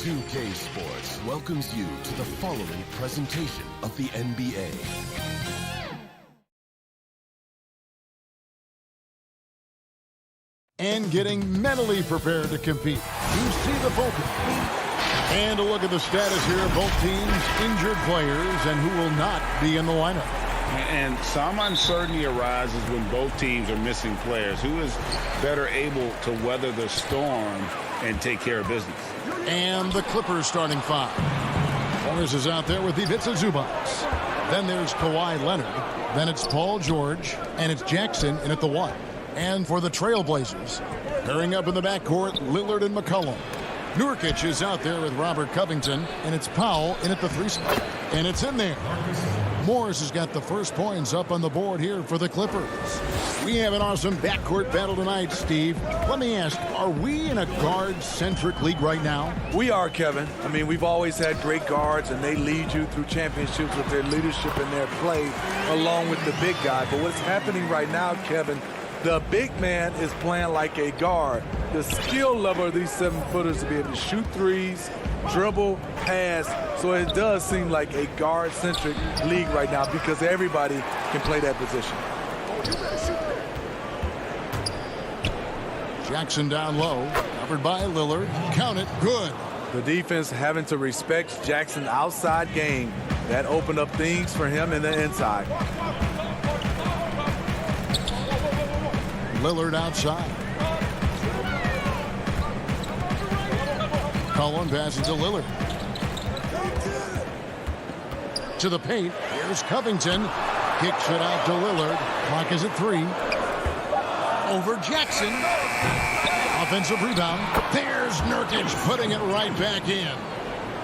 2K Sports welcomes you to the following presentation of the NBA. And getting mentally prepared to compete. You see the focus. And a look at the status here of both teams' injured players and who will not be in the lineup. And some uncertainty arises when both teams are missing players. Who is better able to weather the storm and take care of business? And the Clippers starting five. Morris is out there with Ivica Zubac. Then there's Kawhi Leonard. Then it's Paul George. And it's Jackson in at the one. And for the Trailblazers, pairing up in the backcourt, Lillard and McCollum. Nurkic is out there with Robert Covington. And it's Powell in at the three spot. And it's in there. Morris has got the first points up on the board here for the Clippers. We have an awesome backcourt battle tonight, Steve. Let me ask, are we in a guard-centric league right now? We are, Kevin. I mean, we've always had great guards, and they lead you through championships with their leadership and their play, along with the big guy. But what's happening right now, Kevin, the big man is playing like a guard. The skill level of these 7-footers to be able to shoot threes, dribble, pass. So it does seem like a guard-centric league right now because everybody can play that position. Jackson down low, covered by Lillard. Count it, good. The defense having to respect Jackson's outside game. That opened up things for him in the inside. Lillard outside. Cullen passes to Lillard. To the paint. Here's Covington. Kicks it out to Lillard. Clock is at 3. Over Jackson. Offensive rebound. There's Nurkic putting it right back in.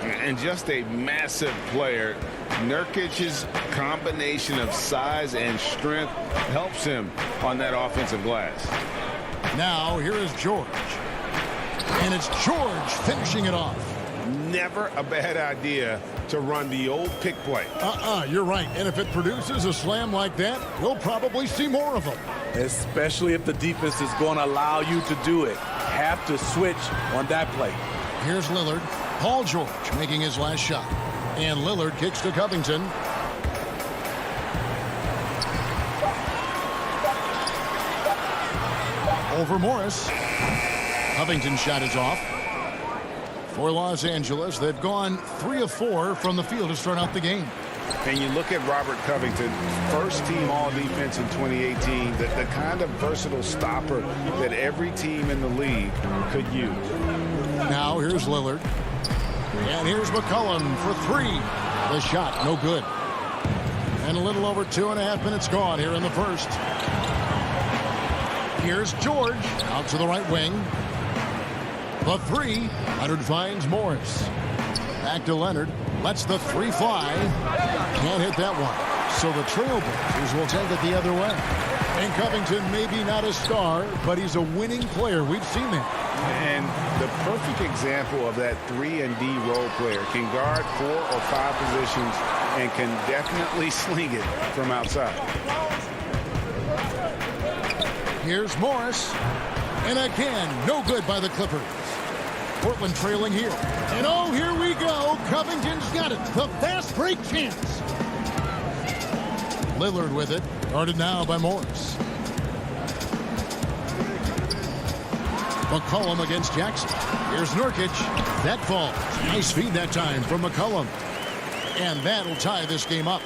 And just a massive player. Nurkic's combination of size and strength helps him on that offensive glass. Now here is George. And it's George finishing it off. Never a bad idea to run the old pick play. You're right. And if it produces a slam like that, we'll probably see more of them. Especially if the defense is going to allow you to do it. Have to switch on that play. Here's Lillard. Paul George making his last shot. And Lillard kicks to Covington. Over Morris. Covington's shot is off. For Los Angeles, they've gone 3 of 4 from the field to start out the game. And you look at Robert Covington, first team all-defense in 2018, the kind of versatile stopper that every team in the league could use. Now here's Lillard. And here's McCollum for 3. The shot, no good. And a little over 2.5 minutes gone here in the first. Here's George out to the right wing. The 3. Leonard finds Morris. Back to Leonard. Lets the 3 fly. Can't hit that one. So the Trailblazers will take it the other way. And Covington may be not a star, but he's a winning player. We've seen that. And the perfect example of that 3-and-D role player. Can guard 4 or 5 positions and can definitely sling it from outside. Here's Morris. And again, no good by the Clippers. Portland trailing here. And oh, here we go. Covington's got it. The fast break chance. Lillard with it. Guarded now by Morris. McCollum against Jackson. Here's Nurkic. That falls. Nice feed that time from McCollum. And that'll tie this game up.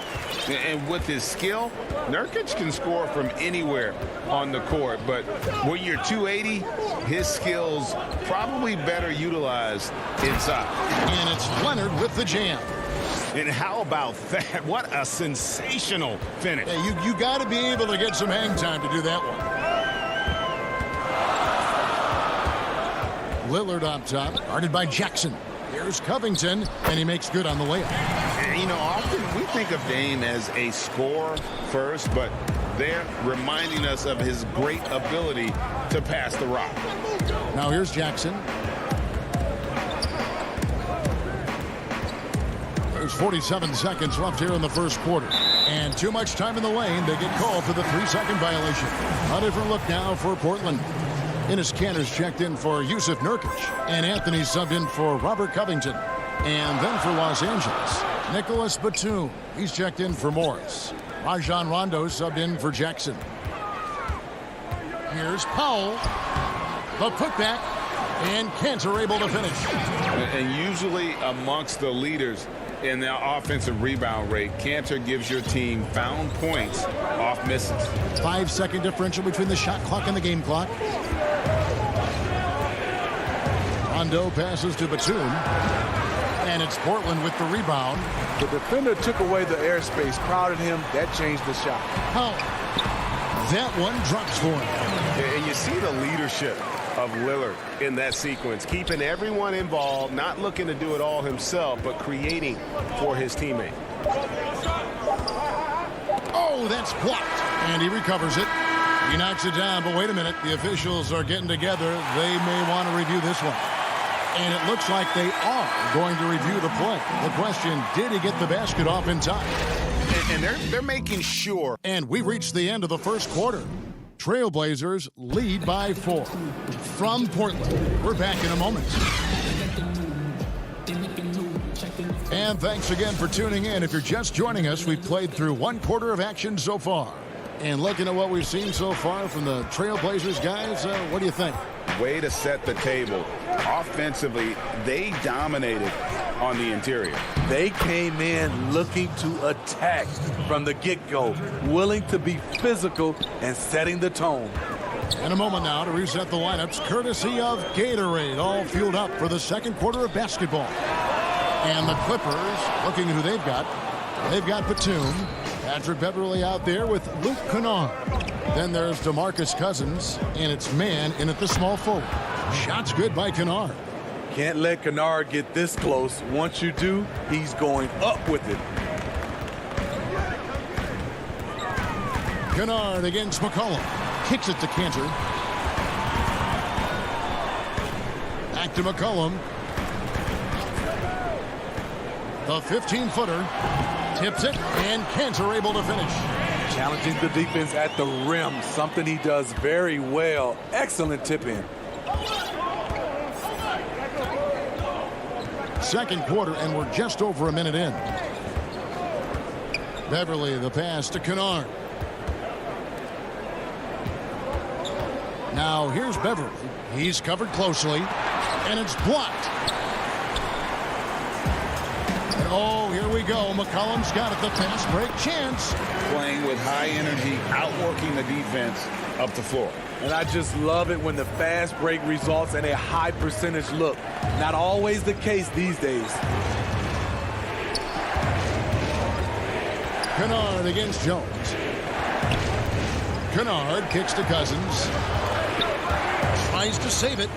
And with his skill, Nurkic can score from anywhere on the court. But when you're 280, his skills probably better utilized inside. And it's Leonard with the jam. And how about that? What a sensational finish. Hey, you got to be able to get some hang time to do that one. Lillard on top, guarded by Jackson. Here's Covington, and he makes good on the layup. And, you know, often we think of Dame as a scorer first, but they're reminding us of his great ability to pass the rock. Now here's Jackson. There's 47 seconds left here in the first quarter. And too much time in the lane. They get called for the 3-second violation. A different look now for Portland. Enes Kanter's checked in for Yusuf Nurkic. And Anthony subbed in for Robert Covington. And then for Los Angeles, Nicholas Batum. He's checked in for Morris. Rajon Rondo subbed in for Jackson. Here's Powell. The putback. And Kanter able to finish. And usually amongst the leaders in the offensive rebound rate, Kanter gives your team found points off misses. 5-second differential between the shot clock and the game clock. Rondo passes to Batum. And it's Portland with the rebound. The defender took away the airspace, crowded him. That changed the shot. How? That one drops for him. And you see the leadership of Lillard in that sequence, keeping everyone involved, not looking to do it all himself, but creating for his teammate. Oh, that's blocked. And he recovers it. He knocks it down, but wait a minute. The officials are getting together. They may want to review this one. And it looks like they are going to review the play. The question, did he get the basket off in time? And they're making sure. And we reached the end of the first quarter. Trailblazers lead by 4. From Portland, we're back in a moment. And thanks again for tuning in. If you're just joining us, we've played through 1 quarter of action so far. And looking at what we've seen so far from the Trailblazers guys, what do you think? Way to set the table. Offensively, they dominated on the interior. They came in looking to attack from the get-go, willing to be physical and setting the tone. In a moment now to reset the lineups, courtesy of Gatorade, all fueled up for the second quarter of basketball. And the Clippers, looking at who they've got. They've got Batum, Patrick Beverly out there with Luke Kennard. Then there's DeMarcus Cousins, and it's man in at the small forward. Shots good by Kennard. Can't let Kennard get this close. Once you do, he's going up with it. Kennard against McCollum. Kicks it to Kanter. Back to McCollum. The 15-footer. Tips it, and Kanter able to finish. Challenging the defense at the rim, something he does very well. Excellent tip-in. Second quarter, and we're just over a minute in. Beverly, the pass to Kennard. Now, here's Beverly. He's covered closely, and it's blocked. And oh, here we go. McCollum's got it. The fast break chance. Playing with high energy, outworking the defense up the floor. And I just love it when the fast break results in a high percentage look. Not always the case these days. Kennard against Jones. Kennard kicks to Cousins. Tries to save it.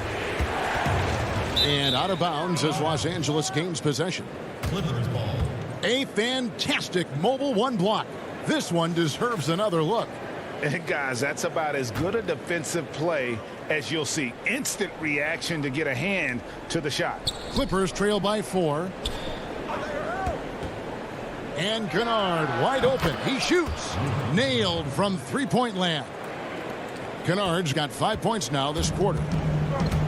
And out of bounds as Los Angeles gains possession. Clippers ball. A fantastic mobile one block. This one deserves another look. And guys, that's about as good a defensive play as you'll see. Instant reaction to get a hand to the shot. Clippers trail by 4. And Kennard wide open. He shoots. Nailed from three-point land. Kennard's got 5 points now this quarter.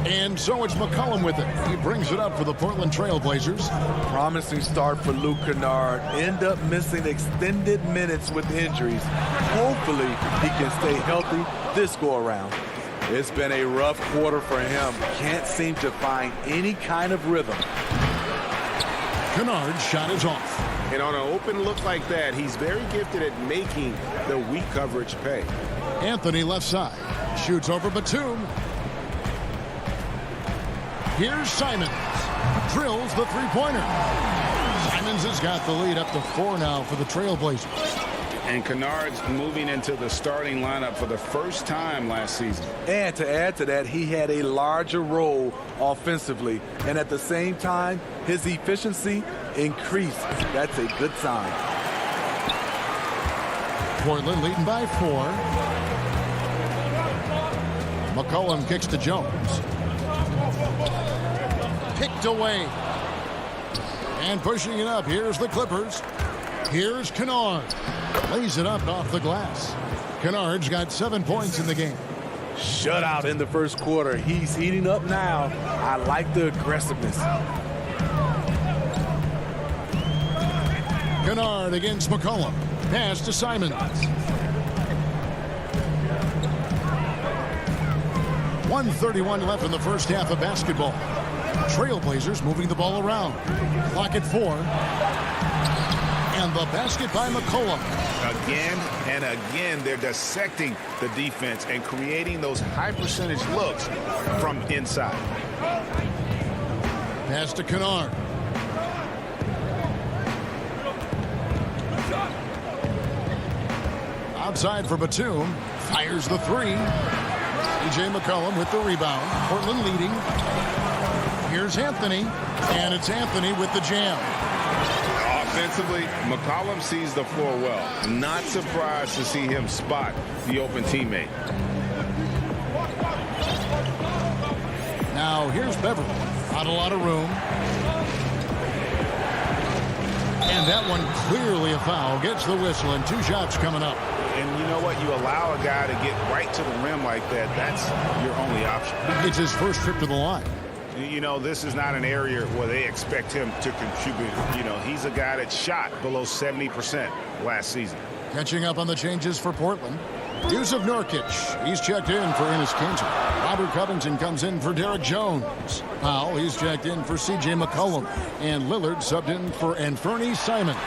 And so it's McCollum with it. He brings it up for the Portland Trailblazers. Promising start for Luke Kennard. End up missing extended minutes with injuries. Hopefully he can stay healthy this go-around. It's been a rough quarter for him. Can't seem to find any kind of rhythm. Kennard's shot is off. And on an open look like that, he's very gifted at making the weak coverage pay. Anthony left side. Shoots over Batum. Here's Simons. Drills the three-pointer. Simons has got the lead up to 4 now for the Trailblazers. And Kennard's moving into the starting lineup for the first time last season. And to add to that, he had a larger role offensively. And at the same time, his efficiency increased. That's a good sign. Portland leading by 4. McCollum kicks to Jones. Picked away. And pushing it up. Here's the Clippers. Here's Kennard. Lays it up off the glass. Kennard's got 7 points in the game. Shutout in the first quarter. He's heating up now. I like the aggressiveness. Kennard against McCollum. Pass to Simons. 1:31 left in the first half of basketball. Trailblazers moving the ball around. Clock at 4. And the basket by McCollum. Again and again, they're dissecting the defense and creating those high percentage looks from inside. Pass to Kennard. Outside for Batum. Fires the 3. C.J. McCollum with the rebound. Portland leading. Here's Anthony. And it's Anthony with the jam. Offensively, McCollum sees the floor well. Not surprised to see him spot the open teammate. Now here's Beverly. Not a lot of room. And that one clearly a foul. Gets the whistle and 2 shots coming up. And you know what? You allow a guy to get right to the rim like that. That's your only option. It's his first trip to the line. You know, this is not an area where they expect him to contribute. You know, he's a guy that shot below 70% last season. Catching up on the changes for Portland. Yusuf Nurkic. He's checked in for Enes Kanter. Robert Covington comes in for Derek Jones. Powell, he's checked in for C.J. McCollum. And Lillard subbed in for Anthony Simons.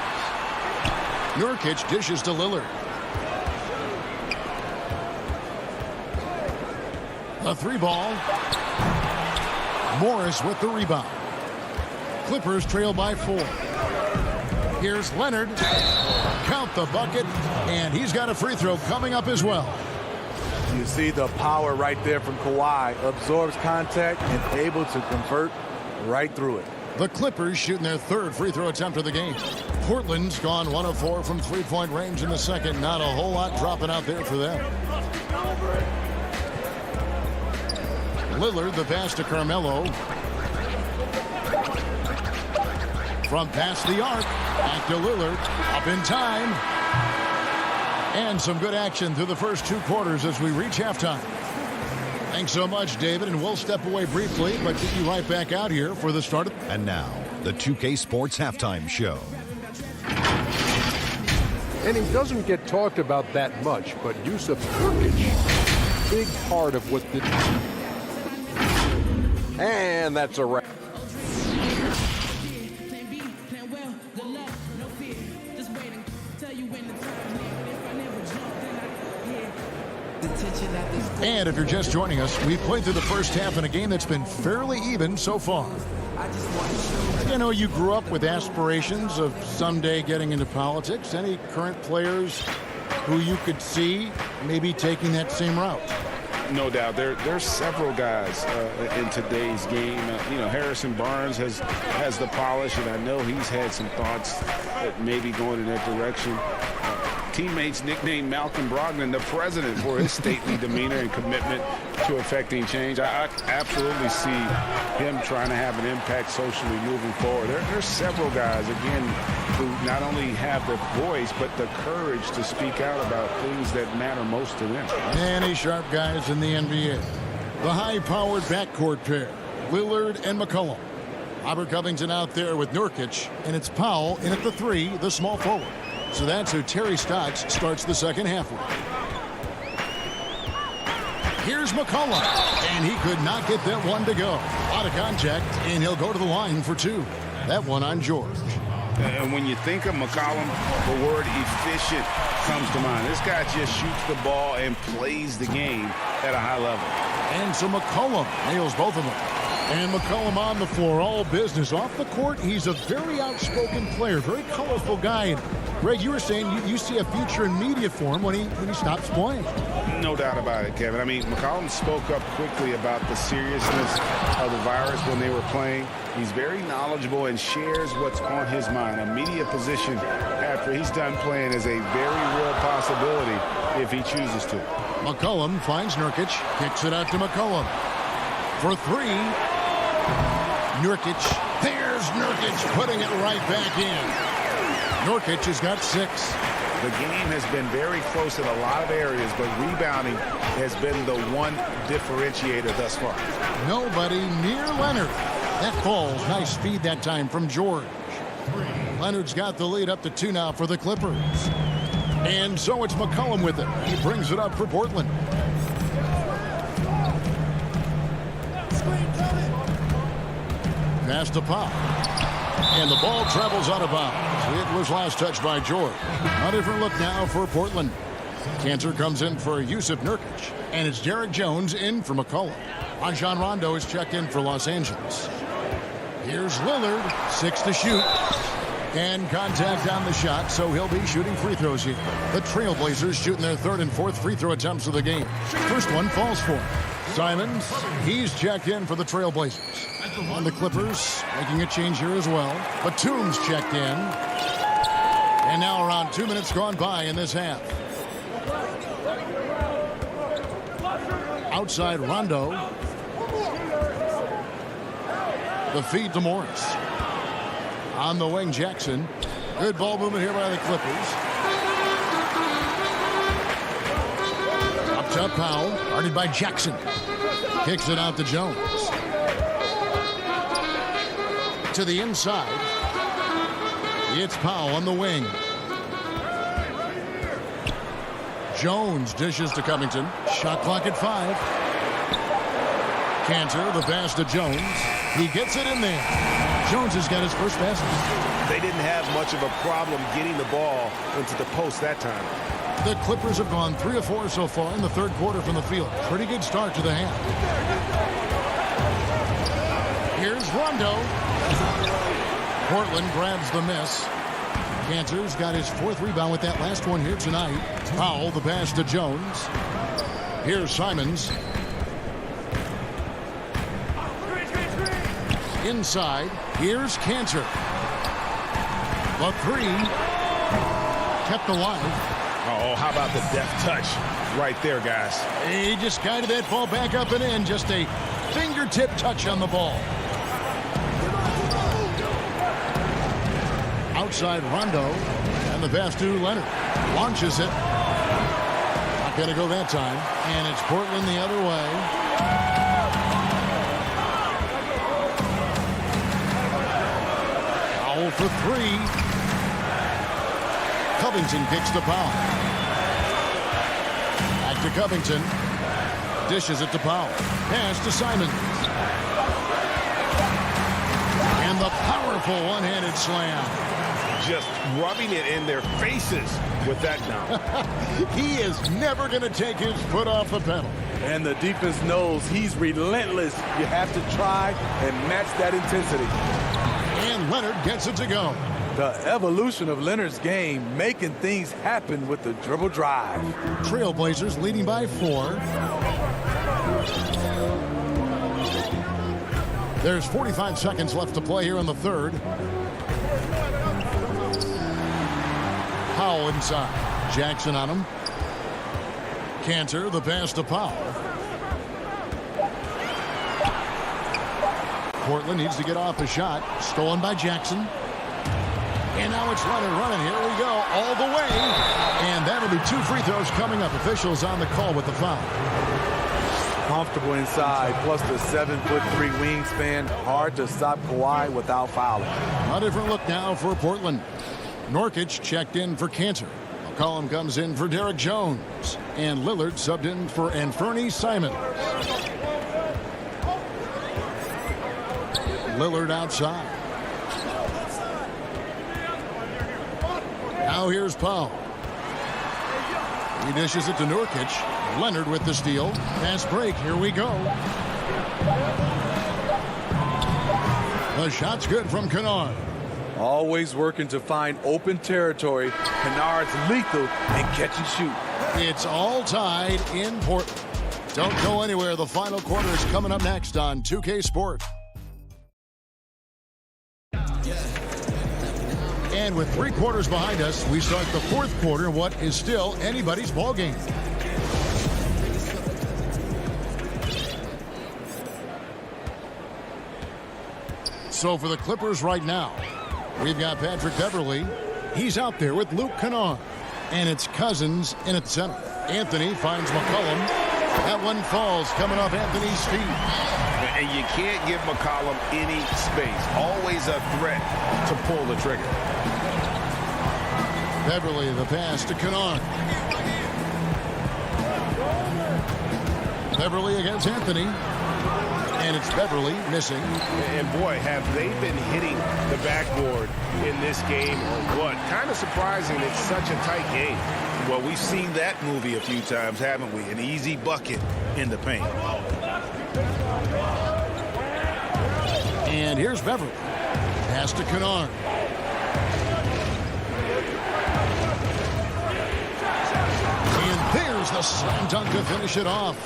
Nurkic dishes to Lillard. The 3-ball. Morris with the rebound. Clippers trail by 4. Here's Leonard. Count the bucket. And he's got a free throw coming up as well. You see the power right there from Kawhi. Absorbs contact and able to convert right through it. The Clippers shooting their 3rd free throw attempt of the game. Portland's gone 1 of 4 from 3-point range in the second. Not a whole lot dropping out there for them. Lillard, the pass to Carmelo. From past the arc, back to Lillard. Up in time. And some good action through the first 2 quarters as we reach halftime. Thanks so much, David, and we'll step away briefly, but get you right back out here for the start of... And now, the 2K Sports Halftime Show. And he doesn't get talked about that much, but Yusuf Nurkic, big part of what did... And that's a wrap. And if you're just joining us, we've played through the first half in a game that's been fairly even so far. You know, you grew up with aspirations of someday getting into politics. Any current players who you could see maybe taking that same route? No doubt. There's several guys in today's game. You know, Harrison Barnes has the polish, and I know he's had some thoughts that maybe going in that direction. Teammates nicknamed Malcolm Brogdon the president for his stately demeanor and commitment to affecting change. I absolutely see him trying to have an impact socially moving forward. There's several guys, again, who not only have the voice, but the courage to speak out about things that matter most to them. Many sharp guys in the NBA. The high-powered backcourt pair, Lillard and McCollum. Robert Covington out there with Nurkic, and it's Powell in at the 3, the small forward. So that's who Terry Stotts starts the second half with. Here's McCollum, and he could not get that one to go. A lot of contact, and he'll go to the line for 2. That one on George. And when you think of McCollum, the word efficient comes to mind. This guy just shoots the ball and plays the game at a high level. And so McCollum nails both of them. And McCollum on the floor, all business. Off the court, he's a very outspoken player, very colorful guy. And Greg, you were saying you see a future in media for him when he stops playing. No doubt about it, Kevin. I mean, McCollum spoke up quickly about the seriousness of the virus when they were playing. He's very knowledgeable and shares what's on his mind. A media position after he's done playing is a very real possibility if he chooses to. McCollum finds Nurkic, kicks it out to McCollum. For three, Nurkic. There's Nurkic putting it right back in. Nurkic has got 6. The game has been very close in a lot of areas, but rebounding has been the one differentiator thus far. Nobody near Leonard. That falls. Nice speed that time from George. Leonard's got the lead up to 2 now for the Clippers. And so it's McCollum with it. He brings it up for Portland. Pass to Pop. And the ball travels out of bounds. It was last touched by George. A different look now for Portland. Cantor comes in for Yusuf Nurkic. And it's Derek Jones in for McCollum. Rajon Rondo is checked in for Los Angeles. Here's Lillard. 6 to shoot. And contact on the shot, so he'll be shooting free throws here. The Trailblazers shooting their 3rd and 4th free throw attempts of the game. First one falls for him. Simons, he's checked in for the Trailblazers. On the Clippers, making a change here as well. Batum's checked in. And now around 2 minutes gone by in this half. Outside Rondo. The feed to Morris. On the wing, Jackson. Good ball movement here by the Clippers. Up top, Powell. Guarded by Jackson. Kicks it out to Jones. To the inside. It's Powell on the wing. Jones dishes to Covington. Shot clock at 5. Cantor, the pass to Jones. He gets it in there. Jones has got his first basket. They didn't have much of a problem getting the ball into the post that time. The Clippers have gone 3 of 4 so far in the 3rd quarter from the field. Pretty good start to the half. Here's Rondo. Portland grabs the miss. Cantor's got his 4th rebound with that last one here tonight. Powell, the pass to Jones. Here's Simons. Inside, here's Cantor. The 3 kept alive. Oh, how about the deft touch right there, guys? He just guided that ball back up and in. Just a fingertip touch on the ball. Outside Rondo, and the pass to Leonard. Launches it. Not going to go that time. And it's Portland the other way. For 3. Covington kicks the Powell. Back to Covington. Dishes it to Powell. Pass to Simons. And the powerful one-handed slam. Just rubbing it in their faces with that now. He is never going to take his foot off the pedal. And the defense knows he's relentless. You have to try and match that intensity. And Leonard gets it to go. The evolution of Leonard's game, making things happen with the dribble drive. Trailblazers leading by 4. There's 45 seconds left to play here in the 3rd. Powell inside. Jackson on him. Cantor, the pass to Powell. Portland needs to get off a shot. Stolen by Jackson. And now it's Leonard running. Here we go. All the way. And that'll be 2 free throws coming up. Officials on the call with the foul. Comfortable inside, plus the 7'3" wingspan. Hard to stop Kawhi without fouling. A different look now for Portland. Nurkic checked in for Cantor. McCollum comes in for Derek Jones. And Lillard subbed in for Anthony Simons. Lillard outside. Now here's Powell. He dishes it to Nurkic. Leonard with the steal. Pass break. Here we go. The shot's good from Kennard. Always working to find open territory. Kennard's lethal in catch and shoot. It's all tied in Portland. Don't go anywhere. The final quarter is coming up next on 2K Sports. And with 3 quarters behind us, we start the 4th quarter in what is still anybody's ball game. So for the Clippers right now, we've got Patrick Beverley. He's out there with Luke Kennard. And it's Cousins in at center. Anthony finds McCollum. That one falls coming off Anthony's feet. And you can't give McCollum any space. Always a threat to pull the trigger. Beverley, the pass to Kennard. Beverley against Anthony. And it's Beverley missing. And boy, have they been hitting the backboard in this game or what? Kind of surprising it's such a tight game. Well, we've seen that movie a few times, haven't we? An easy bucket in the paint. And here's Beverley. Pass to Kennard. And there's the slam dunk to finish it off.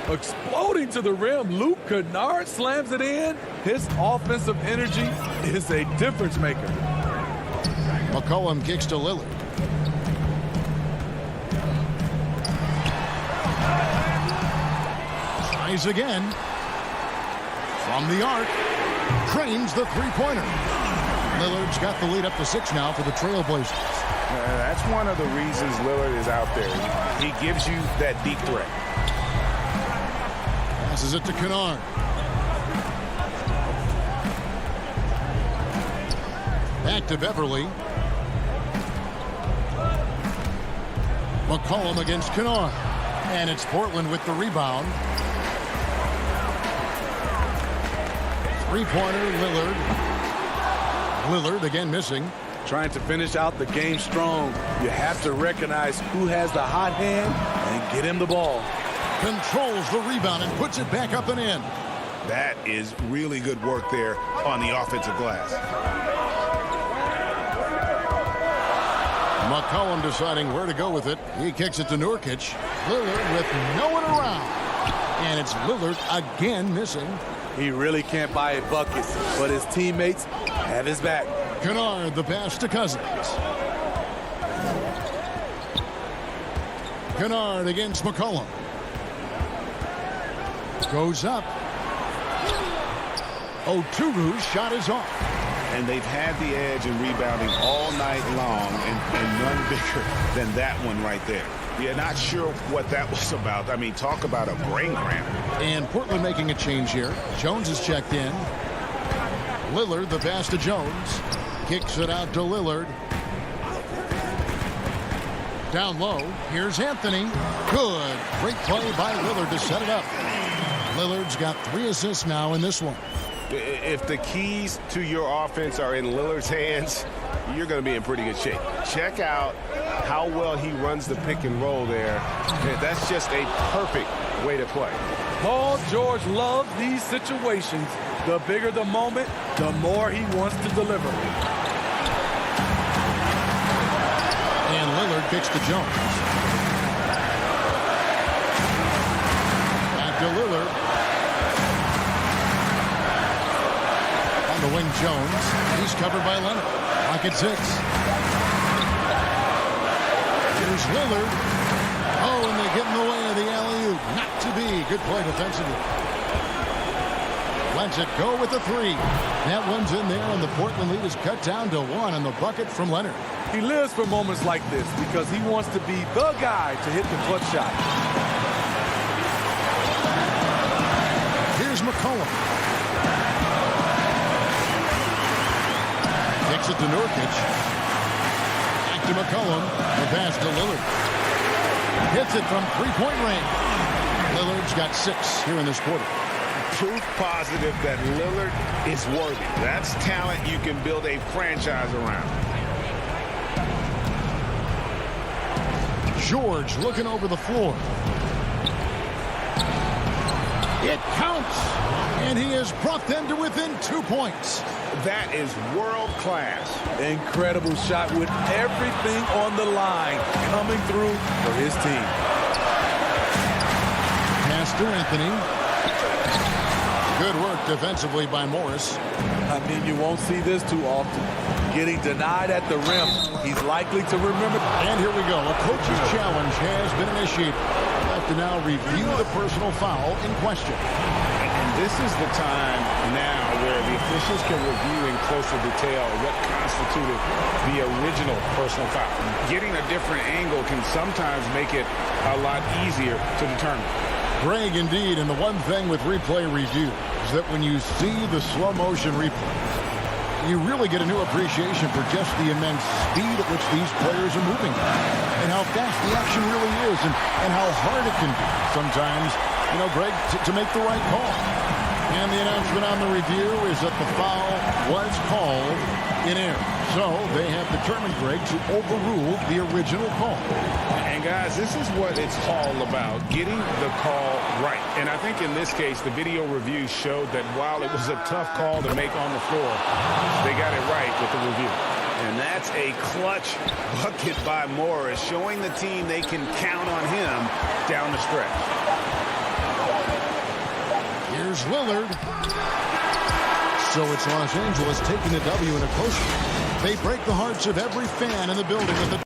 Exploding to the rim, Luke Kennard slams it in. His offensive energy is a difference maker. McCollum kicks to Lillard. Tries again. From the arc. Trains the three-pointer. Lillard's got the lead up to 6 now for the Trailblazers. That's one of the reasons Lillard is out there. He gives you that deep threat. Passes it to Kennard. Back to Beverley. McCollum against Kennard. And it's Portland with the rebound. Three-pointer, Lillard. Lillard again missing. Trying to finish out the game strong. You have to recognize who has the hot hand and get him the ball. Controls the rebound and puts it back up and in. That is really good work there on the offensive glass. McCollum deciding where to go with it. He kicks it to Nurkic. Lillard with no one around. And it's Lillard again missing. He really can't buy a bucket, but his teammates have his back. Kennard, the pass to Cousins. Kennard against McCollum. Goes up. Oturu's shot is off. And they've had the edge in rebounding all night long, and none bigger than that one right there. You're not sure what that was about. I mean, talk about a brain cramp. And Portland making a change here. Jones is checked in. Lillard, the pass to Jones. Kicks it out to Lillard. Down low. Here's Anthony. Good. Great play by Lillard to set it up. Lillard's got 3 assists now in this one. If the keys to your offense are in Lillard's hands, you're going to be in pretty good shape. Check out how well he runs the pick and roll there. That's just a perfect way to play. Paul George loves these situations. The bigger the moment, the more he wants to deliver. And Lillard kicks to Jones. Back to Lillard. On the wing, Jones. He's covered by Leonard. Pocket 6. Here's Lillard. Oh, and they get in the way of the alley-oop. Not to be. Good play defensively. Lets it go with the 3. That one's in there, and the Portland lead is cut down to 1 on the bucket from Leonard. He lives for moments like this because he wants to be the guy to hit the clutch shot. Here's McCollum. Kicks it to Nurkic. Back to McCollum. The pass to Lillard. Hits it from 3-point range. Lillard's got 6 here in this quarter. Proof positive that Lillard is worthy. That's talent you can build a franchise around. George looking over the floor. It counts, and he has brought them to within 2 points. That is world class. Incredible shot with everything on the line coming through for his team. Pass to Anthony. Good work defensively by Morris. I mean, you won't see this too often. Getting denied at the rim. He's likely to remember. And here we go. A coach's challenge has been initiated. We'll have to now review the personal foul in question. And this is the time now where the officials can review in closer detail what constituted the original personal foul. Getting a different angle can sometimes make it a lot easier to determine. Greg, indeed, and the one thing with replay review is that when you see the slow motion replay, you really get a new appreciation for just the immense speed at which these players are moving and how fast the action really is and how hard it can be sometimes, Greg, to make the right call. And the announcement on the review is that the foul was called in error. So they have determined, Greg, to overrule the original call. And guys, this is what it's all about, getting the call right. And I think in this case, the video review showed that while it was a tough call to make on the floor, they got it right with the review. And that's a clutch bucket by Morris, showing the team they can count on him down the stretch. Here's Lillard. So it's Los Angeles taking the W in a close one. They break the hearts of every fan in the building with the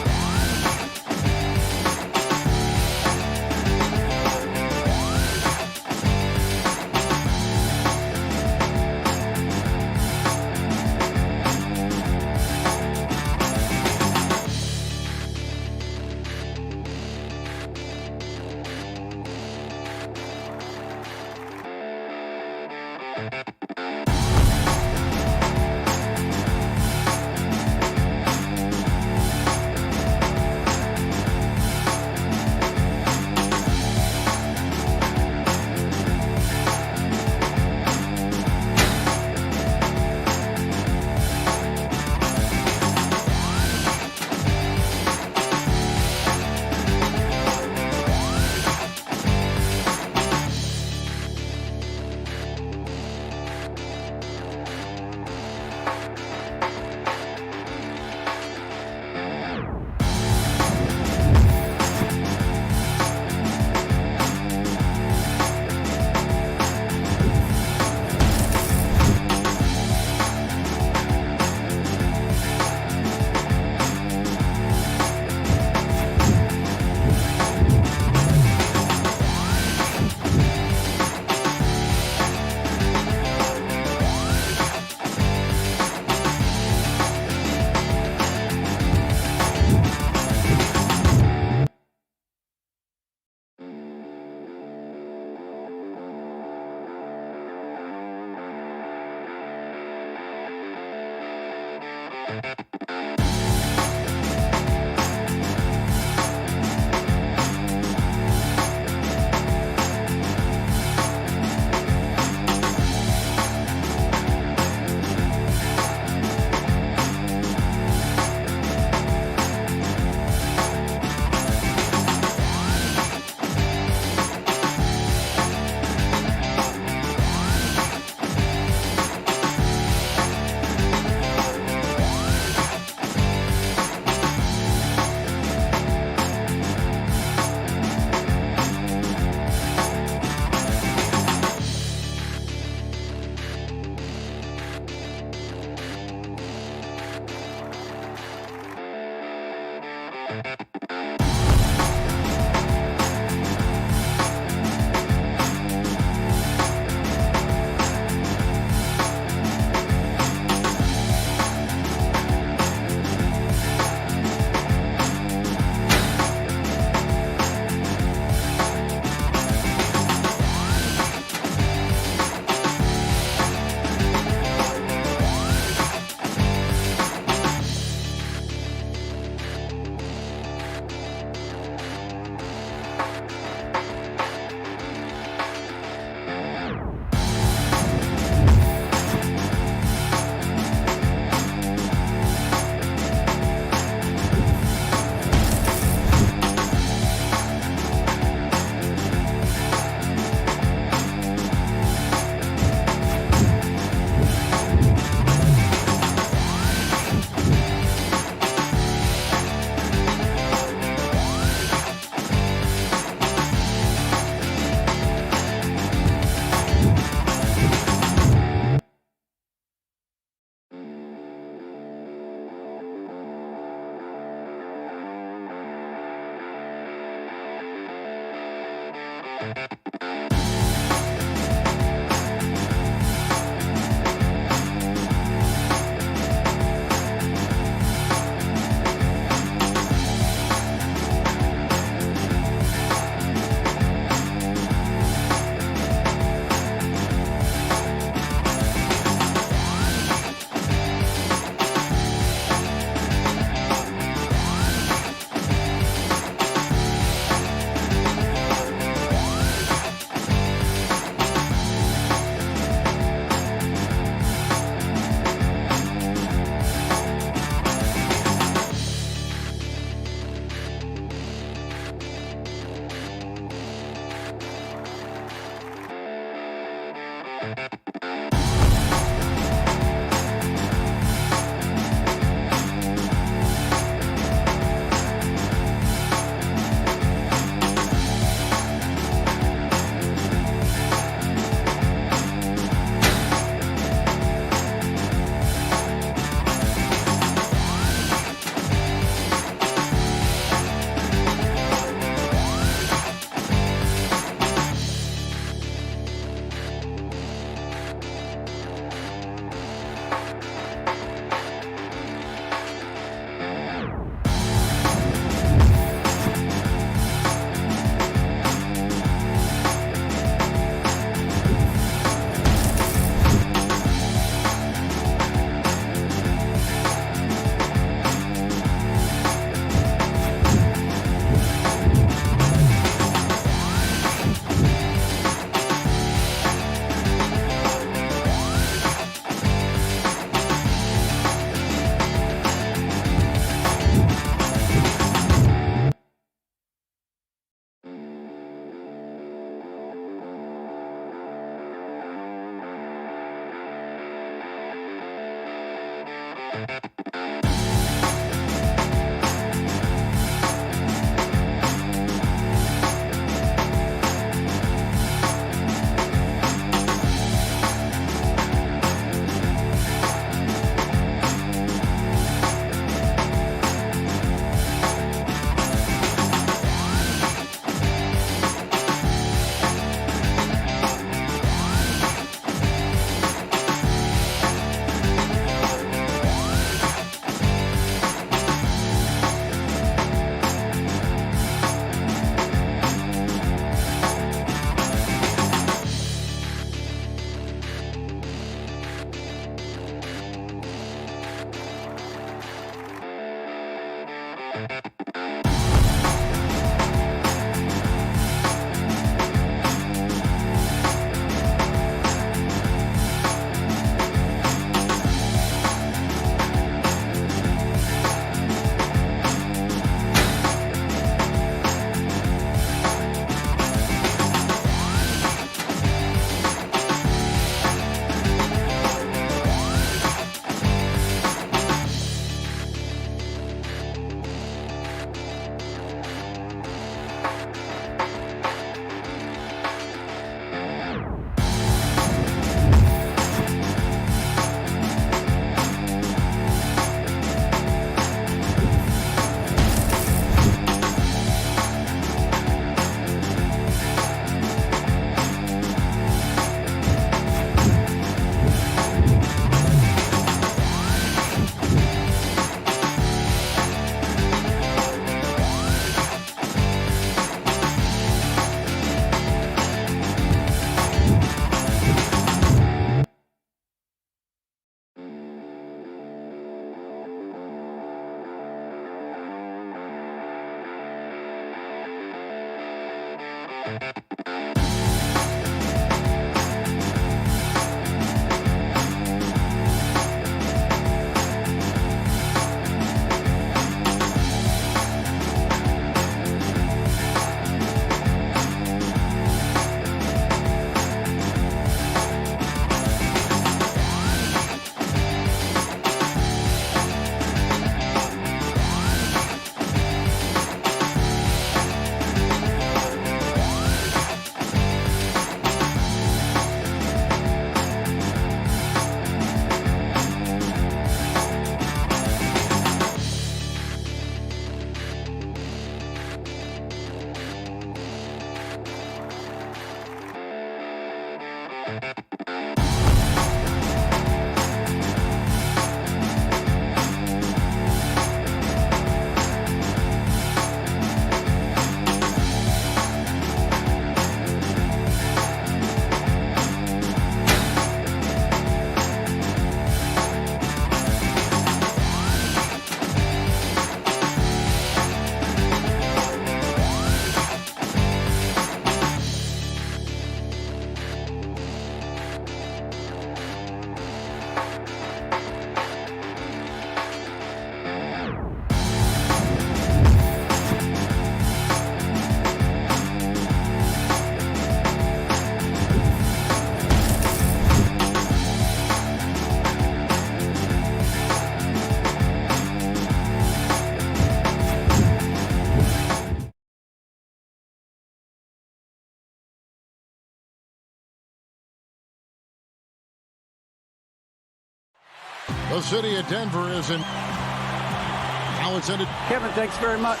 The city of Denver is in. Now it's ended. Kevin, thanks very much.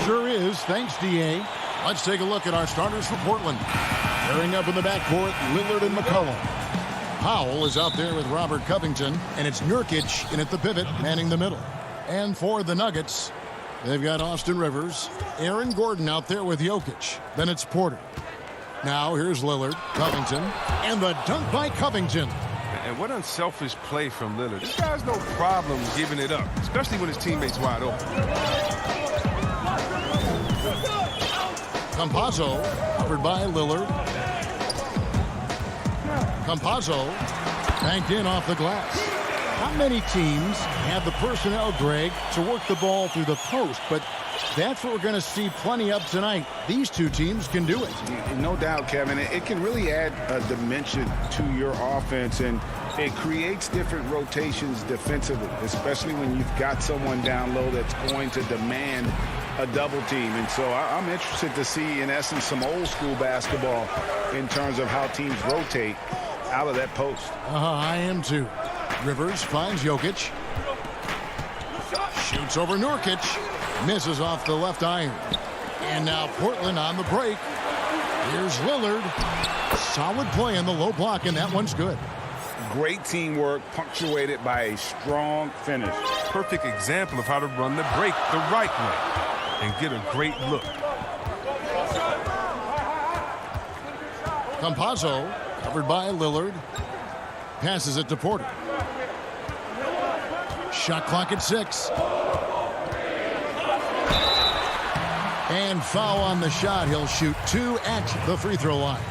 Sure is. Thanks, D.A. Let's take a look at our starters for Portland. Pairing up in the backcourt, Lillard and McCollum. Powell is out there with Robert Covington, and it's Nurkic in at the pivot, manning the middle. And for the Nuggets, they've got Austin Rivers, Aaron Gordon out there with Jokic. Then it's Porter. Now here's Lillard, Covington, and the dunk by Covington. And what unselfish play from Lillard. This guy has no problem giving it up, especially when his teammate's wide open. Campazzo, covered by Lillard. Campazzo, banked in off the glass. Not many teams have the personnel, Greg, to work the ball through the post, but that's what we're going to see plenty of tonight. These two teams can do it. No doubt, Kevin. It can really add a dimension to your offense, and it creates different rotations defensively, especially when you've got someone down low that's going to demand a double team. And so I'm interested to see, in essence, some old school basketball in terms of how teams rotate out of that post. I am too. Rivers finds Jokic. Shoots over Nurkic. Misses off the left iron. And now Portland on the break. Here's Lillard. Solid play in the low block, and that one's good. Great teamwork punctuated by a strong finish. Perfect example of how to run the break the right way and get a great look. Campazzo, covered by Lillard. Passes it to Porter. Shot clock at 6. And foul on the shot. He'll shoot 2 at the free throw line.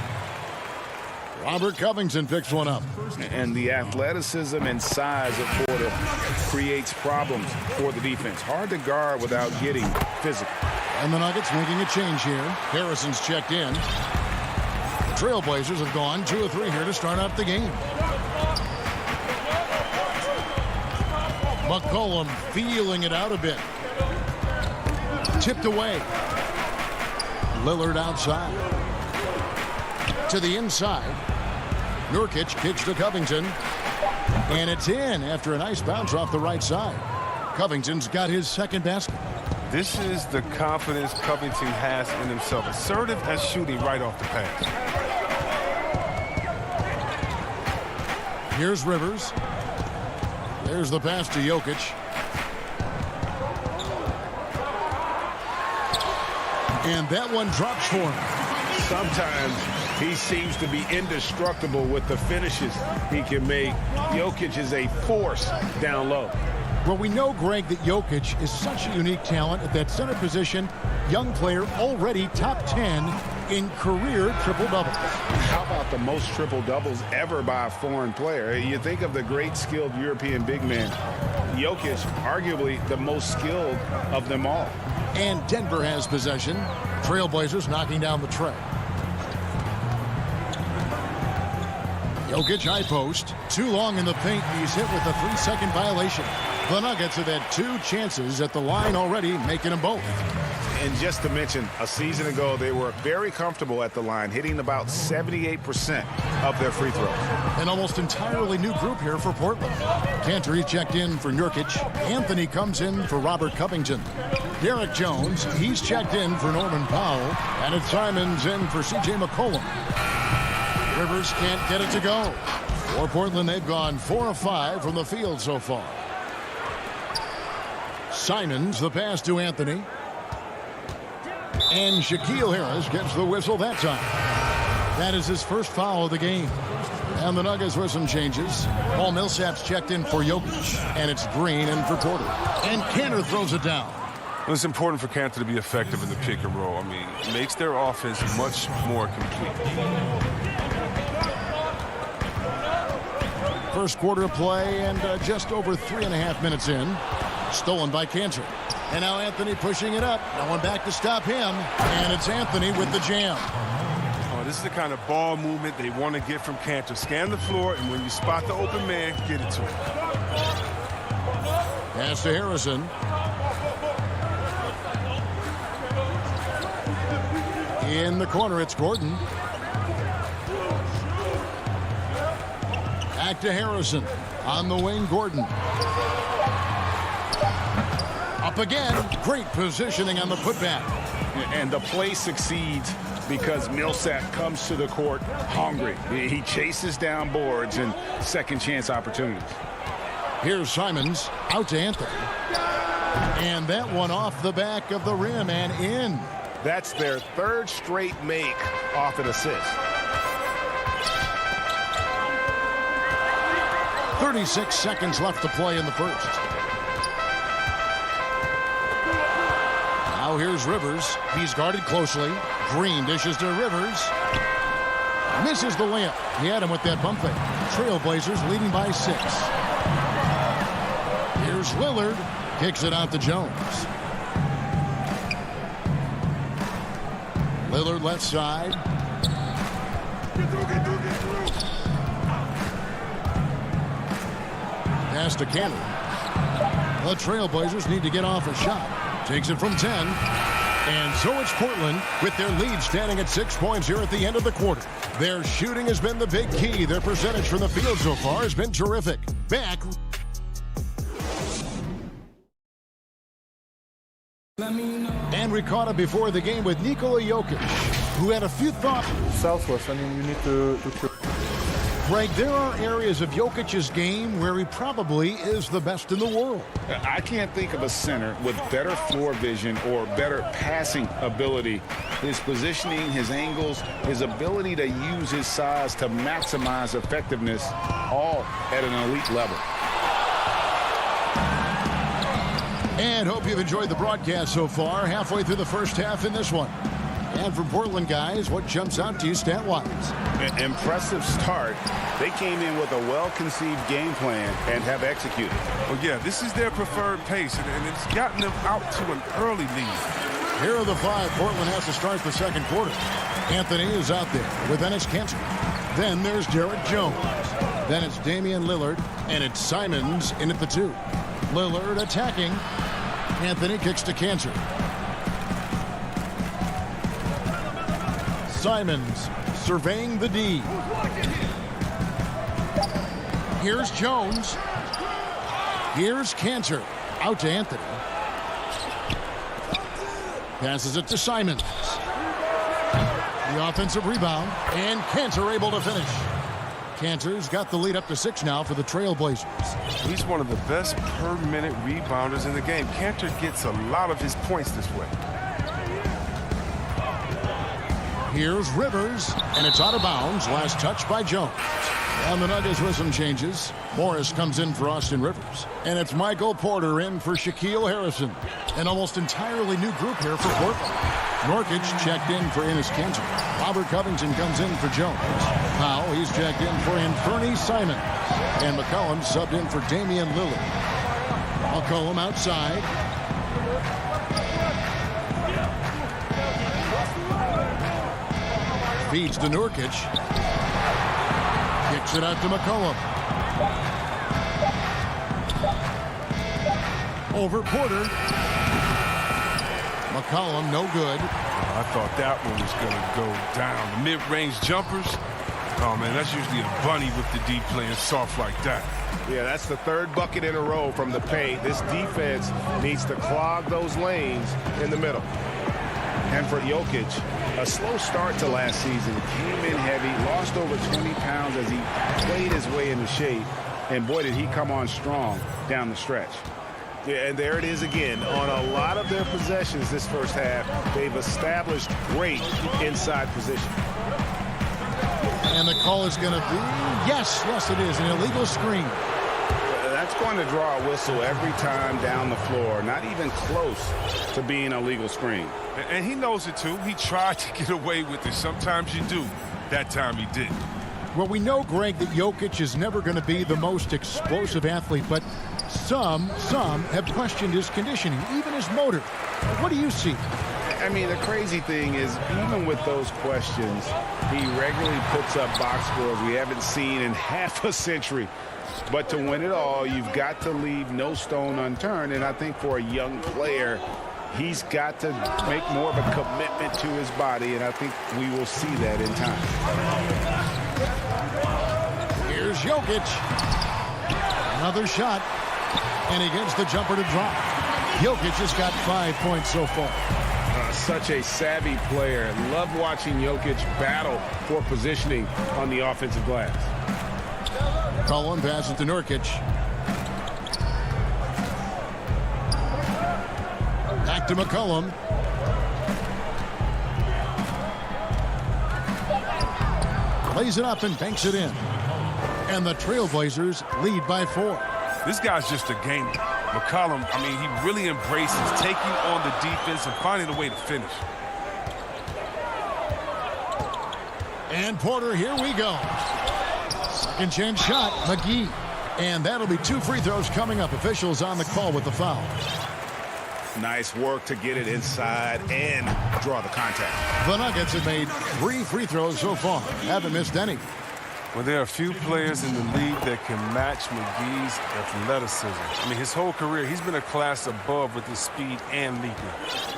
Robert Covington picks one up. And the athleticism and size of Porter creates problems for the defense. Hard to guard without getting physical. And the Nuggets making a change here. Harrison's checked in. The Trailblazers have gone 2 of 3 here to start out the game. McCollum feeling it out a bit. Tipped away. Lillard outside. To the inside. Nurkic kicks to Covington. And it's in after a nice bounce off the right side. Covington's got his second basket. This is the confidence Covington has in himself. Assertive at shooting right off the pass. Here's Rivers. There's the pass to Jokic. And that one drops for him. Sometimes he seems to be indestructible with the finishes he can make. Jokic is a force down low. Well, we know, Greg, that Jokic is such a unique talent at that center position. Young player, already top 10 in career triple-doubles. How about the most triple-doubles ever by a foreign player? You think of the great skilled European big man. Jokic, arguably the most skilled of them all. And Denver has possession. Trailblazers knocking down the tray. Jokic high post. Too long in the paint. He's hit with a 3-second violation. The Nuggets have had 2 chances at the line already, making them both. And just to mention, a season ago, they were very comfortable at the line, hitting about 78% of their free throws. An almost entirely new group here for Portland. Cantor checked in for Nurkic. Anthony comes in for Robert Covington. Derek Jones, he's checked in for Norman Powell. And it's Simons in for C.J. McCollum. Rivers can't get it to go. For Portland, they've gone 4 of 5 from the field so far. Simons, the pass to Anthony. And Shaquille Harris gets the whistle that time. That is his first foul of the game. And the Nuggets with some changes. Paul Millsap's checked in for Jokic. And it's Green in for Porter. And Cantor throws it down. Well, it's important for Cantor to be effective in the pick and roll. I mean, it makes their offense much more complete. First quarter of play and just over 3.5 minutes in. Stolen by Cantor. And now Anthony pushing it up. No one back to stop him. And it's Anthony with the jam. Oh, this is the kind of ball movement they want to get from Cantor. Scan the floor, and when you spot the open man, get it to him. Pass to Harrison. In the corner, it's Gordon. Back to Harrison. On the wing, Gordon. Up again. Great positioning on the putback. And the play succeeds because Millsap comes to the court hungry. He chases down boards and second chance opportunities. Here's Simons out to Anthony. And that one off the back of the rim and in. That's their third straight make off an assist. 36 seconds left to play in the first. Now here's Rivers. He's guarded closely. Green dishes to Rivers. Misses the layup. He had him with that bump fake. Trailblazers leading by 6. Here's Lillard. Kicks it out to Jones. Lillard left side. Pass to Cannon. The Trailblazers need to get off a shot. Takes it from 10. And so it's Portland with their lead standing at 6 points here at the end of the quarter. Their shooting has been the big key. Their percentage from the field so far has been terrific. Back. And we caught up before the game with Nikola Jokic, who had a few thoughts. Southwest, I mean, you need to Greg, there are areas of Jokic's game where he probably is the best in the world. I can't think of a center with better floor vision or better passing ability. His positioning, his angles, his ability to use his size to maximize effectiveness, all at an elite level. And hope you've enjoyed the broadcast so far. Halfway through the first half in this one. And for Portland, guys, what jumps out to you stat-wise? An impressive start. They came in with a well-conceived game plan and have executed. Well, yeah, this is their preferred pace, and it's gotten them out to an early lead. Here are the 5 Portland has to start the second quarter. Anthony is out there with Enes Kanter. Then there's Derek Jones. Then it's Damian Lillard, and it's Simons in at the 2. Lillard attacking. Anthony kicks to Kanter. Simons surveying the D. Here's Jones. Here's Kanter. Out to Anthony. Passes it to Simons. The offensive rebound. And Kanter able to finish. Kanter's got the lead up to 6 now for the Trailblazers. He's one of the best per-minute rebounders in the game. Kanter gets a lot of his points this way. Here's Rivers, and it's out of bounds. Last touch by Jones. And the Nuggets with some changes. Morris comes in for Austin Rivers. And it's Michael Porter in for Shaquille Harrison. An almost entirely new group here for Portland. Nurkic checked in for Enes Kanter. Robert Covington comes in for Jones. Powell, he's checked in for Anthony Simons. And McCollum subbed in for Damian Lillard. McCollum outside. Feeds to Nurkic. Kicks it out to McCollum. Over Porter. McCollum, no good. I thought that one was going to go down. The mid-range jumpers, oh, man, that's usually a bunny with the D playing soft like that. Yeah, that's the 3rd bucket in a row from the paint. This defense needs to clog those lanes in the middle. And for Jokic, a slow start to last season. Came in heavy, lost over 20 pounds as he played his way into shape. And boy, did he come on strong down the stretch. Yeah, and there it is again. On a lot of their possessions this first half, they've established great inside position. And the call is going to be, yes, it is, an illegal screen. That's going to draw a whistle every time down the floor. Not even close to being a legal screen. And he knows it, too. He tried to get away with it. Sometimes you do. That time he didn't. Well, we know, Greg, that Jokic is never going to be the most explosive athlete, but some have questioned his conditioning, even his motor. What do you see? I mean, the crazy thing is, even with those questions, he regularly puts up box scores we haven't seen in half a century. But to win it all, you've got to leave no stone unturned. And I think for a young player, he's got to make more of a commitment to his body. And I think we will see that in time. Here's Jokic. Another shot. And he gets the jumper to drop. Jokic has got 5 points so far. Such a savvy player. Love watching Jokic battle for positioning on the offensive glass. Cullen passes to Nurkic. Back to McCollum. Lays it up and banks it in. And the Trailblazers lead by 4. This guy's just a gamer. McCollum, I mean, he really embraces taking on the defense and finding a way to finish. And Porter, here we go. Second chance shot, McGee. And that'll be 2 free throws coming up. Officials on the call with the foul. Nice work to get it inside and draw the contact. The Nuggets have made 3 free throws so far. Haven't missed any. Well, there are a few players in the league that can match McGee's athleticism. I mean, his whole career, he's been a class above with his speed and leaping.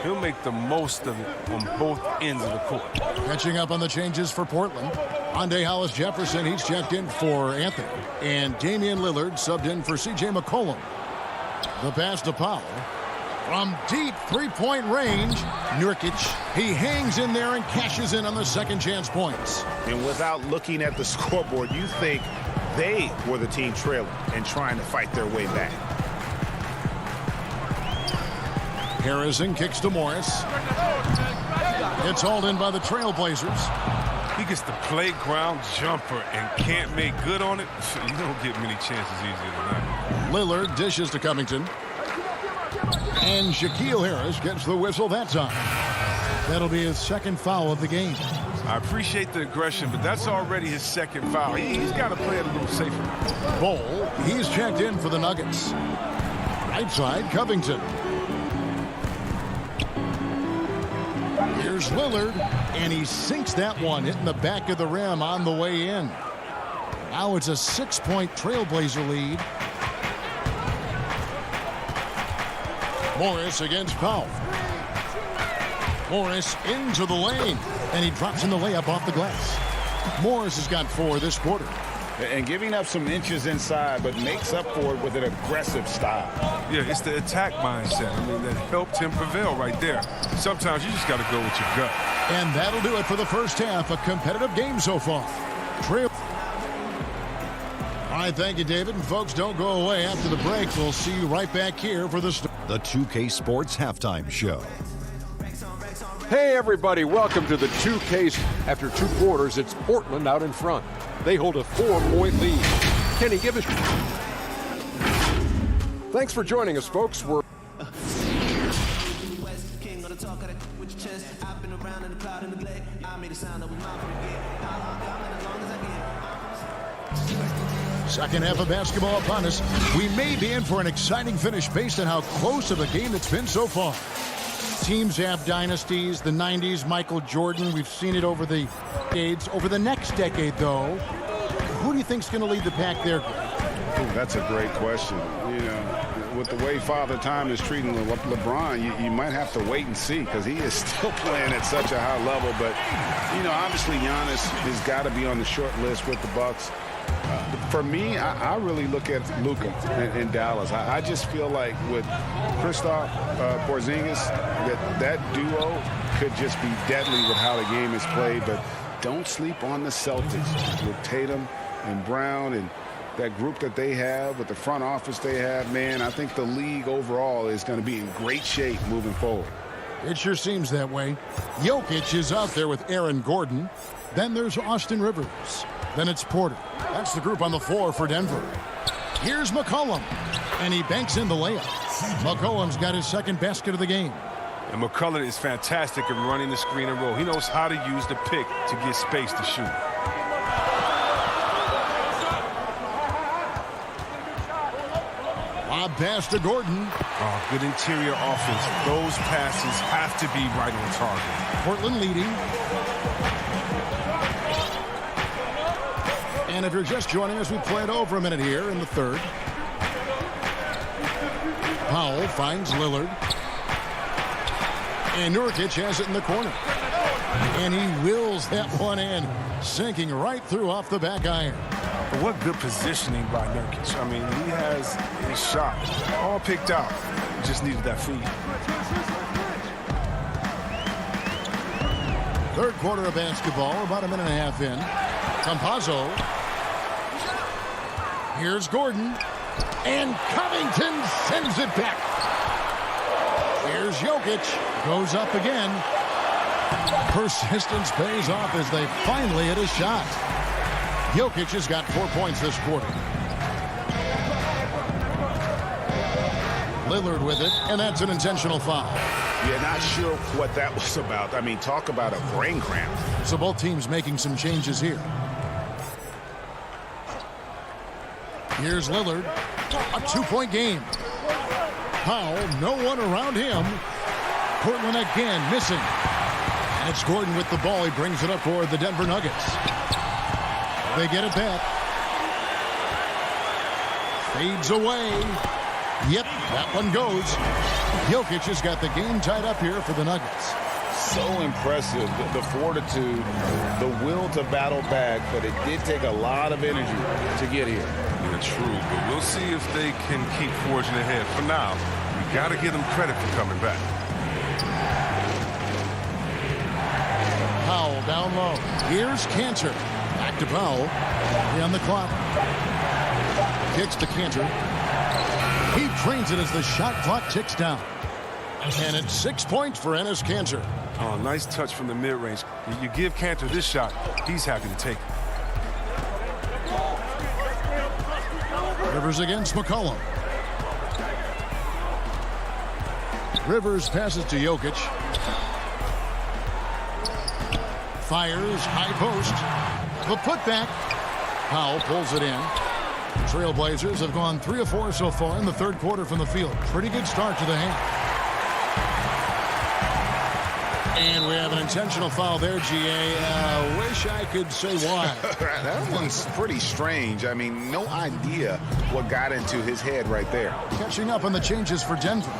He'll make the most of it on both ends of the court. Catching up on the changes for Portland. Andre Hollis-Jefferson, he's checked in for Anthony. And Damian Lillard subbed in for C.J. McCollum. The pass to Powell. From deep three-point range, Nurkic, he hangs in there and cashes in on the second chance points. And without looking at the scoreboard, you think they were the team trailing and trying to fight their way back. Harrison kicks to Morris. It's hauled in by the Trailblazers. He gets the playground jumper and can't make good on it. You don't get many chances easier than that. Lillard dishes to Covington. And Shaquille Harris gets the whistle that time. That'll be his second foul of the game. I appreciate the aggression, but that's already his second foul. He's got to play it a little safer. Bol, he's checked in for the Nuggets. Right side, Covington. Here's Lillard, and he sinks that one, hitting the back of the rim on the way in. Now it's a 6-point Trailblazer lead. Morris against Powell. Morris into the lane, and he drops in the layup off the glass. Morris has got 4 this quarter. And giving up some inches inside, but makes up for it with an aggressive style. Yeah, it's the attack mindset. I mean, that helped him prevail right there. Sometimes you just got to go with your gut. And that'll do it for the first half. A competitive game so far. All right, thank you, David. And folks, don't go away after the break. We'll see you right back here for the 2K Sports Halftime Show. Hey, everybody. Welcome to the 2K. After 2 quarters, it's Portland out in front. They hold a 4-point lead. Kenny, give us... Thanks for joining us, folks. We're... Second half of basketball upon us. We may be in for an exciting finish based on how close of a game it's been so far. Teams have dynasties. The 90s, Michael Jordan. We've seen it over the decades. Over the next decade, though, who do you think is going to lead the pack there? Ooh, that's a great question. You know, with the way Father Time is treating LeBron, you might have to wait and see because he is still playing at such a high level. But, you know, obviously Giannis has got to be on the short list with the Bucks. For me, I really look at Luka in Dallas. I just feel like with Kristaps Porzingis, that duo could just be deadly with how the game is played. But don't sleep on the Celtics with Tatum and Brown and that group that they have with the front office they have. Man, I think the league overall is going to be in great shape moving forward. It sure seems that way. Jokic is out there with Aaron Gordon. Then there's Austin Rivers. Then it's Porter. That's the group on the floor for Denver. Here's McCollum, and he banks in the layup. McCollum's got his second basket of the game. And McCullough is fantastic at running the screen and roll. He knows how to use the pick to get space to shoot. Lob pass to Gordon. Oh, good interior offense. Those passes have to be right on target. Portland leading. And if you're just joining us, we played over a minute here in the third. Powell finds Lillard. And Nurkic has it in the corner. And he wills that one in, sinking right through off the back iron. But what good positioning by Nurkic. I mean, he has his shot all picked out. He just needed that feed. Third quarter of basketball, about a minute and a half in. Campazzo. Here's Gordon. And Covington sends it back. Here's Jokic. Goes up again. Persistence pays off as they finally hit a shot. Jokic has got 4 points this quarter. Lillard with it, and that's an intentional foul. Yeah, not sure what that was about. I mean, talk about a brain cramp. So both teams making some changes here. Here's Lillard. A 2-point game. Powell, no one around him. Portland again missing. And it's Gordon with the ball. He brings it up for the Denver Nuggets. They get it back. Fades away. Yep, that one goes. Jokic has got the game tied up here for the Nuggets. So impressive, the fortitude, the will to battle back, but it did take a lot of energy to get here. Yeah, true, but we'll see if they can keep forging ahead. For now, we got to give them credit for coming back. Powell down low. Here's Cantor. Back to Powell. 3 on the clock. Kicks to Cantor. He drains it as the shot clock ticks down. And it's 6 points for Enes Kanter. Oh, nice touch from the mid-range. You give Kanter this shot, he's happy to take it. Rivers against McCollum. Rivers passes to Jokic. Fires, high post. The putback. Powell pulls it in. Trailblazers have gone 3 of 4 so far in the third quarter from the field. Pretty good start to the half. And we have an intentional foul there, GA. Wish I could say why. That one's pretty strange. I mean, no idea what got into his head right there. Catching up on the changes for Denver.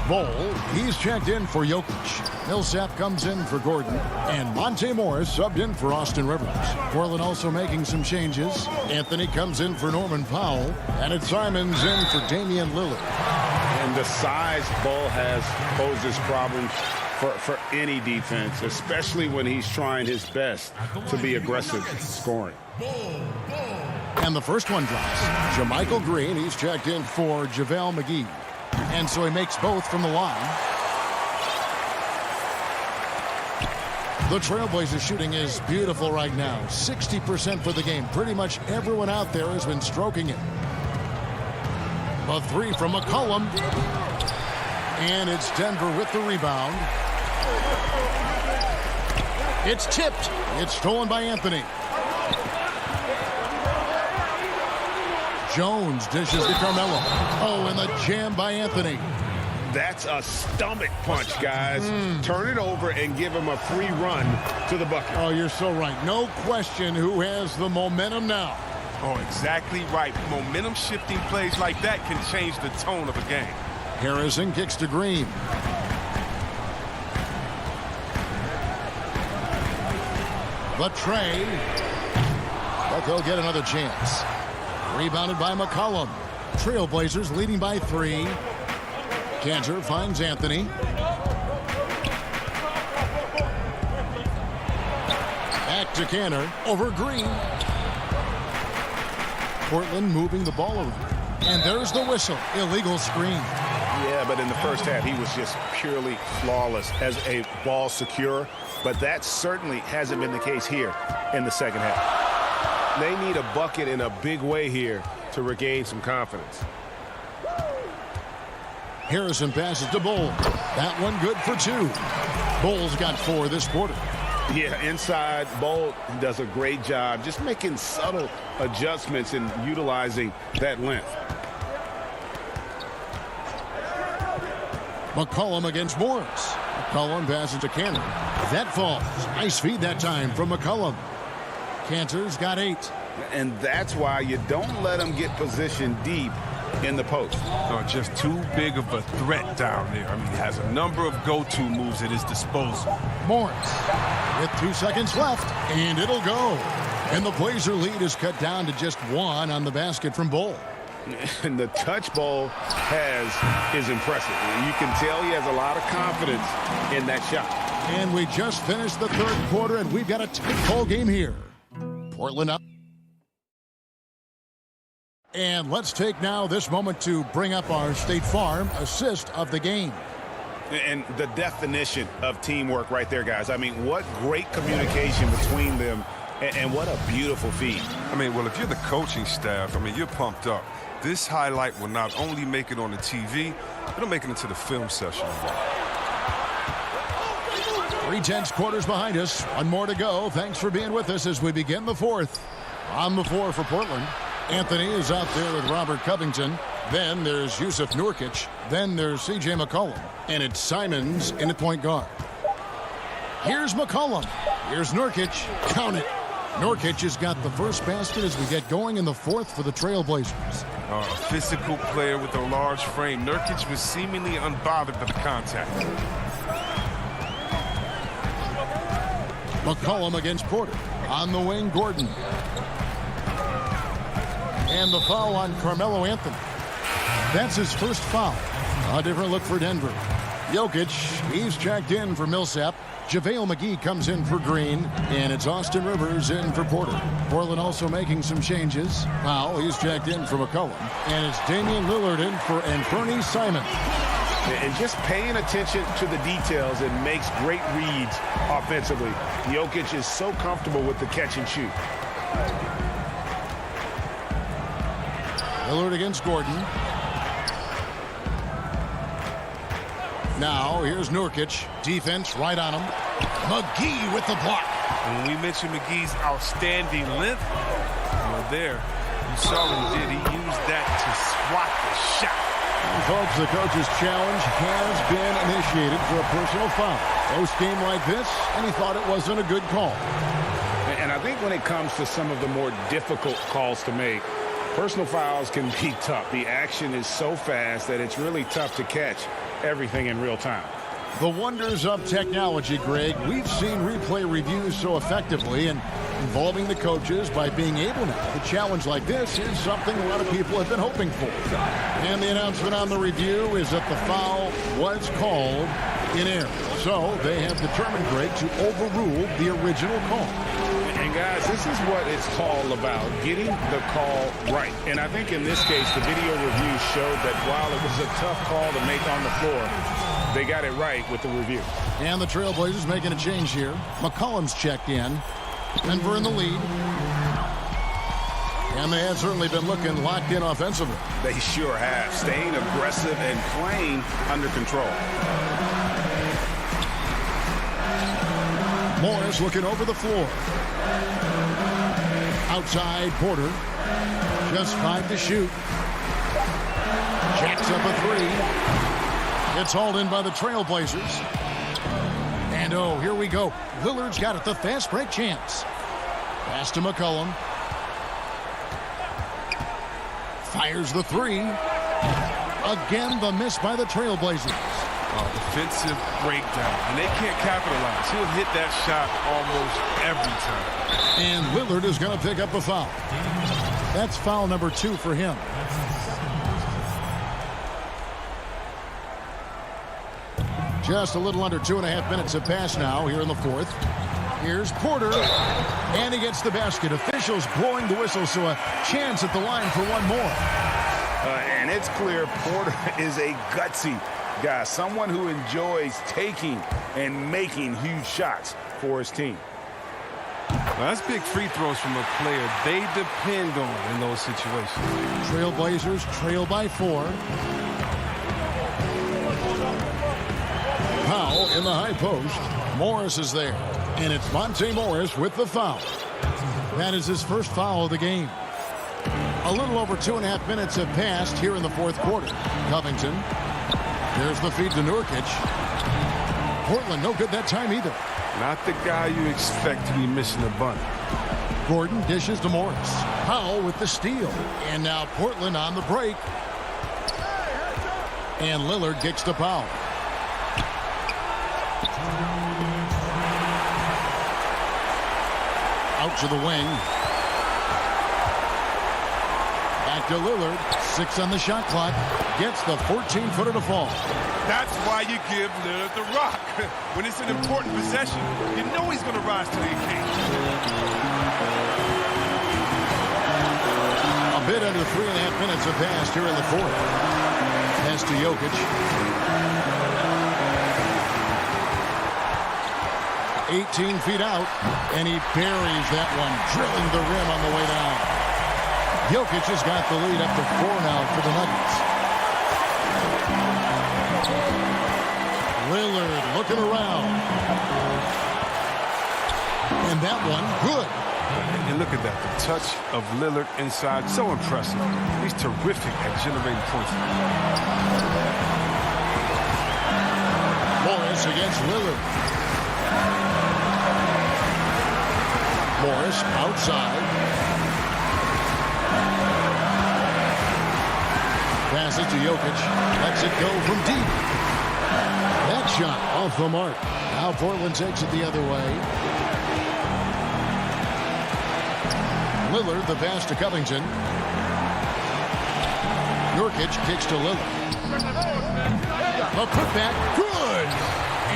Bol, he's checked in for Jokic. Millsap comes in for Gordon. And Monte Morris subbed in for Austin Rivers. Portland also making some changes. Anthony comes in for Norman Powell. And it's Simons in for Damian Lillard. And the size Bol has poses problems for any defense, especially when he's trying his best to be aggressive scoring. And the first one drops. JaMychal Green, he's checked in for JaVale McGee. And so he makes both from the line. The Trailblazers shooting is beautiful right now. 60% for the game. Pretty much everyone out there has been stroking it. A 3 from McCollum. And it's Denver with the rebound. It's tipped. It's stolen by Anthony. Jones dishes to Carmelo. Oh, and the jam by Anthony. That's a stomach punch, guys. Turn it over and give him a free run to the bucket. Oh, you're so right. No question who has the momentum now. Oh, exactly right. Momentum-shifting plays like that can change the tone of a game. Harrison kicks to Green. But Trey, but they'll get another chance. Rebounded by McCollum. Trailblazers leading by 3. Kanter finds Anthony. Back to Kanter over Green. Portland moving the ball around. And there's the whistle. Illegal screen. Yeah, but in the first half, he was just purely flawless as a ball secure. But that certainly hasn't been the case here in the second half. They need a bucket in a big way here to regain some confidence. Harrison passes to Bol. That one good for 2. Bol's got 4 this quarter. Yeah, inside, Bol does a great job just making subtle adjustments and utilizing that length. McCollum against Morris. McCollum passes to Kanter. That falls. Nice feed that time from McCollum. Kanter's got 8. And that's why you don't let him get positioned deep in the post. Oh, just too big of a threat down there. I mean, he has a number of go-to moves at his disposal. Morris with 2 seconds left, and it'll go. And the Blazer lead is cut down to just 1 on the basket from Bull. And the touch Bull is impressive. You can tell he has a lot of confidence in that shot. And we just finished the third quarter, and we've got a tight ball game here. Portland up. And let's take now this moment to bring up our State Farm assist of the game. And the definition of teamwork right there, guys. I mean, what great communication between them, and what a beautiful feed. I mean, well, if you're the coaching staff, I mean, you're pumped up. This highlight will not only make it on the TV, it'll make it into the film session. 3/10 quarters behind us. 1 more to go. Thanks for being with us as we begin the fourth. On the floor for Portland, Anthony is out there with Robert Covington. Then there's Yusuf Nurkic. Then there's C.J. McCollum. And it's Simons in at point guard. Here's McCollum. Here's Nurkic. Count it. Nurkic has got the first basket as we get going in the fourth for the Trailblazers. A physical player with a large frame. Nurkic was seemingly unbothered by the contact. McCollum against Porter. On the wing, Gordon. And the foul on Carmelo Anthony. That's his first foul. A different look for Denver. Jokic, he's checked in for Millsap. JaVale McGee comes in for Green. And it's Austin Rivers in for Porter. Portland also making some changes. Powell, he's checked in for McCollum. And it's Damian Lillard in for Anthony Simons. And just paying attention to the details, it makes great reads offensively. Jokic is so comfortable with the catch and shoot. Lillard against Gordon. Now, here's Nurkic. Defense right on him. McGee with the block. And when we mentioned McGee's outstanding length, well, there, you saw what he did. He used that to swat the shot. And folks, the coach's challenge has been initiated for a personal foul. Close game like this, and he thought it wasn't a good call. And I think when it comes to some of the more difficult calls to make, personal fouls can be tough. The action is so fast that it's really tough to catch everything in real time. The wonders of technology, Greg. We've seen replay reviews so effectively, and involving the coaches by being able to challenge like this is something a lot of people have been hoping for. And the announcement on the review is that the foul was called in error. So they have determined, Greg, to overrule the original call. And guys, this is what it's all about, getting the call right. And I think in this case, the video review showed that while it was a tough call to make on the floor, they got it right with the review. And the Trailblazers making a change here. McCollum's checked in. Denver in the lead. And they have certainly been looking locked in offensively. They sure have, staying aggressive and playing under control. Morris looking over the floor. Outside, Porter. Just 5 to shoot. Jacks up a 3. It's hauled in by the Trailblazers. And oh, here we go. Lillard's got it, the fast break chance. Pass to McCollum. Fires the 3. Again, the miss by the Trailblazers. Defensive breakdown, and they can't capitalize. He'll hit that shot almost every time. And Lillard is going to pick up a foul. That's foul number 2 for him. Just a little under 2.5 minutes have passed now here in the fourth. Here's Porter, and he gets the basket. Officials blowing the whistle, so a chance at the line for one more. And it's clear Porter is a gutsy guy, someone who enjoys taking and making huge shots for his team. Well, that's big free throws from a player they depend on in those situations. Trailblazers trail by 4. Powell in the high post. Morris is there. And it's Monte Morris with the foul. That is his first foul of the game. A little over 2.5 minutes have passed here in the fourth quarter. Covington. There's the feed to Nurkic. Portland no good that time either. Not the guy you expect to be missing a bunt. Gordon dishes to Morris. Powell with the steal. And now Portland on the break. And Lillard kicks to Powell. Out to the wing. to Lillard. 6 on the shot clock. Gets the 14-footer to fall. That's why you give Lillard the rock. When it's an important possession, you know he's going to rise to the occasion. A bit under 3.5 minutes have passed here in the fourth. Pass to Jokic. 18 feet out, and he buries that one, drilling the rim on the way down. Jokic has got the lead up to 4 now for the Nuggets. Lillard looking around. And that one, good. And look at that, the touch of Lillard inside, so impressive. He's terrific at generating points. Morris against Lillard. Morris outside. Passes to Jokic. Lets it go from deep. That shot off the mark. Now Portland takes it the other way. Lillard, the pass to Covington. Jokic kicks to Lillard. A putback. Good!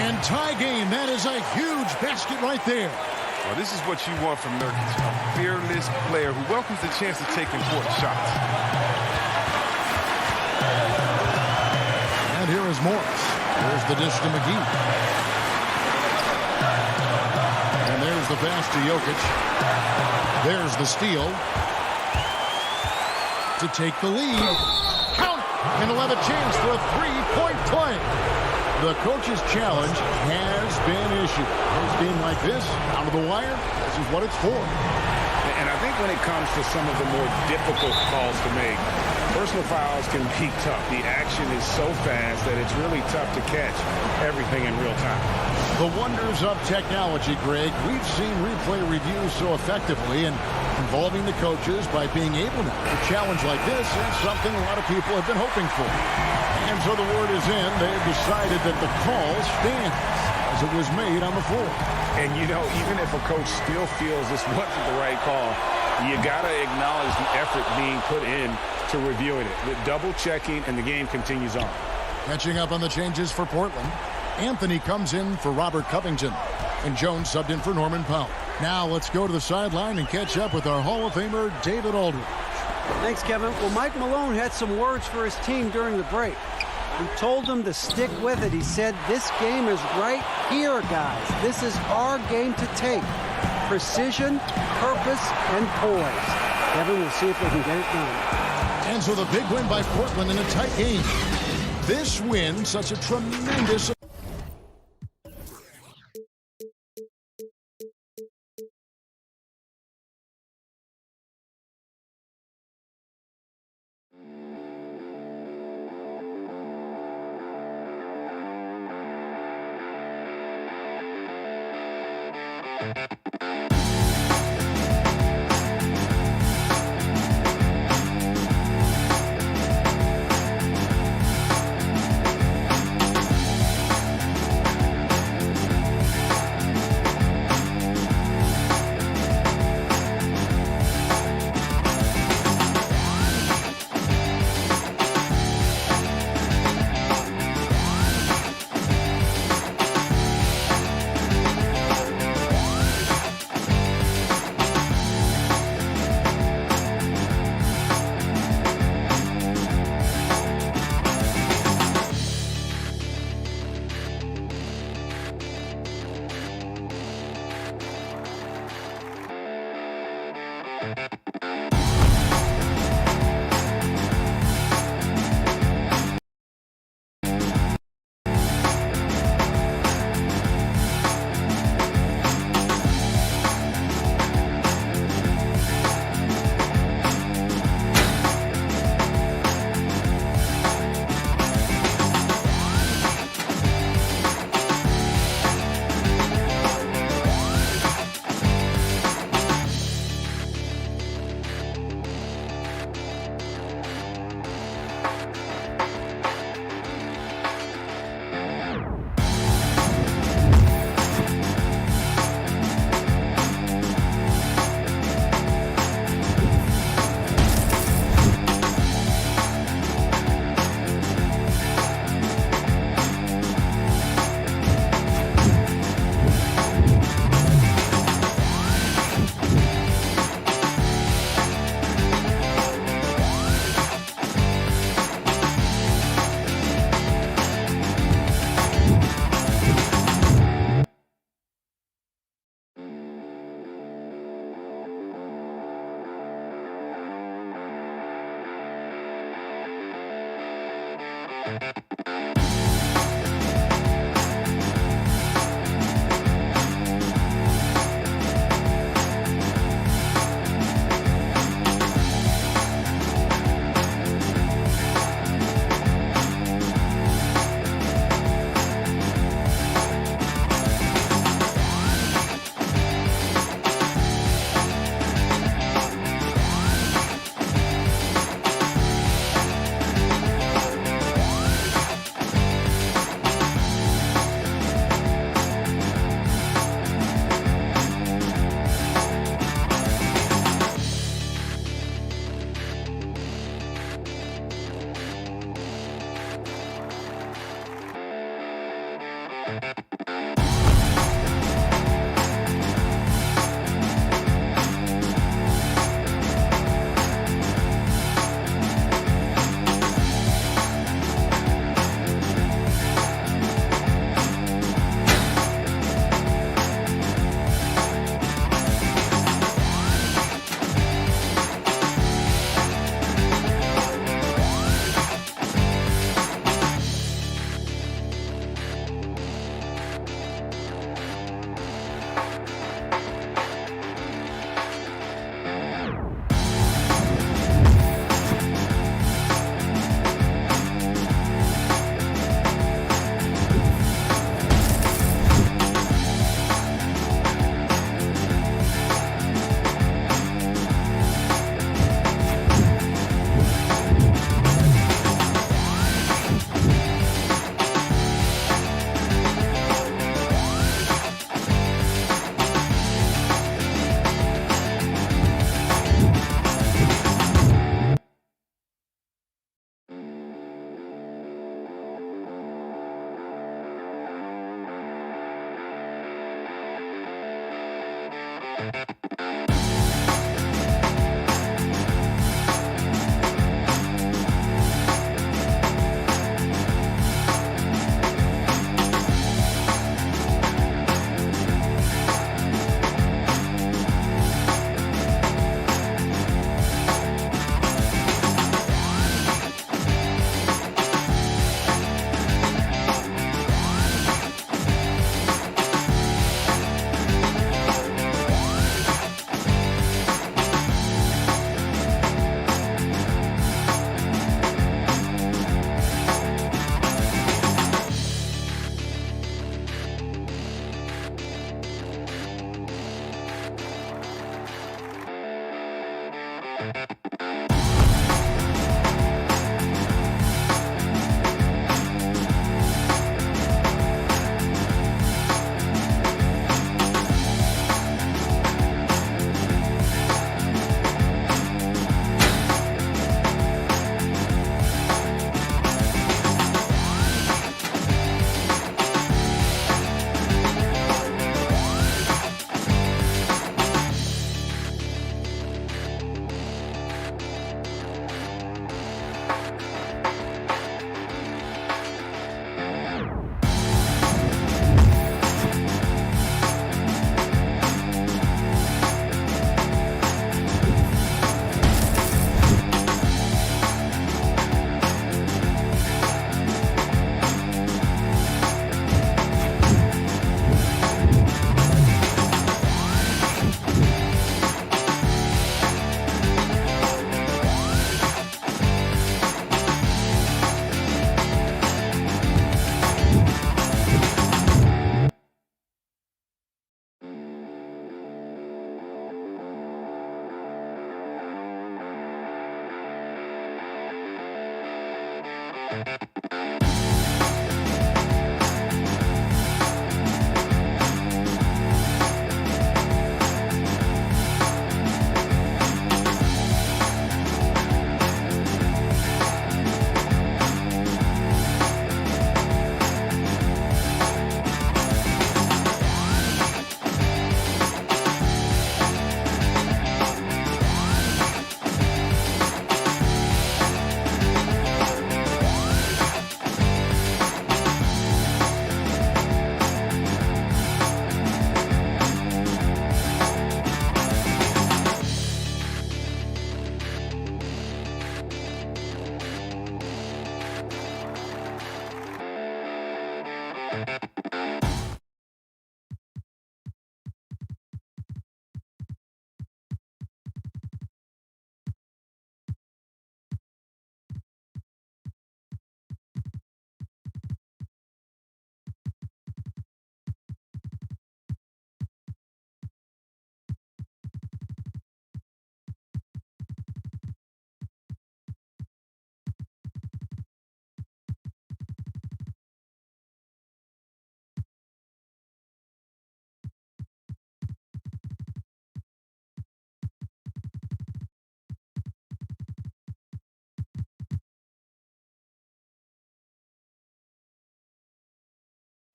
And tie game. That is a huge basket right there. Well, this is what you want from Nurkic, a fearless player who welcomes the chance to take important shots. And here is Morris. There's the dish to McGee. And there's the pass to Jokic. There's the steal. To take the lead. Count! And he'll have a chance for a three-point play. The coach's challenge has been issued. A game like this, out of the wire, this is what it's for. And I think when it comes to some of the more difficult calls to make, personal fouls can be tough. The action is so fast that it's really tough to catch everything in real time. The wonders of technology, Greg. We've seen replay reviews so effectively, and involving the coaches by being able to challenge like this is something a lot of people have been hoping for. And so the word is in. They've decided that the call stands as it was made on the floor. And, you know, even if a coach still feels this wasn't the right call, you got to acknowledge the effort being put in to reviewing it. With double-checking, and the game continues on. Catching up on the changes for Portland. Anthony comes in for Robert Covington. And Jones subbed in for Norman Powell. Now let's go to the sideline and catch up with our Hall of Famer, David Aldridge. Thanks, Kevin. Well, Mike Malone had some words for his team during the break. He told them to stick with it. He said, this game is right here, guys. This is our game to take. Precision, purpose, and poise. Kevin, we'll see if they can get it done. And so the big win by Portland in a tight game. This win, such a tremendous...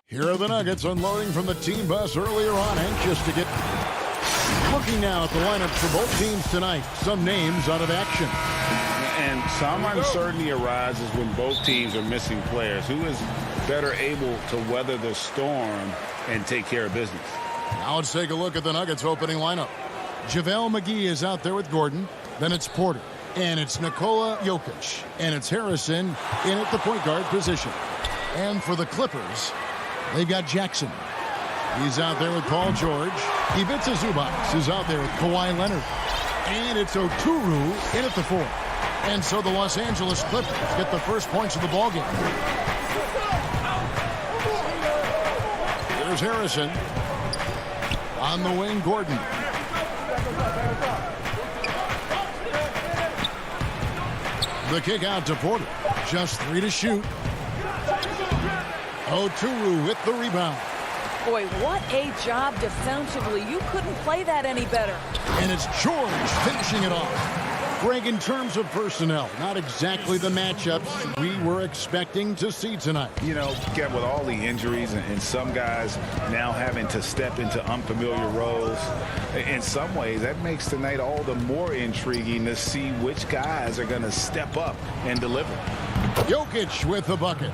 Here are the Nuggets unloading from the team bus earlier on, anxious to get looking now at the lineup for both teams tonight. Some names out of action. And some uncertainty arises when both teams are missing players. Who is better able to weather the storm and take care of business? Now let's take a look at the Nuggets opening lineup. JaVale McGee is out there with Gordon. Then it's Porter. And it's Nikola Jokic. And it's Harrison in at the point guard position. And for the Clippers, they've got Jackson. He's out there with Paul George. Ivica Zubac is out there with Kawhi Leonard. And it's Oturu in at the 4. And so the Los Angeles Clippers get the first points of the ballgame. There's Harrison. On the wing, Gordon. The kick out to Porter. Just 3 to shoot. Oturu with the rebound. Boy, what a job defensively. You couldn't play that any better. And it's George finishing it off. Greg, in terms of personnel, not exactly the matchups we were expecting to see tonight. You know, Kev, with all the injuries and some guys now having to step into unfamiliar roles, in some ways that makes tonight all the more intriguing to see which guys are going to step up and deliver. Jokic with the bucket.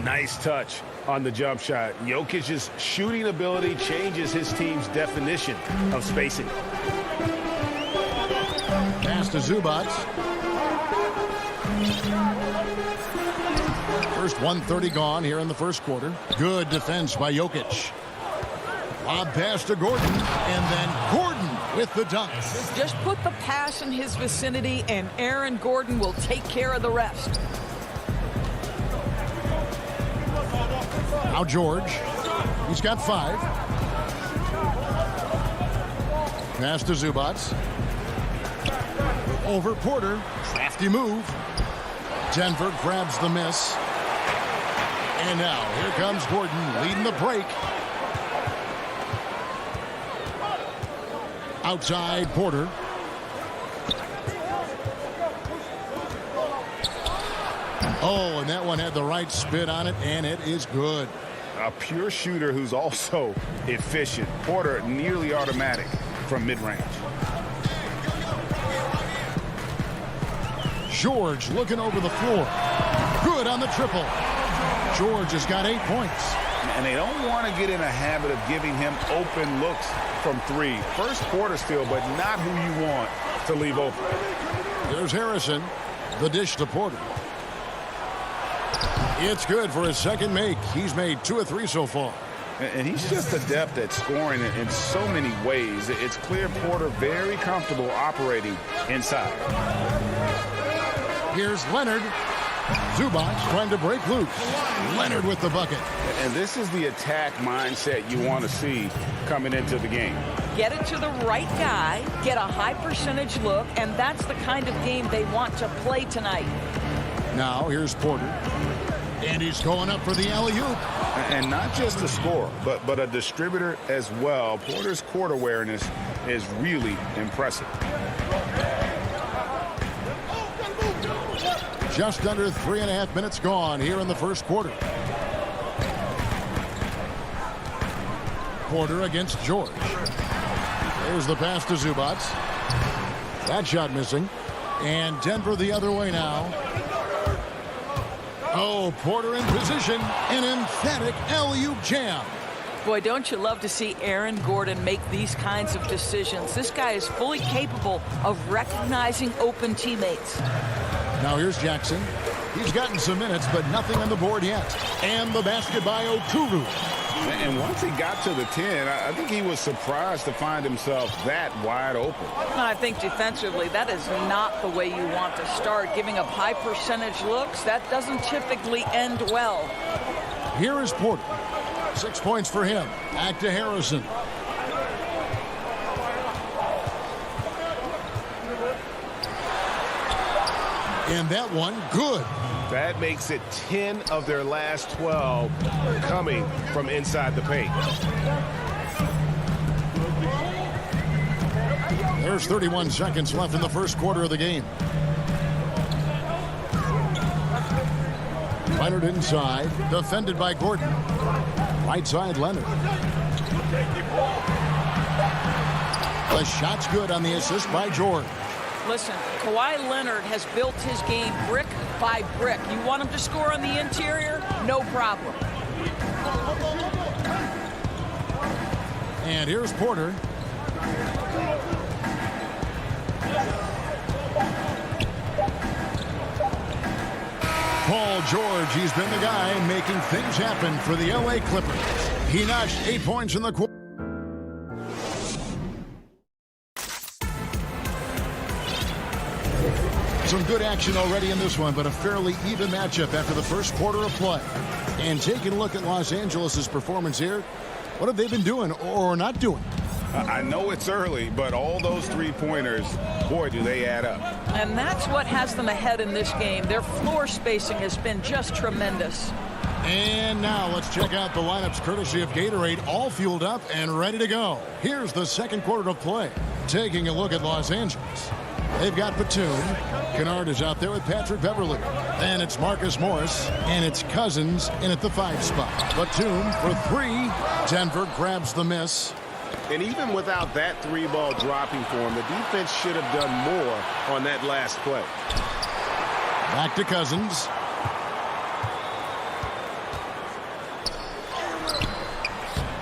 Nice touch on the jump shot. Jokic's shooting ability changes his team's definition of spacing. Pass to Zubac. First 1:30 gone here in the first quarter. Good defense by Jokic. Lob pass to Gordon, and then Gordon with the dunk. Just put the pass in his vicinity, and Aaron Gordon will take care of the rest. Now George. He's got 5. Pass to Zubac. Over Porter. Crafty move. Denver grabs the miss. And now here comes Gordon leading the break. Outside Porter. Oh, and that one had the right spin on it, and it is good. A pure shooter who's also efficient. Porter nearly automatic from mid-range. George looking over the floor. Good on the triple. George has got 8 points. And they don't want to get in a habit of giving him open looks from 3. First quarter still, but not who you want to leave open. There's Harrison. The dish to Porter. It's good for his second make. He's made 2 of 3 so far. And he's just adept at scoring in so many ways. It's clear Porter very comfortable operating inside. Here's Leonard. Zubac trying to break loose. Leonard with the bucket. And this is the attack mindset you want to see coming into the game. Get it to the right guy, get a high percentage look, and that's the kind of game they want to play tonight. Now here's Porter. And he's going up for the alley-oop. And not just a scorer, but a distributor as well. Porter's court awareness is really impressive. Just under 3.5 minutes gone here in the first quarter. Porter against George. There's the pass to Zubac. That shot missing. And Denver the other way now. Oh, Porter in position. An emphatic alley-oop jam. Boy, don't you love to see Aaron Gordon make these kinds of decisions. This guy is fully capable of recognizing open teammates. Now here's Jackson. He's gotten some minutes, but nothing on the board yet. And the basket by Okuru. And once he got to the 10, I think he was surprised to find himself that wide open. I think defensively, that is not the way you want to start. Giving up high percentage looks, that doesn't typically end well. Here is Porter. 6 points for him. Back to Harrison. And that one, good. That makes it 10 of their last 12 coming from inside the paint. There's 31 seconds left in the first quarter of the game. Leonard inside, defended by Gordon. Right side, Leonard. The shot's good on the assist by George. Listen, Kawhi Leonard has built his game brick by brick. You want him to score on the interior? No problem. And here's Porter. Paul George, he's been the guy making things happen for the LA Clippers. He notched 8 points in the quarter. Some good action already in this one, but a fairly even matchup after the first quarter of play. And taking a look at Los Angeles' performance here, what have they been doing or not doing? I know it's early, but all those three-pointers, boy, do they add up. And that's what has them ahead in this game. Their floor spacing has been just tremendous. And now let's check out the lineups courtesy of Gatorade, all fueled up and ready to go. Here's the second quarter of play. Taking a look at Los Angeles. They've got Batum. Kennard is out there with Patrick Beverly. And it's Marcus Morris. And it's Cousins in at the 5 spot. Batum for 3. Denver grabs the miss. And even without that 3-ball dropping for him, the defense should have done more on that last play. Back to Cousins.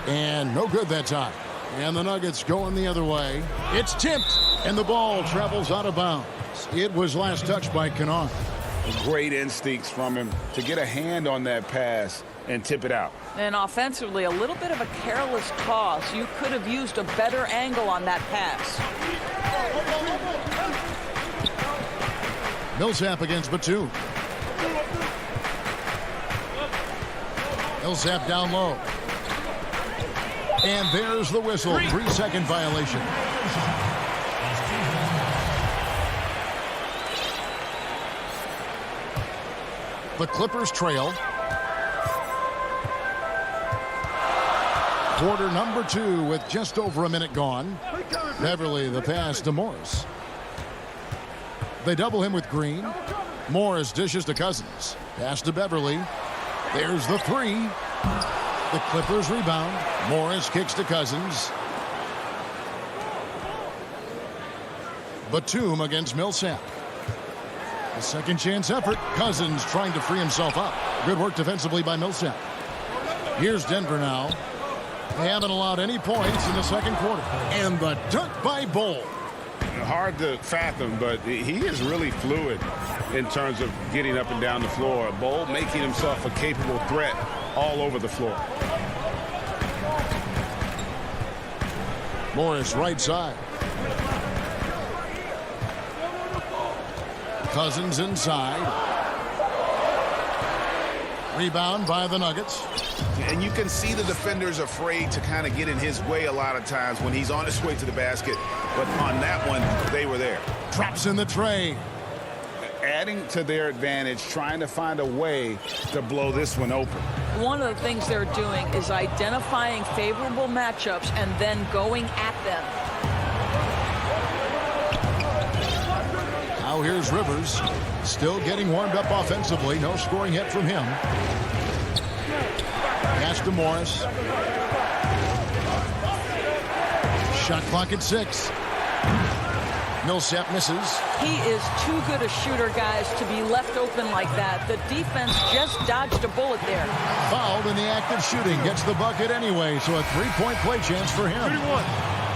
And no good that time. And the Nuggets going the other way. It's tipped, and the ball travels out of bounds. It was last touched by Kennard. Great instincts from him to get a hand on that pass and tip it out. And offensively, a little bit of a careless toss. You could have used a better angle on that pass. Millsap against Batum. Millsap down low. And there's the whistle. 3-second violation. The Clippers trail. Quarter number 2 with just over a minute gone. Beverly the pass to Morris. They double him with Green. Morris dishes to Cousins. Pass to Beverly. There's the 3. The Clippers rebound. Morris kicks to Cousins. Batum against Millsap. A second chance effort. Cousins trying to free himself up. Good work defensively by Millsap. Here's Denver now. They haven't allowed any points in the second quarter. And the dunk by Bol. Hard to fathom, but he is really fluid in terms of getting up and down the floor. Bol making himself a capable threat all over the floor. Morris right side. Cousins inside. Rebound by the Nuggets. And you can see the defenders afraid to kind of get in his way a lot of times when he's on his way to the basket. But on that one, they were there. Drops in the tray. Adding to their advantage, trying to find a way to blow this one open. One of the things they're doing is identifying favorable matchups and then going at them. Now here's Rivers. Still getting warmed up offensively. No scoring hit from him. Pass to Morris. Shot clock at 6. Millsap misses. He is too good a shooter, guys, to be left open like that. The defense just dodged a bullet there. Fouled in the act of shooting. Gets the bucket anyway, so a 3-point play chance for him. 31.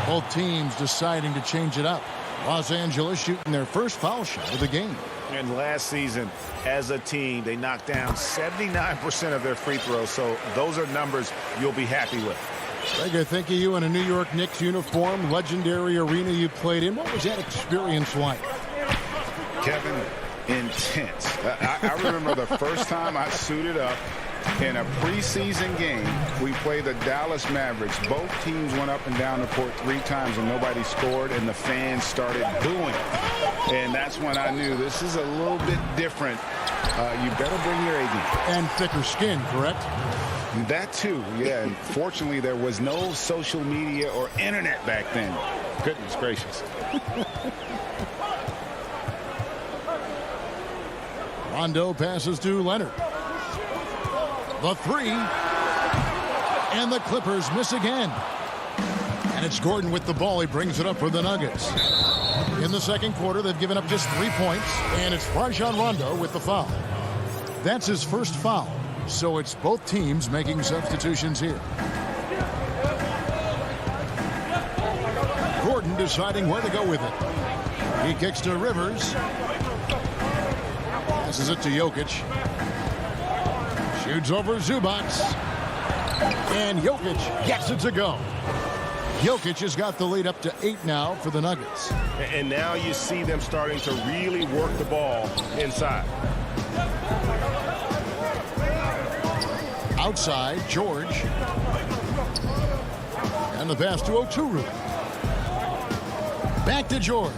Both teams deciding to change it up. Los Angeles shooting their first foul shot of the game. And last season, as a team, they knocked down 79% of their free throws. So those are numbers you'll be happy with. Greg, I think of you in a New York Knicks uniform, legendary arena you played in. What was that experience like? Kevin, intense. I remember the first time I suited up in a preseason game. We played the Dallas Mavericks. Both teams went up and down the court 3 times and nobody scored, and the fans started booing. And that's when I knew this is a little bit different. You better bring your A game. And thicker skin, correct? That too, yeah. And fortunately, there was no social media or internet back then. Goodness gracious. Rondo passes to Leonard. The 3. And the Clippers miss again. And it's Gordon with the ball. He brings it up for the Nuggets. In the second quarter, they've given up just 3 points. And it's Rajon Rondo with the foul. That's his first foul. So it's both teams making substitutions here. Gordon deciding where to go with it. He kicks to Rivers. Passes it to Jokic. Shoots over Zubac. And Jokic gets it to go. Jokic has got the lead up to 8 now for the Nuggets. And now you see them starting to really work the ball inside. Outside, George. And the pass to Oturu. Back to George.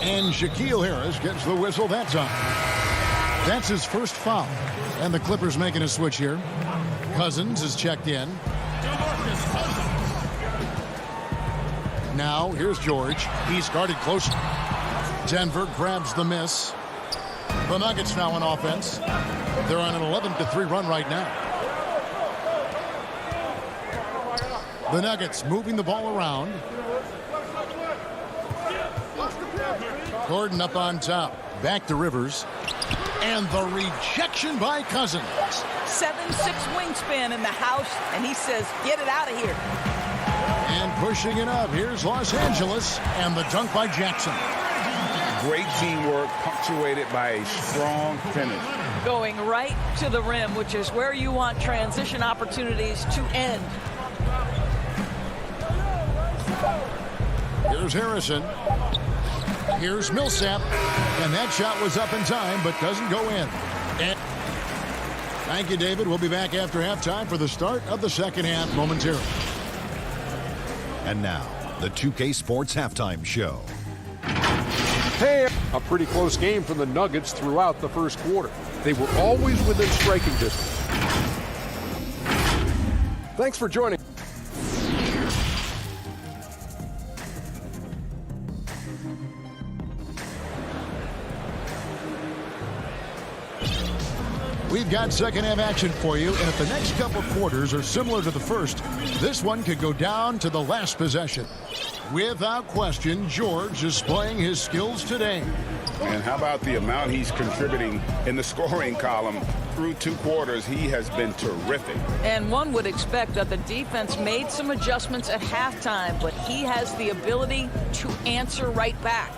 And Shaquille Harris gets the whistle that time. That's his first foul. And the Clippers making a switch here. Cousins is checked in. Now, here's George. He's guarded close. Denver grabs the miss. The Nuggets now on offense. They're on an 11-3 run right now. The Nuggets moving the ball around. Gordon up on top. Back to Rivers. And the rejection by Cousins. 7'6" wingspan in the house, and he says, get it out of here. And pushing it up. Here's Los Angeles. And the dunk by Jackson. Great teamwork, punctuated by a strong finish. Going right to the rim, which is where you want transition opportunities to end. Here's Harrison. Here's Millsap. And that shot was up in time, but doesn't go in. And thank you, David. We'll be back after halftime for the start of the second half momentarily. And now, the 2K Sports Halftime Show. Hey, a pretty close game for the Nuggets throughout the first quarter. They were always within striking distance. Thanks for joining. We've got second half action for you, and if the next couple quarters are similar to the first, this one could go down to the last possession. Without question, George is displaying his skills today. And how about the amount he's contributing in the scoring column? Through 2 quarters, he has been terrific. And one would expect that the defense made some adjustments at halftime, but he has the ability to answer right back.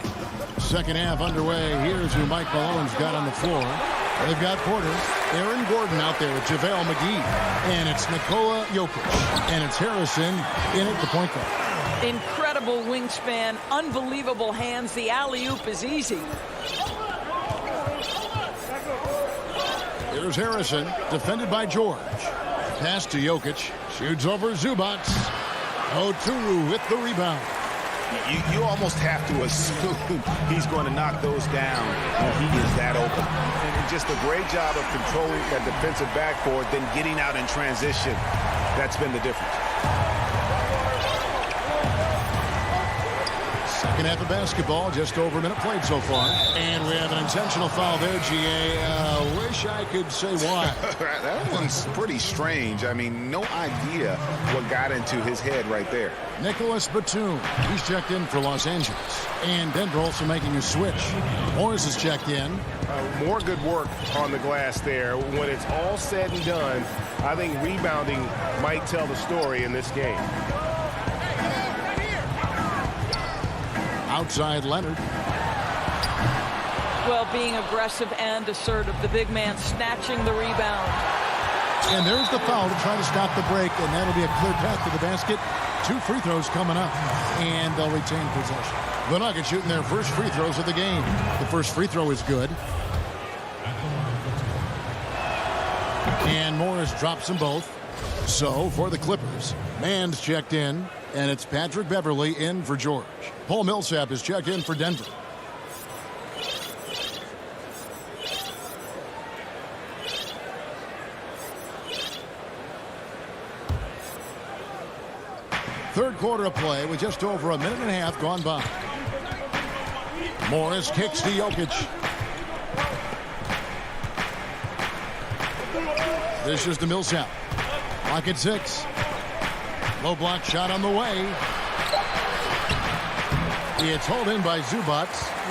Second half underway. Here's who Mike Malone's got on the floor. They've got Porter, Aaron Gordon out there with JaVale McGee. And it's Nikola Jokic. And it's Harrison in at the point guard. Incredible wingspan, unbelievable hands. The alley-oop is easy. Here's Harrison, defended by George. Pass to Jokic. Shoots over Zubac. Oturu with the rebound. You almost have to assume he's going to knock those down when he is that open. And just a great job of controlling that defensive backboard, then getting out in transition. That's been the difference. Second half of basketball, just over a minute played so far. And we have an intentional foul there, GA. Wish I could say why. That one's pretty strange. I mean, no idea what got into his head right there. Nicholas Batum, he's checked in for Los Angeles. And Denver also making a switch. Morris is checked in. More good work on the glass there. When it's all said and done, I think rebounding might tell the story in this game. Outside Leonard. Well, being aggressive and assertive. The big man snatching the rebound. And there's the foul to try to stop the break, and that'll be a clear path to the basket. 2 free throws coming up, and they'll retain possession. The Nuggets shooting their first free throws of the game. The first free throw is good. And Morris drops them both. So for the Clippers, Mann's checked in, and it's Patrick Beverley in for George. Paul Millsap is checked in for Denver. Third quarter of play with just over a minute and a half gone by. Morris kicks to Jokic. This is to Millsap. Clock at 6. Low block shot on the way. It's hauled in by Zubac.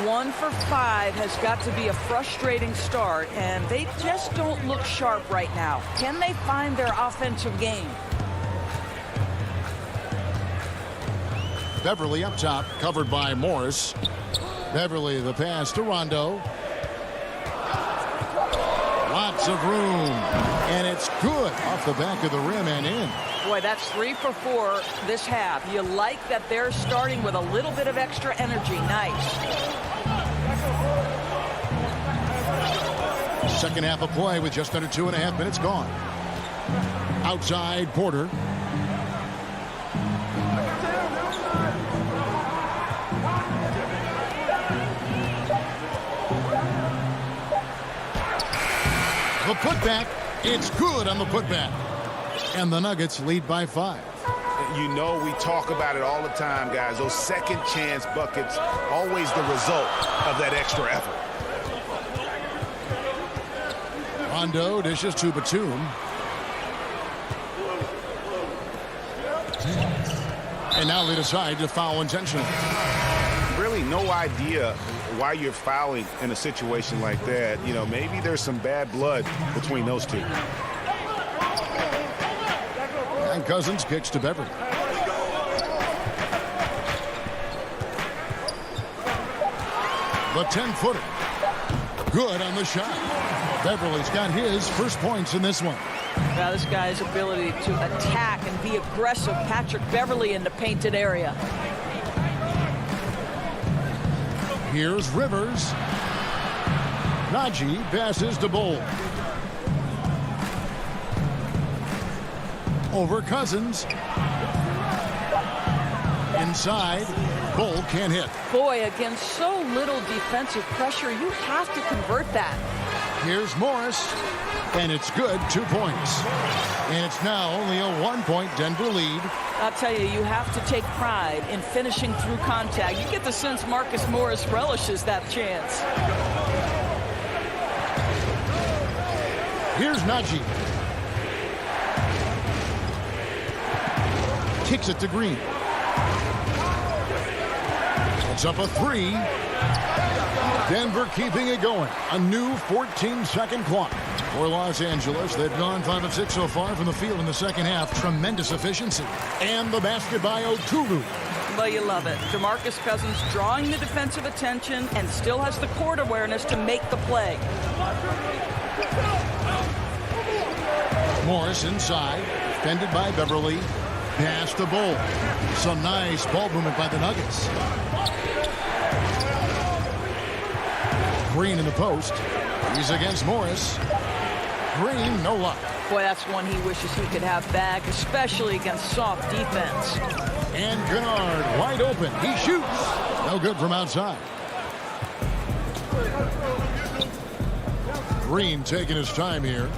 1 for 5 has got to be a frustrating start, and they just don't look sharp right now. Can they find their offensive game? Beverley up top, covered by Morris. Beverley, the pass to Rondo. Lots of room, and it's good off the back of the rim and in. Boy, that's 3 for 4 this half. You like that they're starting with a little bit of extra energy. Nice. Second half of play with just under 2.5 minutes gone. Outside, Porter. The putback, it's good on the putback. And the Nuggets lead by 5. You know, we talk about it all the time, guys. Those second chance buckets, always the result of that extra effort. Rondo dishes to Batum. And now they decide to foul intentionally. Really no idea why you're fouling in a situation like that. You know, maybe there's some bad blood between those two. And Cousins kicks to Beverley. The 10-footer. Good on the shot. Beverley's got his first points in this one. Now this guy's ability to attack and be aggressive. Patrick Beverley in the painted area. Here's Rivers. Najee passes to Bull. Over Cousins. Inside. Bull can't hit. Boy, against so little defensive pressure, you have to convert that. Here's Morris. And it's good, 2 points. And it's now only a 1-point Denver lead. I'll tell you, you have to take pride in finishing through contact. You get the sense Marcus Morris relishes that chance. Here's Najee. Kicks it to Green. It's up a 3. Denver keeping it going. A new 14-second clock for Los Angeles. They've gone 5 of 6 so far from the field in the second half. Tremendous efficiency. And the basket by Okuru. Well, you love it. DeMarcus Cousins drawing the defensive attention and still has the court awareness to make the play. Morris inside. Defended by Beverley. Pass to Bull. Some nice ball movement by the Nuggets. Green in the post. He's against Morris. Green, no luck. Boy, that's one he wishes he could have back, especially against soft defense. And Kennard wide open. He shoots. No good from outside. Green taking his time here.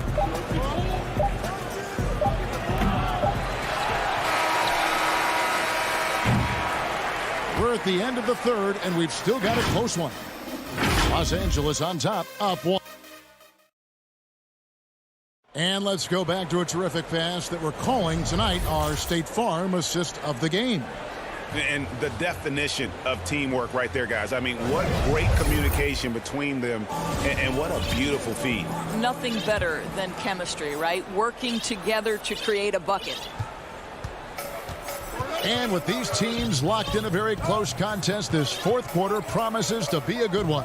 We're at the end of the third, and we've still got a close one. Los Angeles on top, up 1. And let's go back to a terrific pass that we're calling tonight our State Farm assist of the game. And the definition of teamwork right there, guys. I mean, what great communication between them, and what a beautiful feed. Nothing better than chemistry, right? Working together to create a bucket. And with these teams locked in a very close contest, this fourth quarter promises to be a good one.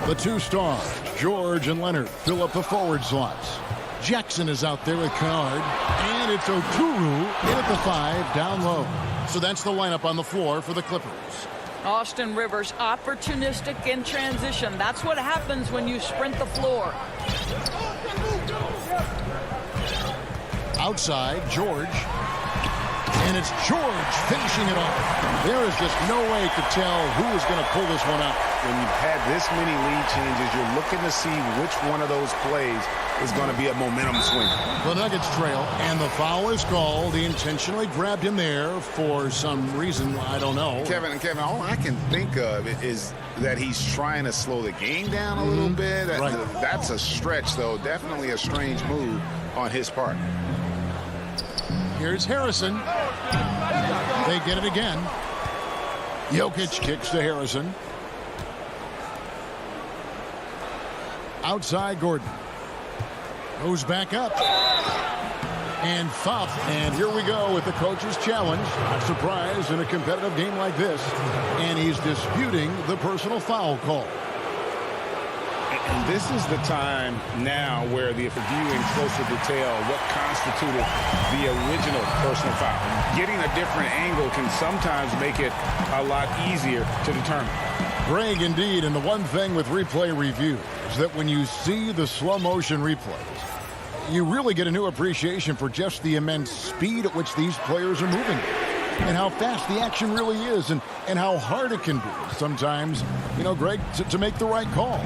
The two stars, George and Leonard, fill up the forward slots. Jackson is out there with Kennard, and it's Oturu in at the 5 down low. So that's the lineup on the floor for the Clippers. Austin Rivers, opportunistic in transition. That's what happens when you sprint the floor. Outside, George. And it's George finishing it off. There is just no way to tell who is going to pull this one out. When you've had this many lead changes, you're looking to see which one of those plays is going to be a momentum swing. The Nuggets trail, and the foul is called. He intentionally grabbed him there for some reason, I don't know. Kevin, all I can think of is that he's trying to slow the game down a little bit. Right. That's a stretch, though. Definitely a strange move on his part. Here's Harrison. They get it again. Jokic kicks to Harrison. Outside Gordon. Goes back up. And foul. And here we go with the coach's challenge. Not surprised in a competitive game like this. And he's disputing the personal foul call. And this is the time now where the viewing closer detail what constituted the original personal foul. Getting a different angle can sometimes make it a lot easier to determine. Greg, indeed, and the one thing with replay review is that when you see the slow motion replays, you really get a new appreciation for just the immense speed at which these players are moving and how fast the action really is and how hard it can be sometimes, you know, Greg, to make the right call.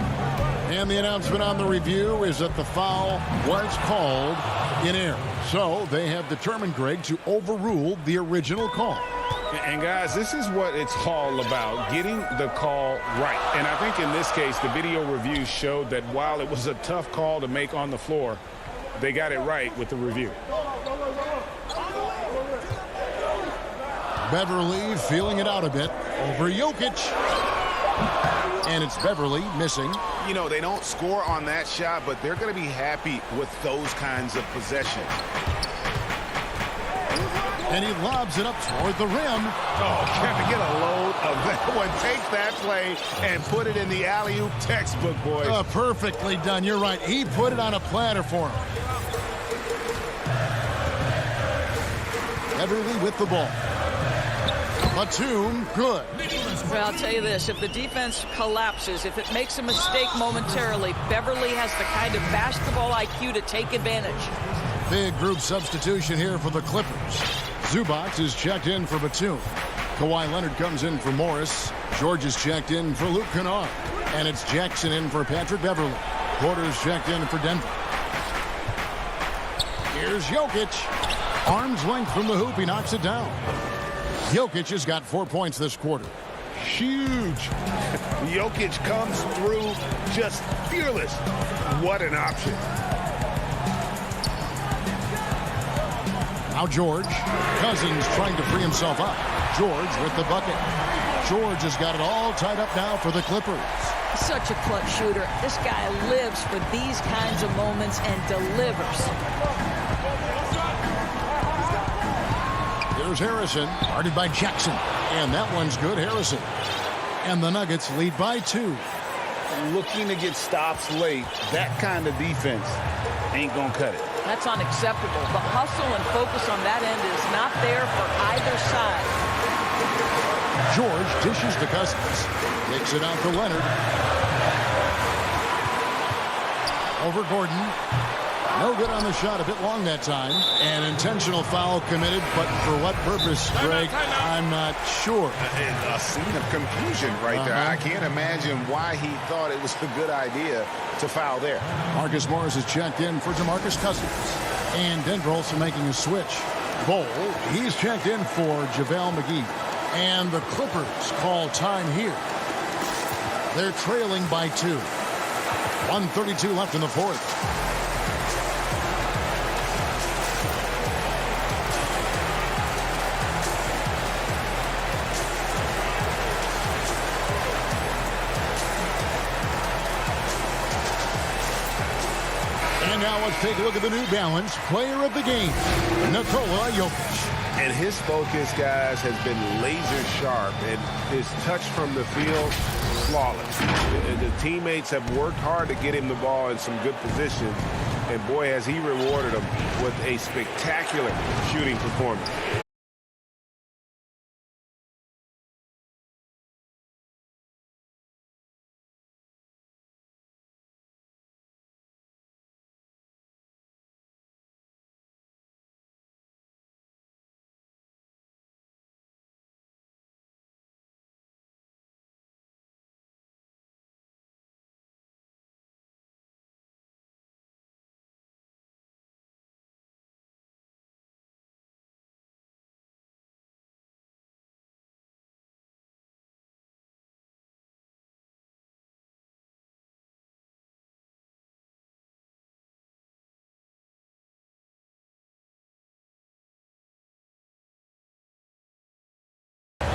And the announcement on the review is that the foul was called in error. So they have determined, Greg, to overrule the original call. And guys, this is what it's all about, getting the call right. And I think in this case, the video review showed that while it was a tough call to make on the floor, they got it right with the review. Beverly feeling it out a bit over Jokic. And it's Beverly missing. You know, they don't score on that shot, but they're going to be happy with those kinds of possessions. And he lobs it up toward the rim. Oh, Kevin, get a load of that one. Take that play and put it in the alley-oop textbook, boys. Perfectly done. You're right. He put it on a platter for him. Beverly with the ball. Batum, good. Well, I'll tell you this. If the defense collapses, if it makes a mistake momentarily, Beverly has the kind of basketball IQ to take advantage. Big group substitution here for the Clippers. Zubac is checked in for Batum. Kawhi Leonard comes in for Morris. George is checked in for Luke Kennard. And it's Jackson in for Patrick Beverly. Porter's checked in for Denver. Here's Jokic. Arm's length from the hoop. He knocks it down. Jokic has got 4 points this quarter. Huge. Jokic comes through just fearless. What an option. Now George. Cousins trying to free himself up. George with the bucket. George has got it all tied up now for the Clippers. Such a clutch shooter. This guy lives for these kinds of moments and delivers. Here's Harrison, guarded by Jackson. And that one's good, Harrison. And the Nuggets lead by 2. Looking to get stops late, that kind of defense ain't going to cut it. That's unacceptable. The hustle and focus on that end is not there for either side. George dishes to Cousins. Kicks it out to Leonard. Over Gordon. No good on the shot, a bit long that time. An intentional foul committed, but for what purpose, Greg? I'm not sure. A scene of confusion right there. I can't imagine why he thought it was a good idea to foul there. Marcus Morris is checked in for DeMarcus Cousins. And Denver also making a switch. Bowl, he's checked in for JaVale McGee. And the Clippers call time here. They're trailing by 2. 1:32 left in the fourth. And now let's take a look at the New Balance player of the game, Nikola Jokic. And his focus, guys, has been laser sharp. And his touch from the field, flawless. The teammates have worked hard to get him the ball in some good positions, and boy, has he rewarded them with a spectacular shooting performance.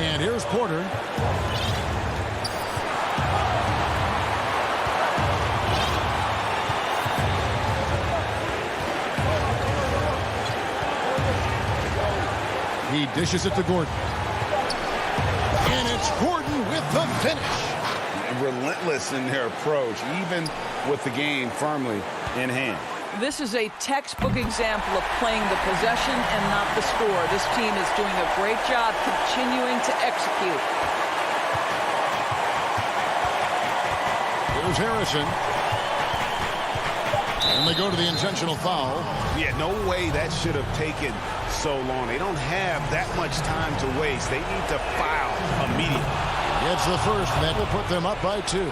And here's Porter. He dishes it to Gordon. And it's Gordon with the finish. Relentless in their approach, even with the game firmly in hand. This is a textbook example of playing the possession and not the score. This team is doing a great job continuing to execute. Here's Harrison. And they go to the intentional foul. Yeah, no way that should have taken so long. They don't have that much time to waste. They need to foul immediately. Gets the first, and that will put them up by 2.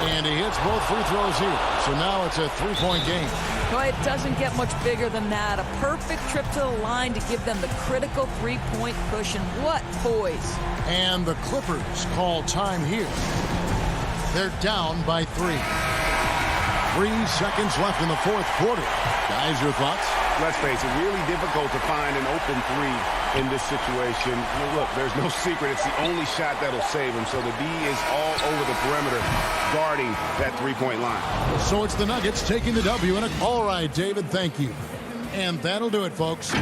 And he hits both free throws here. So now it's a 3-point game. Well, it doesn't get much bigger than that. A perfect trip to the line to give them the critical 3-point cushion. What poise. And the Clippers call time here. They're down by 3. 3 seconds left in the fourth quarter. Guys, your thoughts? Let's face it, really difficult to find an open three in this situation. I mean, look, there's no secret. It's the only shot that'll save him. So the D is all over the perimeter guarding that three-point line. So it's the Nuggets taking the W. And all right, David, thank you. And that'll do it, folks.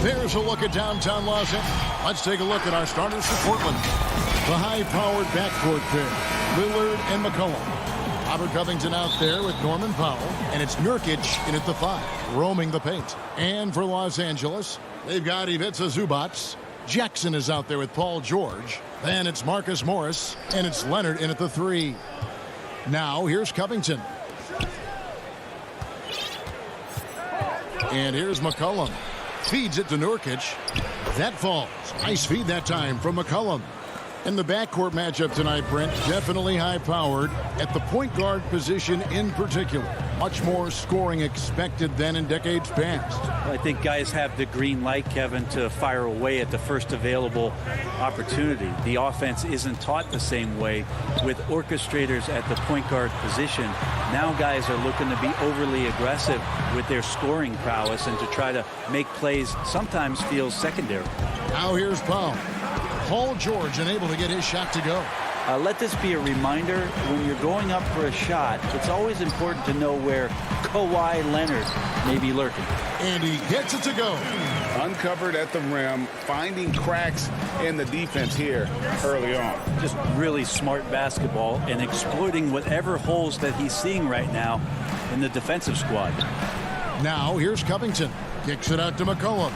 There's a look at downtown Los Angeles. Let's take a look at our starters for Portland. The high-powered backcourt pair, Lillard and McCollum. Robert Covington out there with Norman Powell, and it's Nurkic in at the 5, roaming the paint. And for Los Angeles, they've got Ivica Zubac. Jackson is out there with Paul George. Then it's Marcus Morris, and it's Leonard in at the 3. Now here's Covington. And here's McCollum. Feeds it to Nurkic. That falls. Nice feed that time from McCollum. And the backcourt matchup tonight, Brent, definitely high-powered at the point guard position in particular. Much more scoring expected than in decades past. Well, I think guys have the green light, Kevin, to fire away at the first available opportunity. The offense isn't taught the same way with orchestrators at the point guard position. Now guys are looking to be overly aggressive with their scoring prowess and to try to make plays sometimes feels secondary. Now here's Paul George unable to get his shot to go. Let this be a reminder, when you're going up for a shot, it's always important to know where Kawhi Leonard may be lurking. And he gets it to go. Uncovered at the rim, finding cracks in the defense here early on. Just really smart basketball and exploiting whatever holes that he's seeing right now in the defensive squad. Now here's Covington. Kicks it out to McCollum.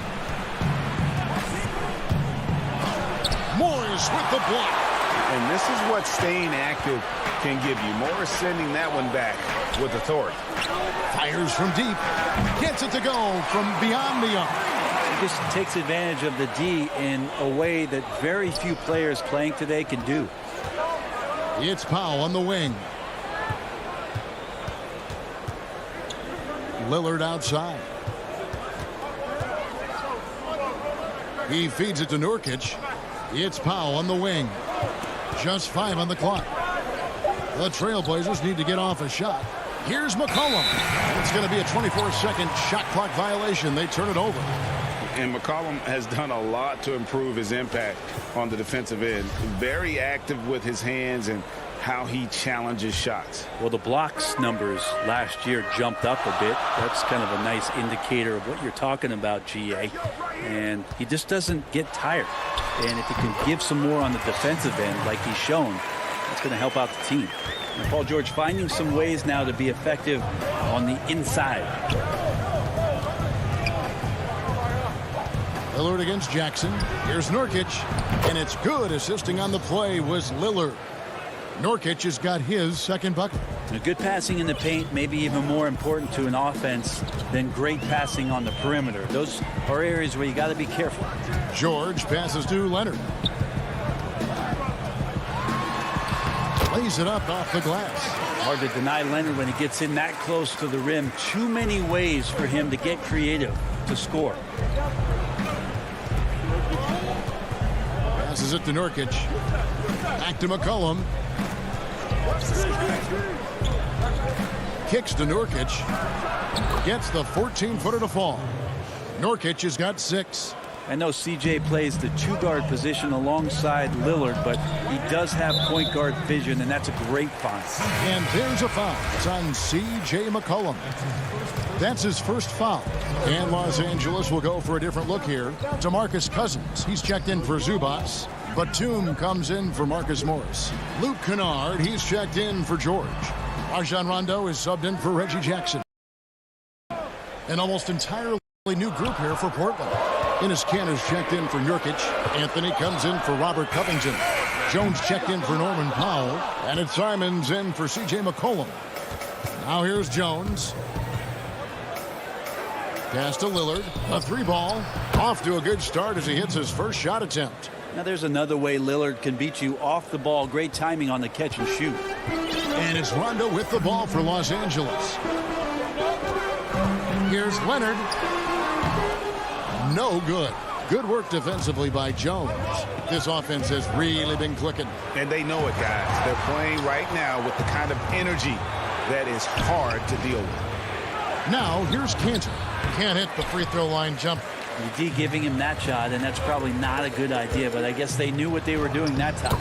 Morris with the block. And this is what staying active can give you. Morris sending that one back with authority. Fires from deep. Gets it to go from beyond the arc. He just takes advantage of the D in a way that very few players playing today can do. It's Powell on the wing. Lillard outside. He feeds it to Nurkic. It's Powell on the wing. Just 5 on the clock. The Trailblazers need to get off a shot. Here's McCollum. It's going to be a 24-second shot clock violation. They turn it over. And McCollum has done a lot to improve his impact on the defensive end. Very active with his hands and how he challenges shots. Well, the blocks numbers last year jumped up a bit. That's kind of a nice indicator of what you're talking about, GA. And he just doesn't get tired. And if he can give some more on the defensive end like he's shown, that's going to help out the team. And Paul George finding some ways now to be effective on the inside. Lillard against Jackson. Here's Nurkic. And it's good. Assisting on the play was Lillard. Nurkic has got his second bucket. A good passing in the paint may be even more important to an offense than great passing on the perimeter. Those are areas where you got to be careful. George passes to Leonard. Lays it up off the glass. Hard to deny Leonard when he gets in that close to the rim. Too many ways for him to get creative to score. Passes it to Nurkic. Back to McCollum. Kicks to Nurkic. Gets the 14-footer to fall. Nurkic has got 6. I know CJ plays the 2-guard position alongside Lillard, but he does have point guard vision, and that's a great find. And there's a foul. It's on CJ McCollum. That's his first foul. And Los Angeles will go for a different look here. DeMarcus Cousins. He's checked in for Zubac. Batum comes in for Marcus Morris. Luke Kennard, he's checked in for George. Rajon Rondo is subbed in for Reggie Jackson. An almost entirely new group here for Portland. Enes Kanter's checked in for Nurkic. Anthony comes in for Robert Covington. Jones checked in for Norman Powell. And it's Simons in for C.J. McCollum. Now here's Jones. Pass to Lillard. A 3-ball. Off to a good start as he hits his first shot attempt. Now there's another way Lillard can beat you off the ball. Great timing on the catch and shoot. And it's Rondo with the ball for Los Angeles. Here's Leonard. No good. Good work defensively by Jones. This offense has really been clicking. And they know it, guys. They're playing right now with the kind of energy that is hard to deal with. Now here's Kanter. Can't hit the free throw line jumper. The D giving him that shot, and that's probably not a good idea, but I guess they knew what they were doing that time.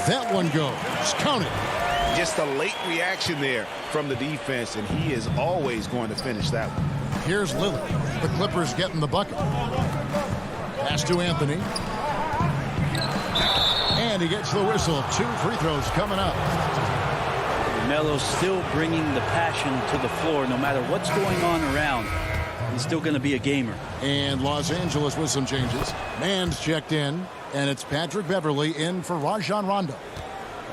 That one goes. Count it. Just a late reaction there from the defense, and he is always going to finish that one. Here's Lillard. The Clippers getting the bucket. Pass to Anthony. And he gets the whistle. 2 free throws coming up. Melo's still bringing the passion to the floor no matter what's going on around. He's still going to be a gamer. And Los Angeles with some changes. Mann's checked in, and it's Patrick Beverley in for Rajon Rondo.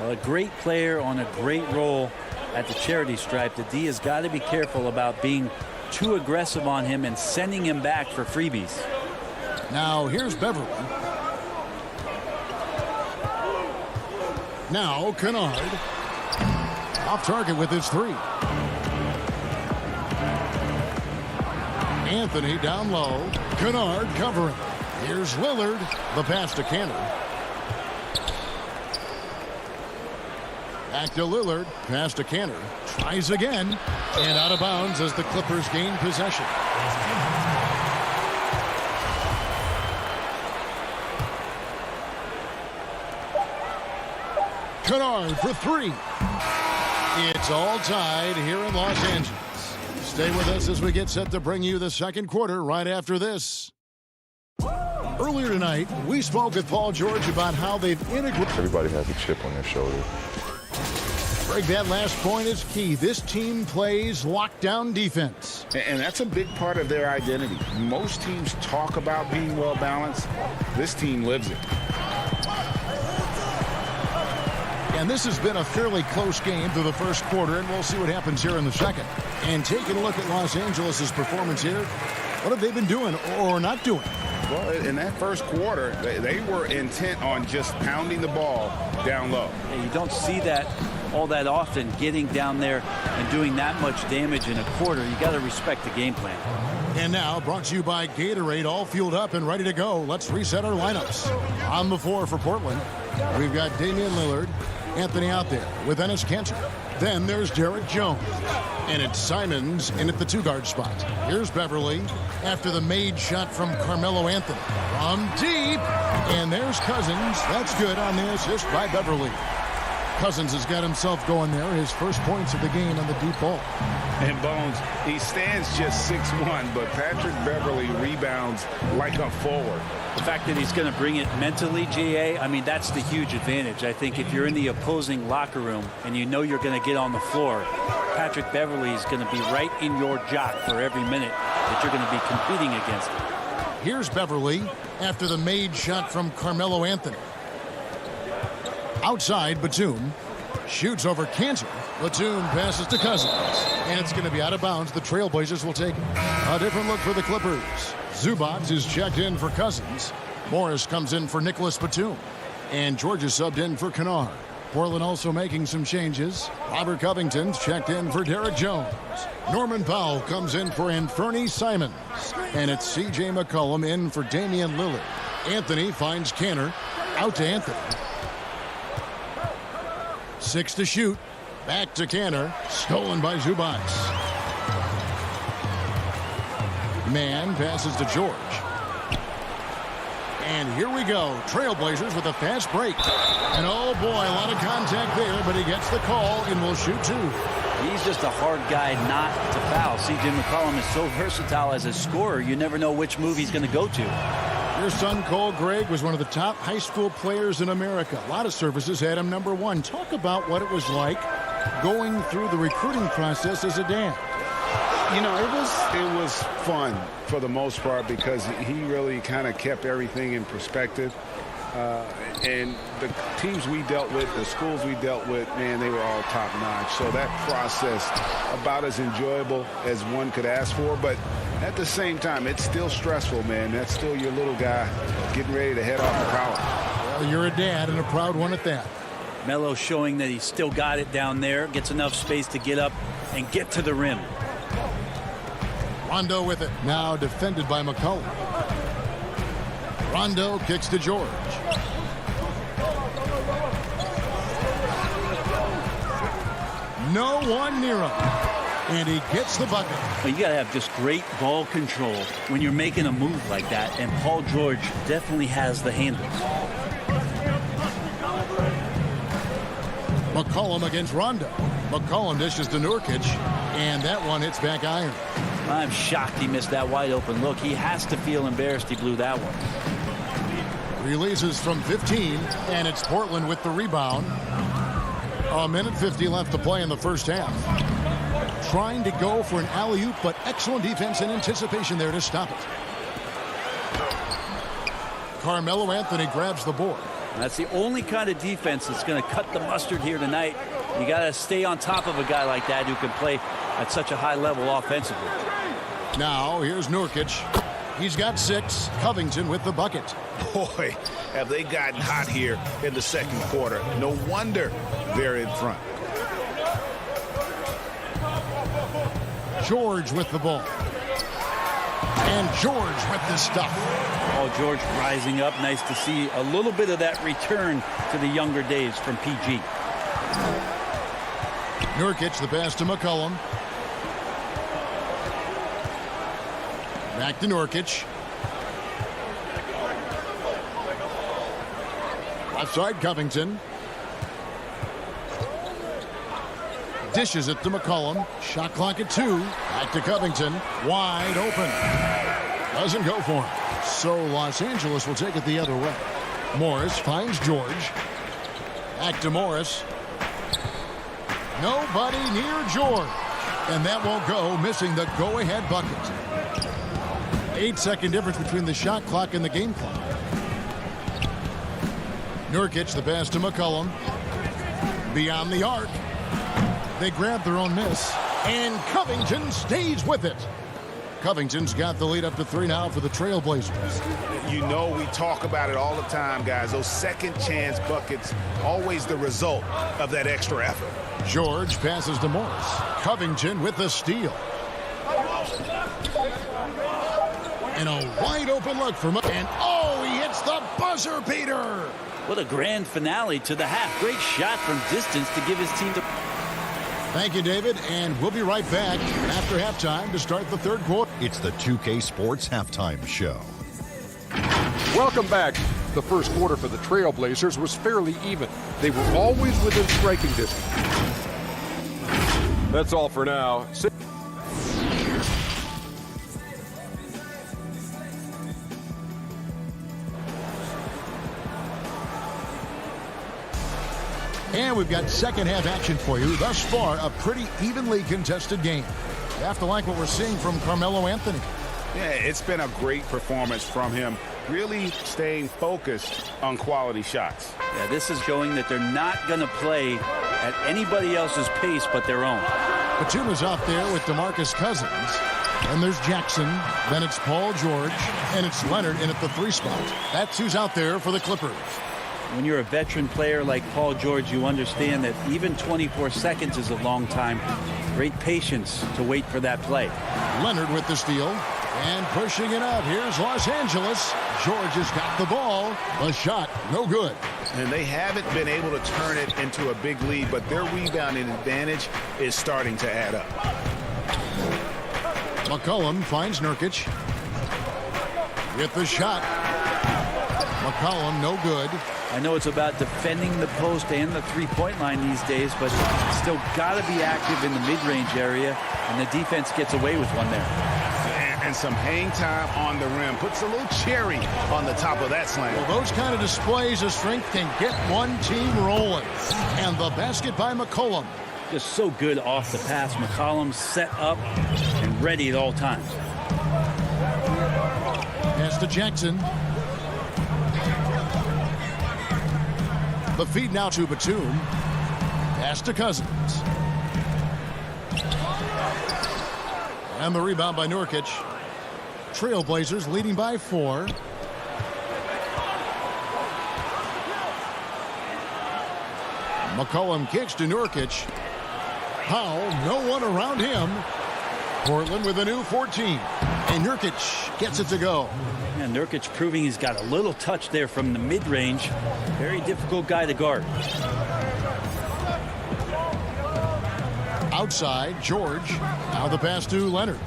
Well, a great player on a great role at the charity stripe. The D has got to be careful about being too aggressive on him and sending him back for freebies. Now here's Beverley. Now Kennard. Off target with his 3. Anthony down low. Kennard covering. Here's Lillard. The pass to Cannon. Back to Lillard. Pass to Cannon. Tries again. And out of bounds as the Clippers gain possession. Kennard for 3. It's all tied here in Los Angeles. Stay with us as we get set to bring you the second quarter right after this. Earlier tonight, we spoke with Paul George about how they've integrated. Everybody has a chip on their shoulder. Greg, that last point is key. This team plays lockdown defense. And that's a big part of their identity. Most teams talk about being well-balanced. This team lives it. And this has been a fairly close game through the first quarter, and we'll see what happens here in the second. And taking a look at Los Angeles' performance here, what have they been doing or not doing? Well, in that first quarter, they were intent on just pounding the ball down low. Yeah, you don't see that all that often, getting down there and doing that much damage in a quarter. You got to respect the game plan. And now, brought to you by Gatorade, all fueled up and ready to go. Let's reset our lineups. On the floor for Portland, we've got Damian Lillard, Anthony out there with Enes Kanter. Then there's Derek Jones. And it's Simons in at the 2-guard spot. Here's Beverley after the made shot from Carmelo Anthony. From deep. And there's Cousins. That's good on the assist by Beverley. Cousins has got himself going there. His first points of the game on the deep ball. And Bones, he stands just 6'1", but Patrick Beverley rebounds like a forward. The fact that he's going to bring it mentally, GA, I mean, that's the huge advantage. I think if you're in the opposing locker room and you know you're going to get on the floor, Patrick Beverley is going to be right in your jock for every minute that you're going to be competing against him. Here's Beverley after the made shot from Carmelo Anthony. Outside, Batum shoots over Kanter. Batum passes to Cousins. And it's going to be out of bounds. The Trailblazers will take a different look for the Clippers. Zubac is checked in for Cousins. Morris comes in for Nicholas Batum. And George is subbed in for Kennard. Portland also making some changes. Robert Covington's checked in for Derek Jones. Norman Powell comes in for Anthony Simons. And it's C.J. McCollum in for Damian Lillard. Anthony finds Kanter. Out to Anthony. 6 to shoot. Back to Kanter. Stolen by Zubac. Mann passes to George. And here we go. Trailblazers with a fast break. And oh boy, a lot of contact there, but he gets the call and will shoot 2. He's just a hard guy not to foul. C.J. McCollum is so versatile as a scorer, you never know which move he's going to go to. Your son, Cole Gregg, was one of the top high school players in America. A lot of services had him number 1. Talk about what it was like going through the recruiting process as a dad. You know, it was fun for the most part because he really kind of kept everything in perspective. And the teams we dealt with, the schools we dealt with, man, they were all top-notch. So that process, about as enjoyable as one could ask for. But at the same time, it's still stressful, man. That's still your little guy getting ready to head off to college. Well, you're a dad and a proud one at that. Melo showing that he's still got it down there, gets enough space to get up and get to the rim. Rondo with it. Now defended by McCollum. Rondo kicks to George. No one near him. And he gets the bucket. Well, you got to have just great ball control when you're making a move like that. And Paul George definitely has the handle. McCollum against Rondo. McCollum dishes to Nurkic. And that one hits back iron. I'm shocked he missed that wide open look. He has to feel embarrassed he blew that one. Releases from 15, and it's Portland with the rebound. 1:50 left to play in the first half. Trying to go for an alley-oop, but excellent defense and anticipation there to stop it. Carmelo Anthony grabs the board. That's the only kind of defense that's going to cut the mustard here tonight. You got to stay on top of a guy like that who can play at such a high level offensively. Now, here's Nurkic. He's got 6. Covington with the bucket. Boy, have they gotten hot here in the second quarter. No wonder they're in front. George with the ball. And George with the stuff. Oh, George rising up. Nice to see a little bit of that return to the younger days from PG. Nurkic, the pass to McCollum. Back to Nurkic. Left side, Covington. Dishes it to McCollum. Shot clock at 2. Back to Covington. Wide open. Doesn't go for him. So Los Angeles will take it the other way. Morris finds George. Back to Morris. Nobody near George. And that won't go, missing the go-ahead bucket. 8-second difference between the shot clock and the game clock. Nurkic, the pass to McCollum. Beyond the arc. They grab their own miss. And Covington stays with it. Covington's got the lead up to 3 now for the Trailblazers. You know we talk about it all the time, guys. Those second chance buckets, always the result of that extra effort. George passes to Morris. Covington with the steal. And a wide open look for and oh, he hits the buzzer beater. What a grand finale to the half. Great shot from distance to give his team the... Thank you, David, and we'll be right back after halftime to start the third quarter. It's the 2K Sports Halftime Show. Welcome back. The first quarter for the Trailblazers was fairly even. They were always within striking distance. That's all for now. And we've got second half action for you. Thus far, a pretty evenly contested game. You have to like what we're seeing from Carmelo Anthony. Yeah, it's been a great performance from him. Really staying focused on quality shots. Yeah, this is showing that they're not going to play at anybody else's pace but their own. Batum is out there with DeMarcus Cousins. And there's Jackson. Then it's Paul George. And it's Leonard in at the 3 spot. That's who's out there for the Clippers. When you're a veteran player like Paul George, you understand that even 24 seconds is a long time. Great patience to wait for that play. Leonard with the steal. And pushing it up. Here's Los Angeles. George has got the ball. A shot. No good. And they haven't been able to turn it into a big lead, but their rebounding advantage is starting to add up. McCollum finds Nurkic. With the shot. McCollum, no good. I know it's about defending the post and the three-point line these days, but still got to be active in the mid-range area, and the defense gets away with one there. And some hang time on the rim. Puts a little cherry on the top of that slam. Well, those kind of displays of strength can get one team rolling. And the basket by McCollum. Just so good off the pass. McCollum set up and ready at all times. Pass to Jackson. The feed now to Batum. Pass to Cousins. And the rebound by Nurkic. Trailblazers leading by 4. McCollum kicks to Nurkic. Powell, no one around him. Portland with a new 14. And Nurkic gets it to go. And Nurkic proving he's got a little touch there from the mid-range. Very difficult guy to guard. Outside, George. Now the pass to Leonard.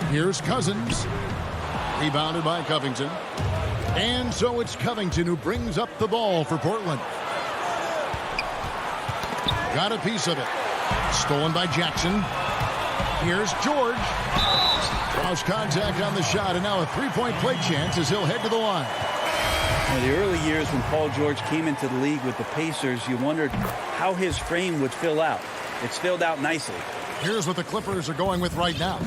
Here's Cousins. Rebounded by Covington. And so it's Covington who brings up the ball for Portland. Got a piece of it. Stolen by Jackson. Here's George. Draws contact on the shot, and now a three-point play chance as he'll head to the line. In the early years when Paul George came into the league with the Pacers, you wondered how his frame would fill out. It's filled out nicely. Here's what the Clippers are going with right now.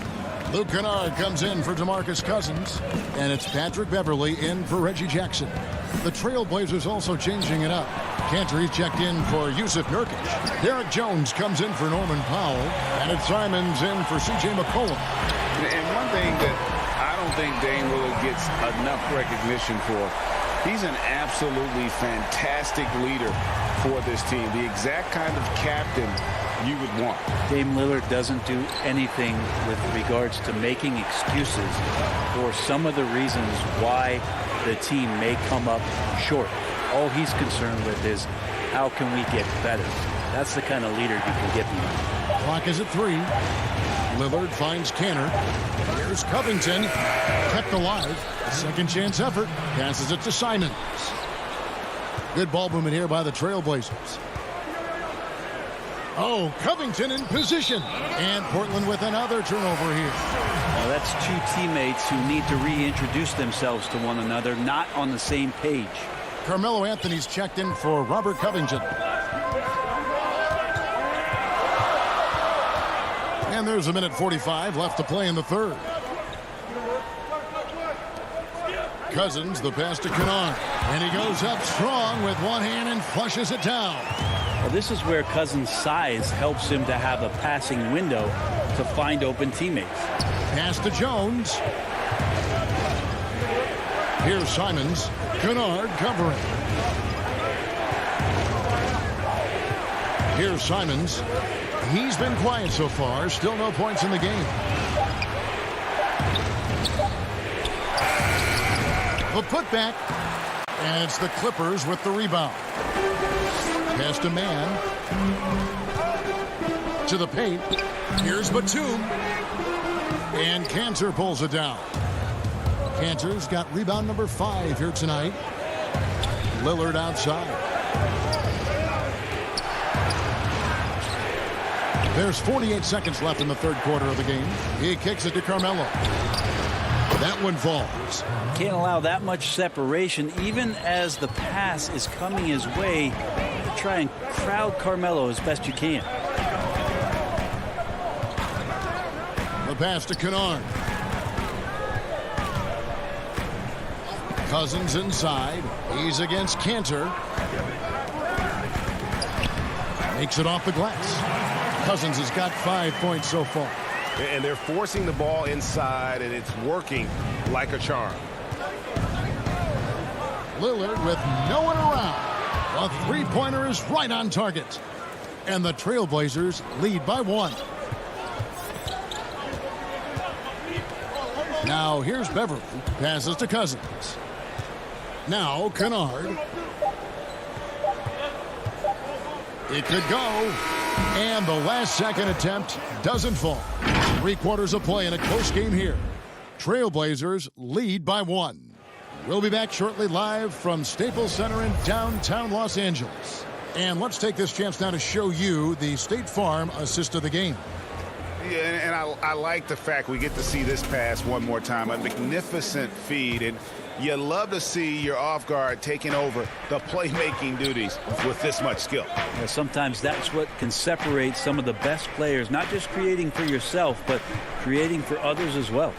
Luke Kennard comes in for DeMarcus Cousins, and it's Patrick Beverley in for Reggie Jackson. The Trailblazers also changing it up. Cantor checked in for Yusuf Nurkic. Derek Jones comes in for Norman Powell, and it's Simons in for C.J. McCollum. And one thing that I don't think Dame Lillard gets enough recognition for, he's an absolutely fantastic leader for this team. The exact kind of captain you would want. Dame Lillard doesn't do anything with regards to making excuses for some of the reasons why the team may come up short. All he's concerned with is how can we get better. That's the kind of leader you can get behind. Clock is at 3. Lillard finds Cantor. Here's Covington. Kept alive. Second chance effort. Passes it to Simons. Good ball movement here by the Trailblazers. Oh, Covington in position. And Portland with another turnover here. Now that's two teammates who need to reintroduce themselves to one another, not on the same page. Carmelo Anthony's checked in for Robert Covington. And there's a minute 45 left to play in the third. Cousins, the pass to Kennard. And he goes up strong with one hand and flushes it down. Well, this is where Cousins' size helps him to have a passing window to find open teammates. Pass to Jones. Here's Simons. Kennard covering. Here's Simons. He's been quiet so far. Still no points in the game. The putback. And it's the Clippers with the rebound. Pass to Man. To the paint. Here's Batum. And Cantor pulls it down. Cantor's got rebound number 5 here tonight. Lillard outside. There's 48 seconds left in the third quarter of the game. He kicks it to Carmelo. That one falls. Can't allow that much separation, even as the pass is coming his way. Try and crowd Carmelo as best you can. The pass to Kennard. Cousins inside. He's against Cantor. Makes it off the glass. Cousins has got 5 points so far. And they're forcing the ball inside, and it's working like a charm. Lillard with no one around. A three-pointer is right on target. And the Trailblazers lead by 1. Now here's Beverly. Passes to Cousins. Now Kennard. It could go. And the last second attempt doesn't fall. 3 quarters of play in a close game here. Trailblazers lead by 1. We'll be back shortly live from Staples Center in downtown Los Angeles. And let's take this chance now to show you the State Farm assist of the game. Yeah, and I like the fact we get to see this pass one more time. A magnificent feed, and you love to see your off guard taking over the playmaking duties with this much skill. Yeah, sometimes that's what can separate some of the best players, not just creating for yourself, but creating for others as well.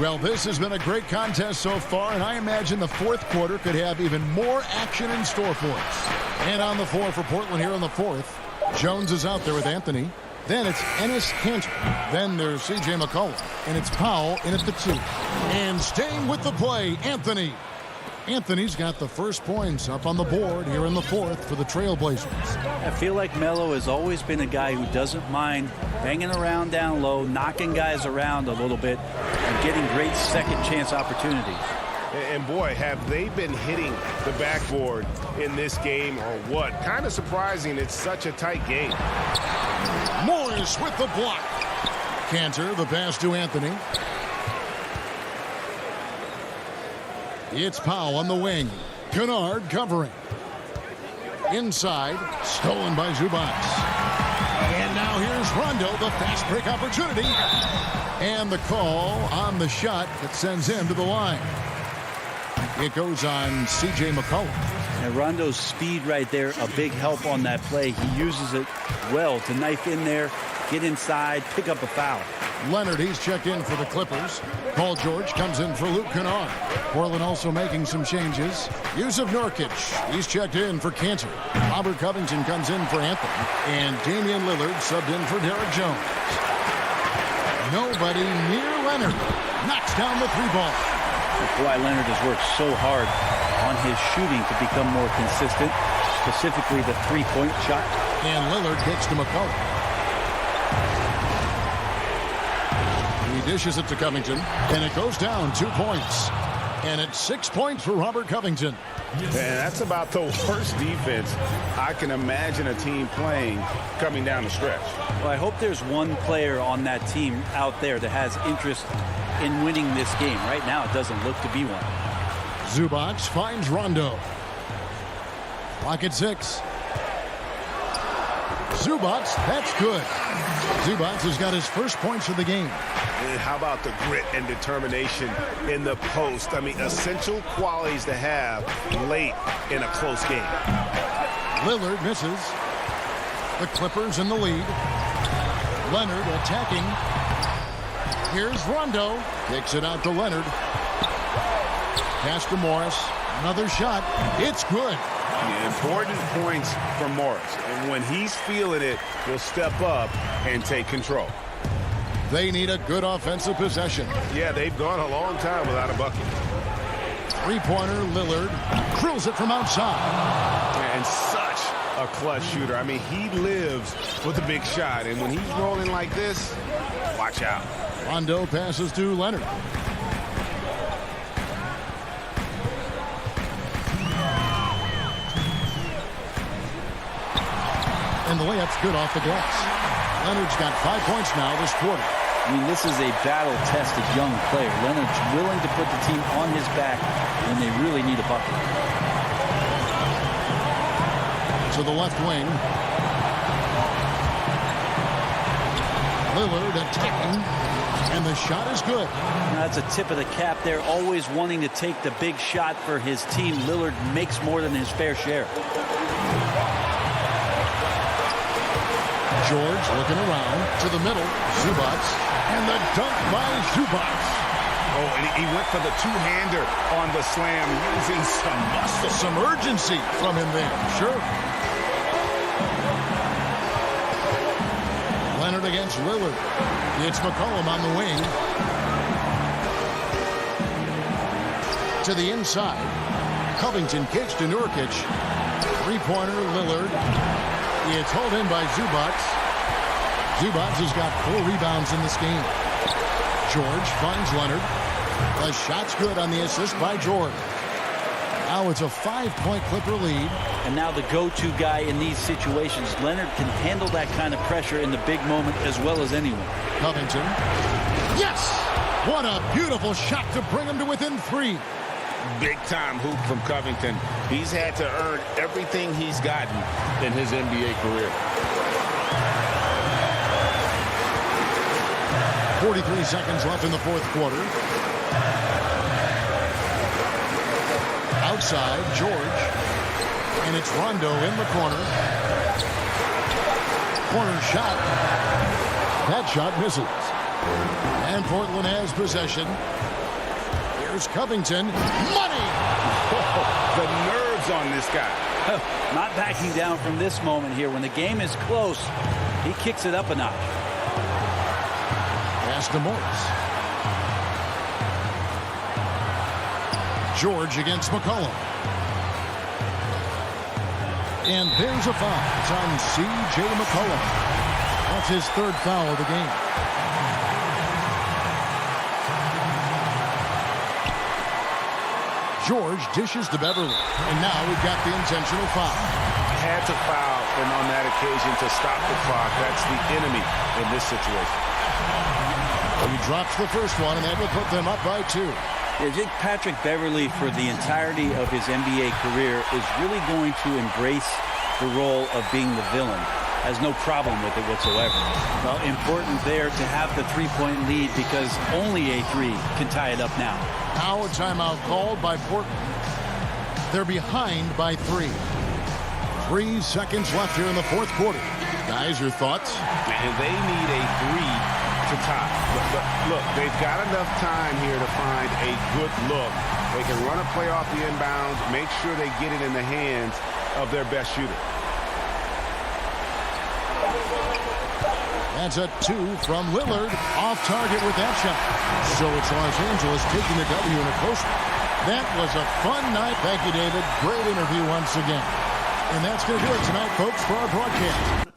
Well, this has been a great contest so far, and I imagine the fourth quarter could have even more action in store for us. And on the floor for Portland here in the fourth, Jones is out there with Anthony. Then it's Enes Kanter. Then there's C.J. McCollum. And it's Powell in at the 2. And staying with the play, Anthony. Anthony's got the first points up on the board here in the fourth for the Trailblazers. I feel like Melo has always been a guy who doesn't mind hanging around down low, knocking guys around a little bit, and getting great second chance opportunities. And boy, have they been hitting the backboard in this game or what? Kind of surprising it's such a tight game. Morris with the block. Cantor, the pass to Anthony. It's Powell on the wing. Kennard covering. Inside, stolen by Zubac. And now here's Rondo, the fast break opportunity. And the call on the shot that sends him to the line. It goes on C.J. McCollum. And Rondo's speed right there, a big help on that play. He uses it well to knife in there, get inside, pick up a foul. Leonard, he's checked in for the Clippers. Paul George comes in for Luke Kennard. Portland also making some changes. Yusuf Nurkic, he's checked in for Cantor. Robert Covington comes in for Anthony. And Damian Lillard subbed in for Derek Jones. Nobody near Leonard. Knocks down the three ball. Kawhi Leonard has worked so hard on his shooting to become more consistent, specifically the three-point shot. And Lillard gets to McCollum. He dishes it to Covington, and it goes down 2 points. And it's 6 points for Robert Covington. And that's about the worst defense I can imagine a team playing coming down the stretch. Well, I hope there's one player on that team out there that has interest in winning this game. Right now, it doesn't look to be one. Zubac finds Rondo. Clock at 6. Zubac, that's good. Zubac has got his first points of the game. And how about the grit and determination in the post? I mean, essential qualities to have late in a close game. Lillard misses. The Clippers in the lead. Leonard attacking. Here's Rondo. Kicks it out to Leonard. Pass to Morris. Another shot. It's good. Important points from Morris. And when he's feeling it, he'll step up and take control. They need a good offensive possession. Yeah, they've gone a long time without a bucket. Three-pointer, Lillard drills it from outside. And such a clutch shooter. I mean, he lives with a big shot. And when he's rolling like this, watch out. Rondo passes to Leonard. And the layup's good off the glass. Leonard's got 5 points now this quarter. I mean, this is a battle-tested young player. Leonard's willing to put the team on his back when they really need a bucket. To the left wing. Lillard attacking. And the shot is good. That's a tip of the cap there. Always wanting to take the big shot for his team. Lillard makes more than his fair share. George looking around to the middle. Zubac. And the dunk by Zubac. Oh, and he went for the two-hander on the slam, using some muscle. Some urgency from him there. Sure. Leonard against Lillard. It's McCollum on the wing. To the inside. Covington kicks to Nurkic. Three-pointer, Lillard. It's hauled in by Zubac. Zubac has got 4 rebounds in this game. George finds Leonard. The shot's good on the assist by George. Now it's a 5-point Clipper lead. And now the go-to guy in these situations. Leonard can handle that kind of pressure in the big moment as well as anyone. Covington. Yes! What a beautiful shot to bring him to within 3. Big-time hoop from Covington. He's had to earn everything he's gotten in his NBA career. 43 seconds left in the fourth quarter. Outside, George. And it's Rondo in the corner. Corner shot. That shot misses. And Portland has possession. Here's Covington. Money! The nerves on this guy. Not backing down from this moment here. When the game is close, he kicks it up a notch. Pass to Morris. George against McCollum. And there's a foul. It's on C.J. McCollum. That's his 3rd foul of the game. George dishes to Beverly. And now we've got the intentional foul. Had to foul, and on that occasion to stop the clock. That's the enemy in this situation. He drops the first one, and that will put them up by 2. I think Patrick Beverly, for the entirety of his NBA career, is really going to embrace the role of being the villain. has no problem with it whatsoever. Well, important there to have the three-point lead because only a three can tie it up now. Now a timeout called by Portland. They're behind by 3. 3 seconds left here in the fourth quarter. Guys, your thoughts? And they need a 3 to tie. But look, they've got enough time here to find a good look. They can run a play off the inbounds, make sure they get it in the hands of their best shooter. That's a 2 from Lillard. Off target with that shot. So it's Los Angeles taking the W in a close one. That was a fun night. Thank you, David. Great interview once again. And that's going to do it tonight, folks, for our broadcast.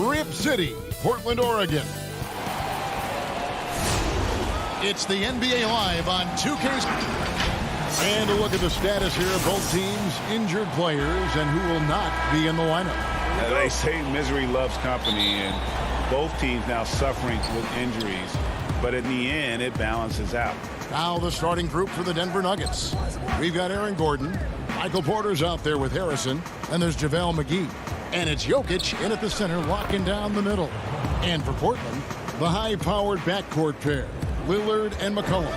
Rip City, Portland, Oregon. It's the NBA Live on 2K. And a look at the status here of both teams, injured players, and who will not be in the lineup. They say misery loves company, and both teams now suffering with injuries. But in the end, it balances out. Now the starting group for the Denver Nuggets. We've got Aaron Gordon. Michael Porter's out there with Harrison. And there's JaVale McGee. And it's Jokic in at the center, locking down the middle. And for Portland, the high-powered backcourt pair, Lillard and McCollum.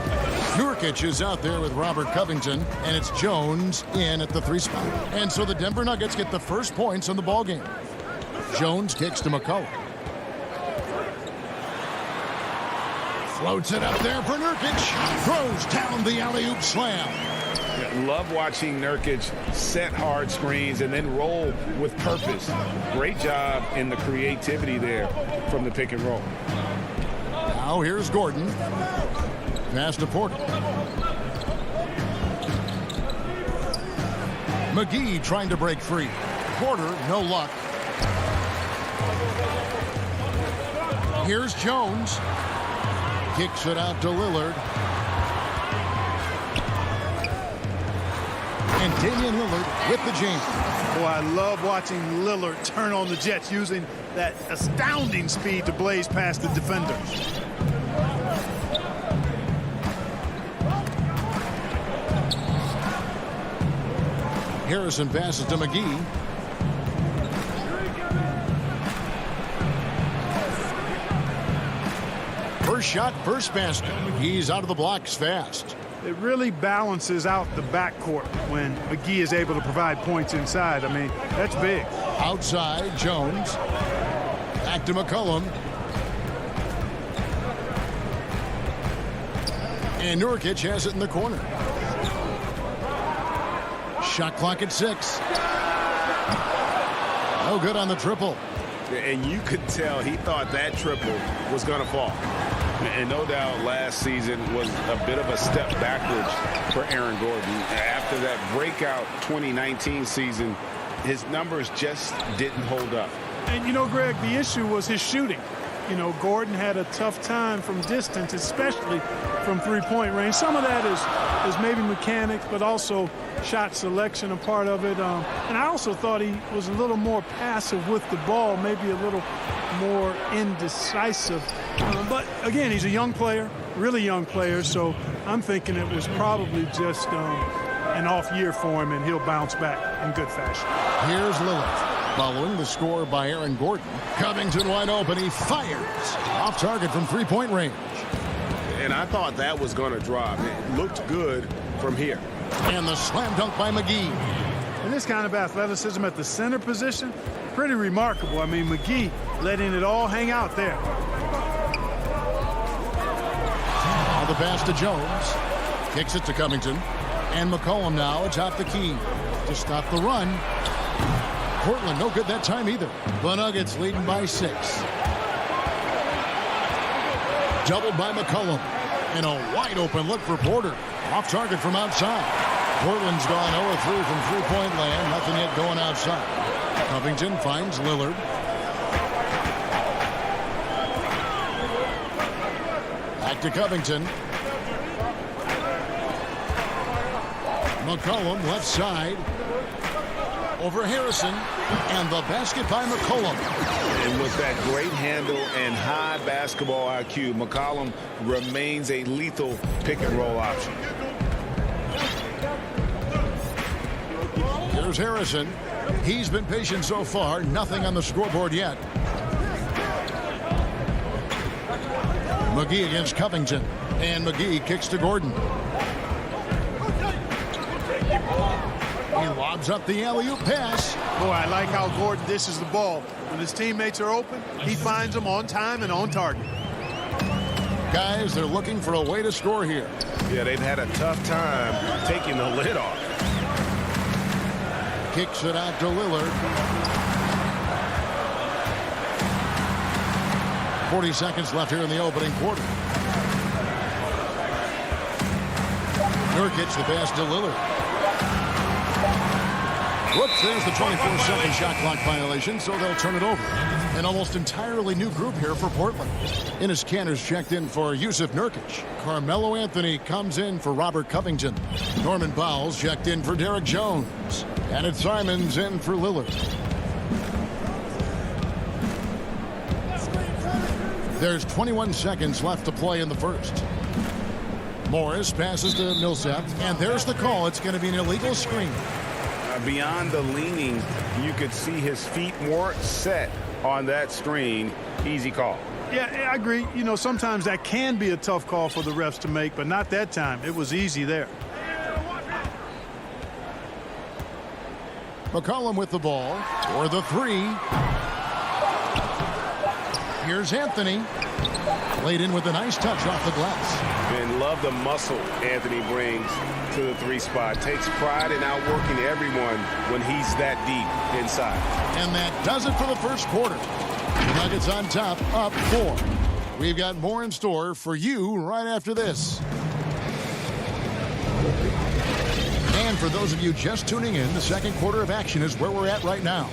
Nurkic is out there with Robert Covington, and it's Jones in at the 3 spot. And so the Denver Nuggets get the first points on the ballgame. Jones kicks to McCollum. Floats it up there for Nurkic. Throws down the alley-oop slam. Love watching Nurkic set hard screens and then roll with purpose. Great job in the creativity there from the pick and roll. Now here's Gordon. Pass to Porter. McGee trying to break free. Porter, no luck. Here's Jones. Kicks it out to Lillard. And Damian Lillard with the jam. Boy, I love watching Lillard turn on the Jets using that astounding speed to blaze past the defenders. Harrison passes to McGee. First shot, first basket. McGee's out of the blocks fast. It really balances out the backcourt when McGee is able to provide points inside. I mean, that's big. Outside, Jones. Back to McCollum. And Nurkic has it in the corner. Shot clock at 6. No good on the triple. And you could tell he thought that triple was going to fall. And no doubt last season was a bit of a step backwards for Aaron Gordon. After that breakout 2019 season, his numbers just didn't hold up. And, you know, Greg, the issue was his shooting. You know, Gordon had a tough time from distance, especially from three-point range. Some of that is maybe mechanics, but also shot selection a part of it. And I also thought he was a little more passive with the ball, maybe a little more indecisive. But, again, he's a young player, really young player, so I'm thinking it was probably just an off year for him, and he'll bounce back in good fashion. Here's Lillard. Following the score by Aaron Gordon. Covington wide open. He fires. Off target from three-point range. And I thought that was going to drop. It looked good from here. And the slam dunk by McGee. And this kind of athleticism at the center position, pretty remarkable. I mean, McGee letting it all hang out there. Now the pass to Jones. Kicks it to Covington. And McCollum now atop the key to stop the run. Portland no good that time either. The Nuggets leading by 6. Doubled by McCollum. And a wide open look for Porter. Off target from outside. Portland's gone 0-3 from three-point land. Nothing yet going outside. Covington finds Lillard. Back to Covington. McCollum left side. Over Harrison, and the basket by McCollum. And with that great handle and high basketball IQ, McCollum remains a lethal pick and roll option. Here's Harrison. He's been patient so far. Nothing on the scoreboard yet. McGee against Covington, and McGee kicks to Gordon. He lobs up the alley-oop pass. Boy, I like how Gordon dishes the ball. When his teammates are open, he finds them on time and on target. Guys, they're looking for a way to score here. Yeah, they've had a tough time taking the lid off. Kicks it out to Lillard. 40 seconds left here in the opening quarter. Nurkic the pass to Lillard. Whoops, there's the 24-second shot clock violation, so they'll turn it over. An almost entirely new group here for Portland. Enes Kanter's checked in for Yusuf Nurkic. Carmelo Anthony comes in for Robert Covington. Norman Powell's checked in for Derek Jones. And it's Simons in for Lillard. There's 21 seconds left to play in the first. Morris passes to Millsap, and there's the call. It's going to be an illegal screen. Beyond the leaning, you could see his feet more set on that screen. Easy call. Yeah, I agree. You know, sometimes that can be a tough call for the refs to make, but not that time. It was easy there. McCollum with the ball for the three. Here's Anthony. Laid in with a nice touch off the glass. And love the muscle Anthony brings to the three spot. Takes pride in outworking everyone when he's that deep inside. And that does it for the first quarter. The Nuggets on top, up 4. We've got more in store for you right after this. And for those of you just tuning in, the second quarter of action is where we're at right now.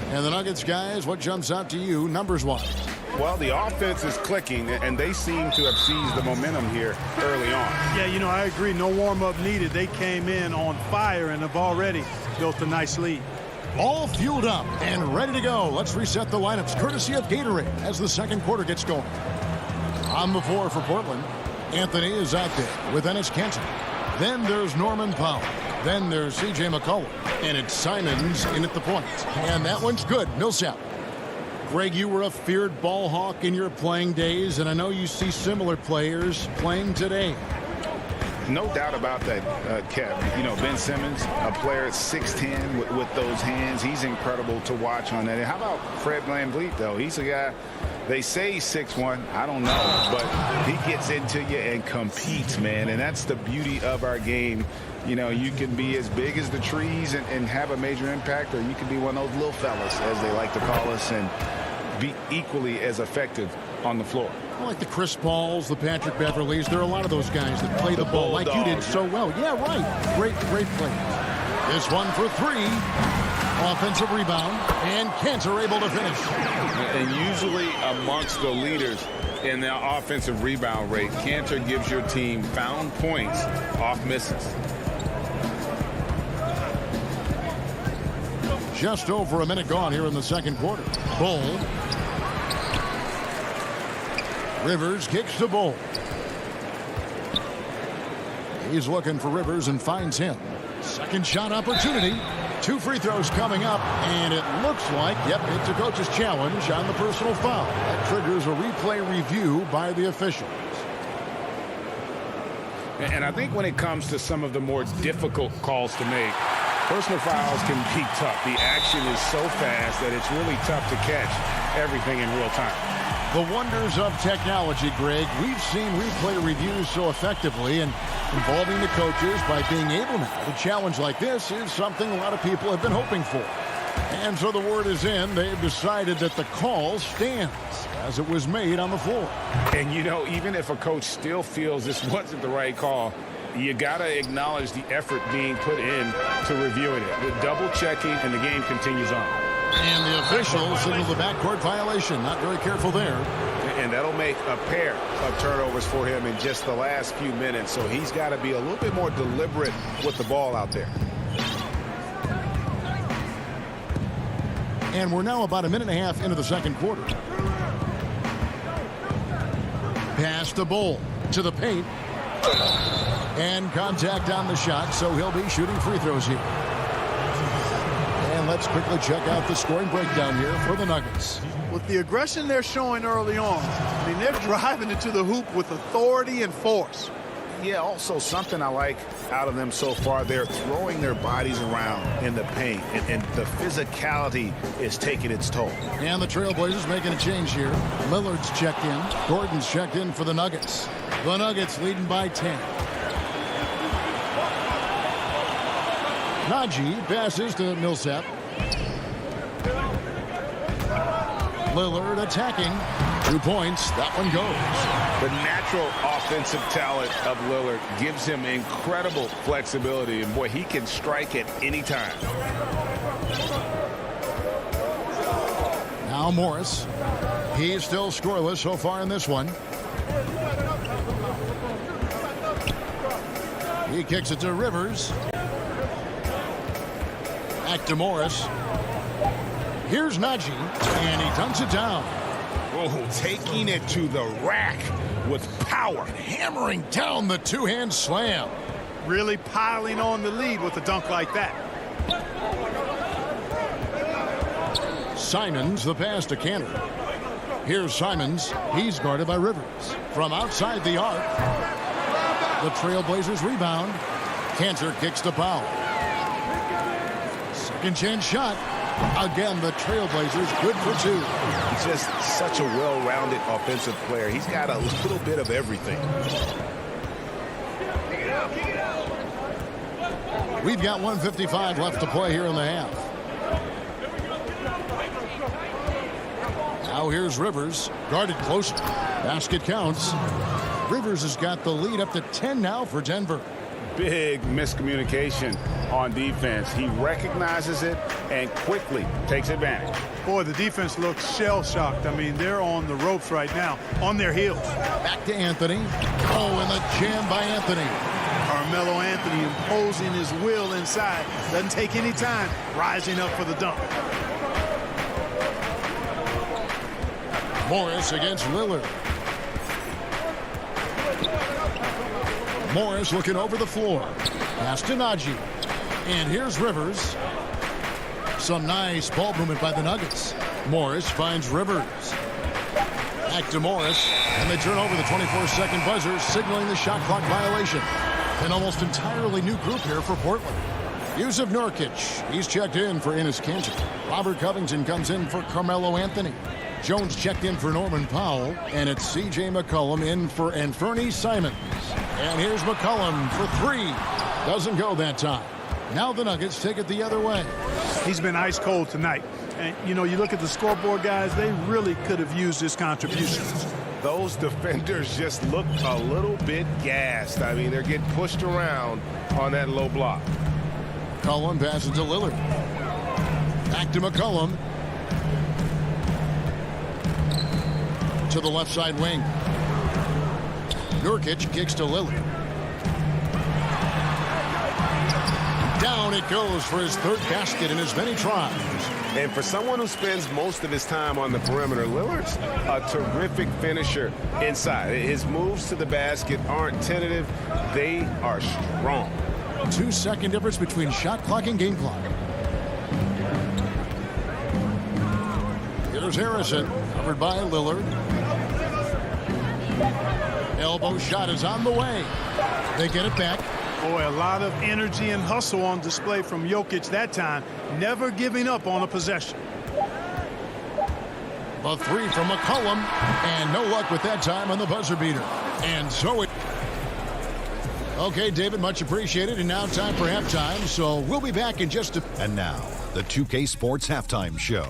And the Nuggets, guys, what jumps out to you numbers-wise? Well, the offense is clicking, and they seem to have seized the momentum here early on. Yeah, you know, I agree. No warm-up needed. They came in on fire and have already built a nice lead. All fueled up and ready to go. Let's reset the lineups, courtesy of Gatorade, as the second quarter gets going. On the floor for Portland, Anthony is out there with Enes Kanter. Then there's Norman Powell. Then there's C.J. McCollum. And it's Simons in at the point. And that one's good. Millsap. Greg, you were a feared ball hawk in your playing days, and I know you see similar players playing today. No doubt about that, Kev. You know, Ben Simmons, a player at 6'10" with those hands. He's incredible to watch on that. And how about Fred VanVleet, though? He's a guy, they say he's 6'1". I don't know, but he gets into you and competes, man. And that's the beauty of our game. You know, you can be as big as the trees and have a major impact, or you can be one of those little fellas, as they like to call us, and be equally as effective on the floor. Like the Chris Pauls, the Patrick Beverleys. There are a lot of those guys that play the ball like you did so well. Yeah, right. Great play. This one for 3. Offensive rebound, and Kanter able to finish. And usually amongst the leaders in the offensive rebound rate, Kanter gives your team found points off misses. Just over a minute gone here in the second quarter. Bull. Rivers kicks to Bull. He's looking for Rivers and finds him. Second shot opportunity. 2 free throws coming up, and it looks like, yep, it's a coach's challenge on the personal foul. That triggers a replay review by the officials. And I think when it comes to some of the more difficult calls to make, personal fouls can be tough. The action is so fast that it's really tough to catch everything in real time. The wonders of technology, Greg. We've seen replay reviews so effectively, and involving the coaches by being able now to challenge like this is something a lot of people have been hoping for. And so the word is in. They've decided that the call stands as it was made on the floor. And, you know, even if a coach still feels this wasn't the right call, you got to acknowledge the effort being put in to reviewing it. The double checking, and the game continues on. And the officials signal the backcourt violation. Not very careful there. And that'll make a pair of turnovers for him in just the last few minutes. So he's got to be a little bit more deliberate with the ball out there. And we're now about a minute and a half into the second quarter. Pass the Bull to the paint. And contact on the shot, so he'll be shooting free throws here. And let's quickly check out the scoring breakdown here for the Nuggets. With the aggression they're showing early on, I mean, they're driving into the hoop with authority and force. Yeah, also something I like out of them so far, they're throwing their bodies around in the paint, and the physicality is taking its toll. And the Trailblazers making a change here. Lillard's checked in. Gordon's checked in for the Nuggets. The Nuggets leading by 10. Najee passes to Millsap. Lillard attacking. 2 points. That one goes. The natural offensive talent of Lillard gives him incredible flexibility. And, boy, he can strike at any time. Now Morris. He's still scoreless so far in this one. He kicks it to Rivers. Back to Morris. Here's Najee, and he dunks it down. Oh, taking it to the rack with power. Hammering down the two-hand slam. Really piling on the lead with a dunk like that. Simons, the pass to Cantor. Here's Simons. He's guarded by Rivers. From outside the arc. The Trailblazers rebound. Cantor kicks to Powell. Second chance shot. Again, the Trailblazers good for 2. He's just such a well-rounded offensive player. He's got a little bit of everything. We've got 1:55 left to play here in the half. Now here's Rivers. Guarded close. Basket counts. Rivers has got the lead up to 10 now for Denver. Big miscommunication on defense. He recognizes it and quickly takes advantage. Boy, the defense looks shell-shocked. I mean, they're on the ropes right now, on their heels. Back to Anthony. Oh, and the jam by Anthony. Carmelo Anthony imposing his will inside. Doesn't take any time, rising up for the dunk. Morris against Lillard. Morris looking over the floor. Pass to Najee. And here's Rivers. Some nice ball movement by the Nuggets. Morris finds Rivers. Back to Morris. And they turn over the 24-second buzzer, signaling the shot clock violation. An almost entirely new group here for Portland. Yusuf Nurkic. He's checked in for Enes Kanter. Robert Covington comes in for Carmelo Anthony. Jones checked in for Norman Powell. And it's C.J. McCollum in for Anfernee Simons. And here's McCollum for 3. Doesn't go that time. Now the Nuggets take it the other way. He's been ice cold tonight. And, you know, you look at the scoreboard, guys, they really could have used his contribution. Those defenders just look a little bit gassed. I mean, they're getting pushed around on that low block. McCollum passes to Lillard. Back to McCollum. To the left side wing. Nurkic kicks to Lillard. Down it goes for his 3rd basket in as many tries. And for someone who spends most of his time on the perimeter, Lillard's a terrific finisher inside. His moves to the basket aren't tentative. They are strong. 2-second difference between shot clock and game clock. Here's Harrison, covered by Lillard. Elbow shot is on the way. They get it back. Boy, a lot of energy and hustle on display from Jokic that time. Never giving up on a possession. The 3 from McCollum. And no luck with that time on the buzzer beater. And so it... Okay, David, much appreciated. And now time for halftime. So we'll be back in just a... And now, the 2K Sports Halftime Show.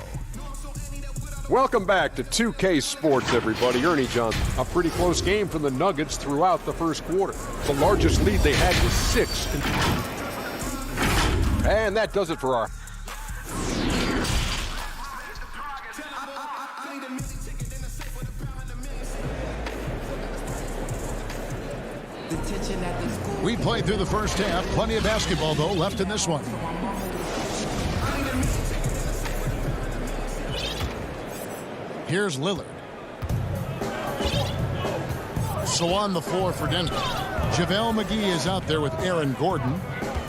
Welcome back to 2K Sports, everybody. Ernie Johnson. A pretty close game for the Nuggets throughout the first quarter. The largest lead they had was 6. And that does it for our... We played through the first half. Plenty of basketball, though, left in this one. Here's Lillard. So on the floor for Denver. JaVale McGee is out there with Aaron Gordon.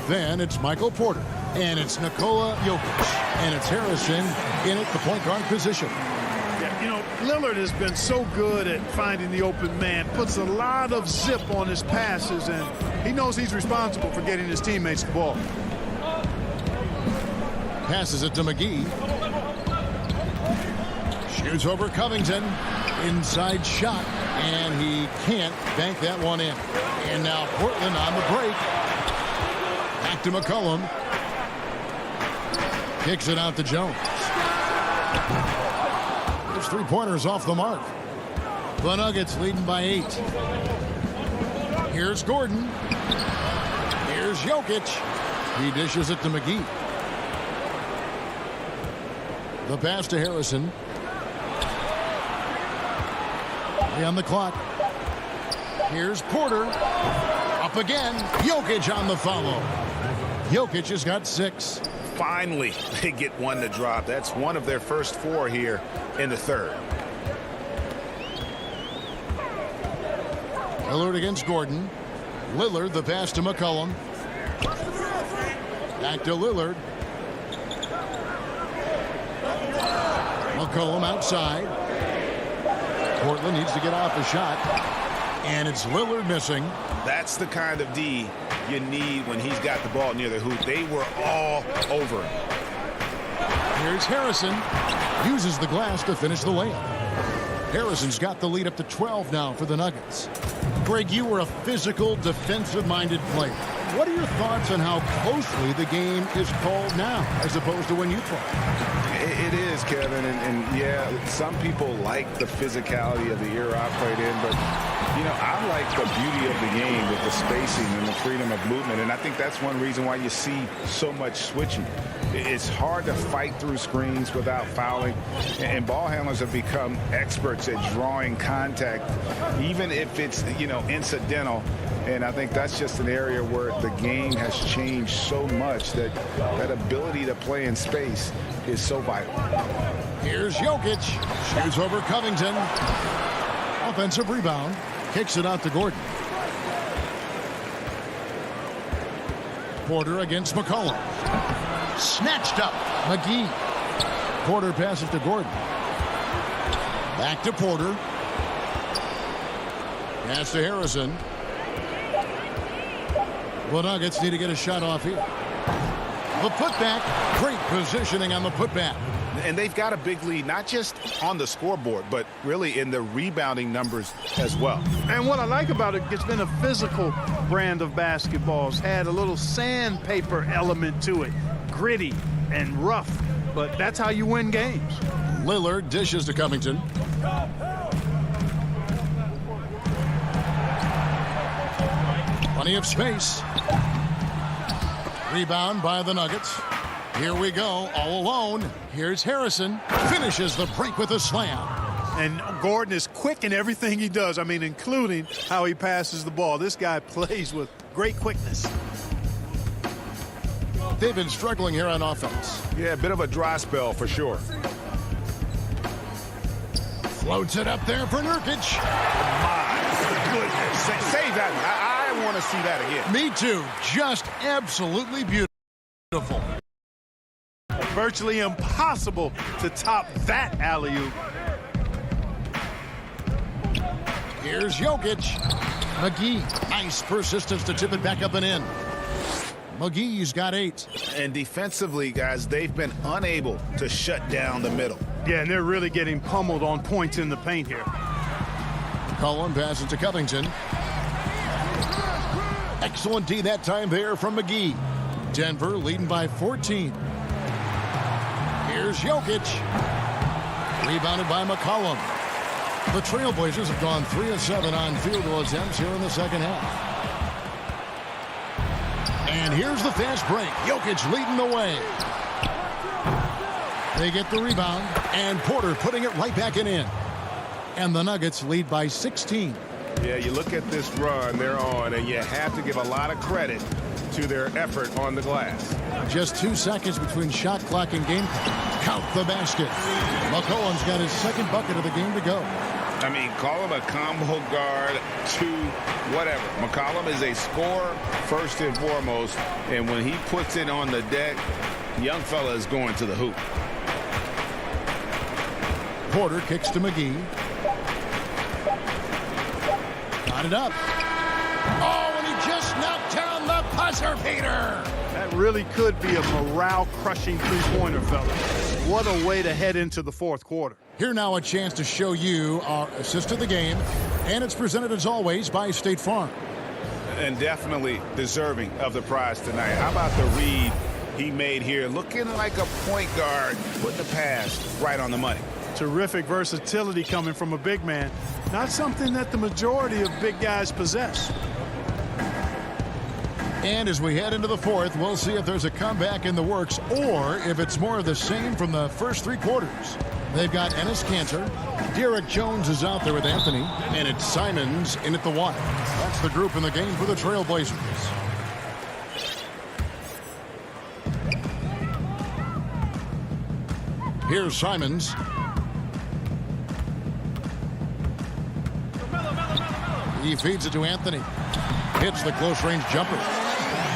Then it's Michael Porter. And it's Nikola Jokic. And it's Harrison in at the point guard position. Yeah, you know, Lillard has been so good at finding the open man. Puts a lot of zip on his passes. And he knows he's responsible for getting his teammates the ball. Passes it to McGee. Shoots over Covington. Inside shot. And he can't bank that one in. And now Portland on the break. Back to McCollum. Kicks it out to Jones. His three-pointers off the mark. The Nuggets leading by 8. Here's Gordon. Here's Jokic. He dishes it to McGee. The pass to Harrison. On the clock. Here's Porter. Up again. Jokic on the follow. Jokic has got 6. Finally, they get one to drop. That's one of their first 4 here in the third. Lillard against Gordon. Lillard, the pass to McCollum. Back to Lillard. McCollum outside. Portland needs to get off the shot. And it's Lillard missing. That's the kind of D you need when he's got the ball near the hoop. They were all over him. Here's Harrison. Uses the glass to finish the layup. Harrison's got the lead up to 12 now for the Nuggets. Greg, you were a physical, defensive-minded player. What are your thoughts on how closely the game is called now as opposed to when you played? It is, Kevin, and yeah, some people like the physicality of the era I played in, but, you know, I like the beauty of the game with the spacing and the freedom of movement, and I think that's one reason why you see so much switching. It's hard to fight through screens without fouling, and ball handlers have become experts at drawing contact, even if it's, you know, incidental. And I think that's just an area where the game has changed so much that that ability to play in space is so vital. Here's Jokic. Shoots over Covington. Offensive rebound. Kicks it out to Gordon. Porter against McCollum. Snatched up. McGee. Porter passes to Gordon. Back to Porter. Pass to Harrison. The Nuggets need to get a shot off here. The putback. Great positioning on the putback. And they've got a big lead, not just on the scoreboard, but really in the rebounding numbers as well. And what I like about it, it's been a physical brand of basketball. It's had a little sandpaper element to it. Gritty and rough, but that's how you win games. Lillard dishes to Covington. Plenty of space. Rebound by the Nuggets. Here we go, all alone. Here's Harrison. Finishes the break with a slam. And Gordon is quick in everything he does. I mean, including how he passes the ball. This guy plays with great quickness. They've been struggling here on offense. Yeah, a bit of a dry spell for sure. Floats it up there for Nurkic. My goodness. Save that. I want to see that again. Me too. Just absolutely beautiful. Virtually impossible to top that alley-oop. Here's Jokic. McGee. Nice persistence to tip it back up and in. McGee's got 8. And defensively, guys, they've been unable to shut down the middle. Yeah, and they're really getting pummeled on points in the paint here. Cullen passes to Covington. Excellent D that time there from McGee. Denver leading by 14. Here's Jokic. Rebounded by McCollum. The Trailblazers have gone 3 of 7 on field goal attempts here in the second half. And here's the fast break. Jokic leading the way. They get the rebound, and Porter putting it right back in. And the Nuggets lead by 16. Yeah, you look at this run they're on, and you have to give a lot of credit to their effort on the glass. Just 2 seconds between shot clock and game clock. Count the basket. McCollum's got his second bucket of the game to go. I mean, call him a combo guard to whatever. McCollum is a scorer first and foremost, and when he puts it on the deck, young fella is going to the hoop. Porter kicks to McGee. Got it up. Oh, and he just knocked down the buzzer beater. That really could be a morale-crushing three-pointer, fellas. What a way to head into the fourth quarter. Here now a chance to show you our assist of the game, and it's presented as always by State Farm. And definitely deserving of the prize tonight. How about the read he made here, looking like a point guard, putting the pass right on the money. Terrific versatility coming from a big man. Not something that the majority of big guys possess. And as we head into the fourth, we'll see if there's a comeback in the works or if it's more of the same from the first 3 quarters. They've got Ennis Cantor. Derek Jones is out there with Anthony. And it's Simons in at the 1. That's the group in the game for the Trailblazers. Here's Simons. He feeds it to Anthony. Hits the close-range jumper.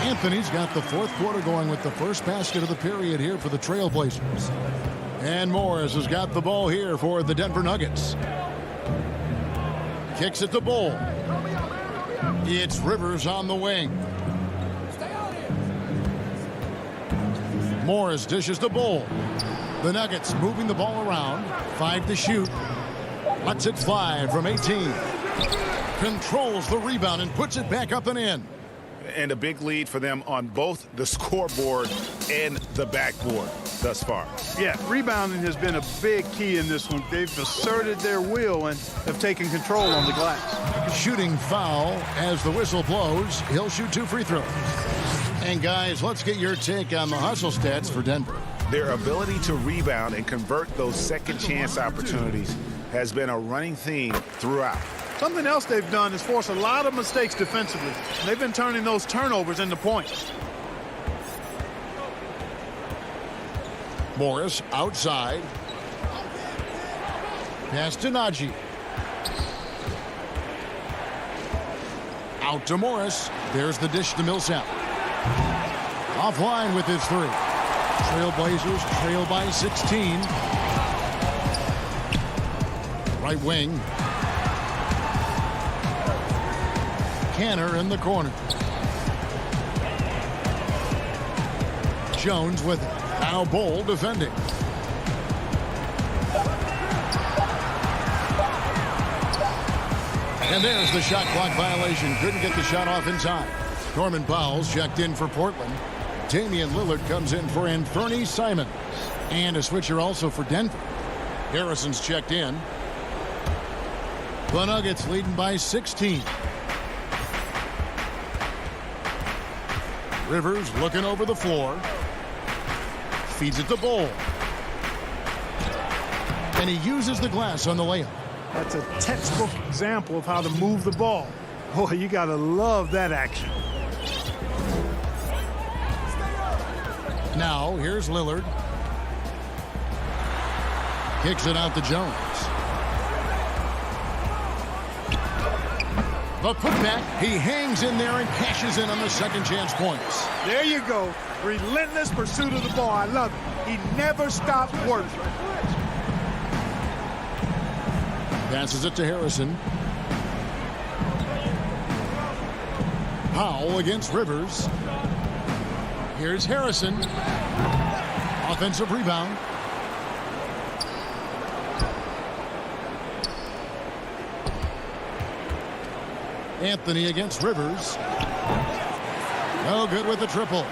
Anthony's got the 4th quarter going with the first basket of the period here for the Trailblazers. And Morris has got the ball here for the Denver Nuggets. Kicks it to Bull. It's Rivers on the wing. Morris dishes to Bull. The Nuggets moving the ball around. 5 to shoot. Lets it fly from 18. Controls the rebound and puts it back up and in. And a big lead for them on both the scoreboard and the backboard thus far. Yeah, rebounding has been a big key in this one. They've asserted their will and have taken control on the glass. Shooting foul as the whistle blows. He'll shoot 2 free throws. And guys, let's get your take on the hustle stats for Denver. Their ability to rebound and convert those second chance opportunities has been a running theme throughout. Something else they've done is force a lot of mistakes defensively. They've been turning those turnovers into points. Morris outside. Pass to Najee. Out to Morris. There's the dish to Millsap. Offline with his 3. Trailblazers trail by 16. Right wing. Canner in the corner. Jones with it. Now Bull defending. And there's the shot clock violation. Couldn't get the shot off in time. Norman Powell's checked in for Portland. Damian Lillard comes in for Anthony Simons. And a switcher also for Denver. Harrison's checked in. The Nuggets leading by 16. Rivers looking over the floor. Feeds it to Bull. And he uses the glass on the layup. That's a textbook example of how to move the ball. Boy, you got to love that action. Now, here's Lillard. Kicks it out to Jones. The putback, he hangs in there and cashes in on the second chance points. There you go. Relentless pursuit of the ball. I love it. He never stopped working. Passes it to Harrison. Powell against Rivers. Here's Harrison. Offensive rebound. Anthony against Rivers. No good with the triple.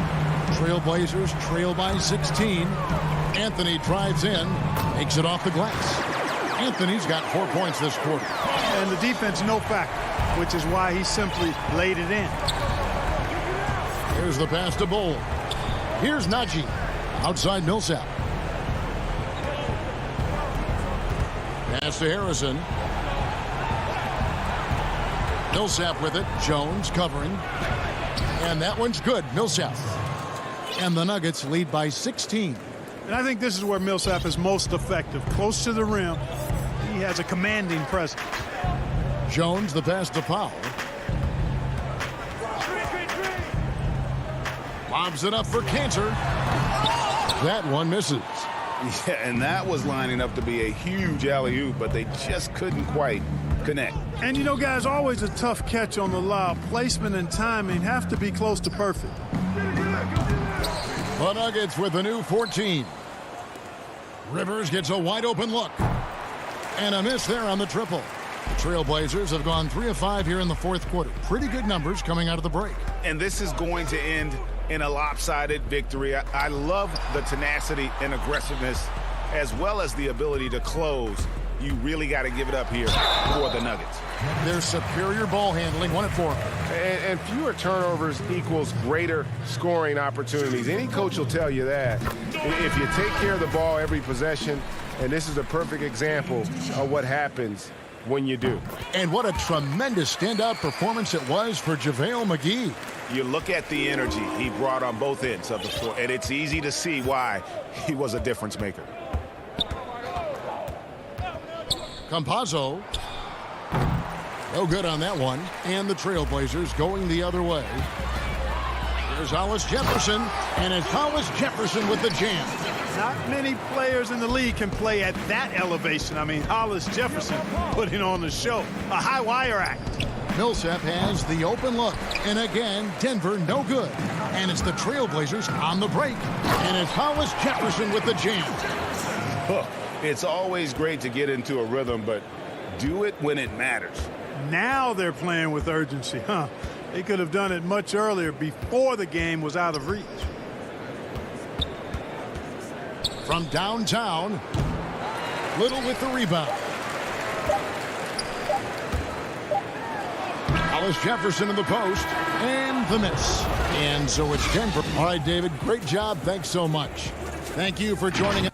Trailblazers trail by 16. Anthony drives in, makes it off the glass. Anthony's got 4 points this quarter. And the defense no factor, which is why he simply laid it in. Here's the pass to Bull. Here's Najee. Outside Millsap. Pass to Harrison. Millsap with it. Jones covering. And that one's good. Millsap. And the Nuggets lead by 16. And I think this is where Millsap is most effective. Close to the rim. He has a commanding presence. Jones, the pass to Powell. Lobs it up for Cantor. That one misses. Yeah, and that was lining up to be a huge alley-oop, but they just couldn't quite connect. And you know, guys, always a tough catch on the lob. Placement and timing have to be close to perfect. The Nuggets with a new 14. Rivers gets a wide open look. And a miss there on the triple. The Trailblazers have gone 3 of 5 here in the fourth quarter. Pretty good numbers coming out of the break. And this is going to end in a lopsided victory. I love the tenacity and aggressiveness as well as the ability to close. You really got to give it up here for the Nuggets. Their superior ball handling, 1 at 4. And fewer turnovers equals greater scoring opportunities. Any coach will tell you that. If you take care of the ball every possession, and this is a perfect example of what happens when you do. And what a tremendous standout performance it was for JaVale McGee. You look at the energy he brought on both ends of the floor, and it's easy to see why he was a difference maker. Campazzo. No good on that one. And the Trailblazers going the other way. Here's Hollis Jefferson. And it's Hollis Jefferson with the jam. Not many players in the league can play at that elevation. I mean, Hollis Jefferson putting on the show. A high wire act. Millsap has the open look. And again, Denver no good. And it's the Trailblazers on the break. And it's Hollis Jefferson with the jam. Huh. It's always great to get into a rhythm, but do it when it matters. Now they're playing with urgency, huh? They could have done it much earlier before the game was out of reach. From downtown, Little with the rebound. Hollis Jefferson in the post, and the miss. And so it's Denver. All right, David, great job. Thanks so much. Thank you for joining us.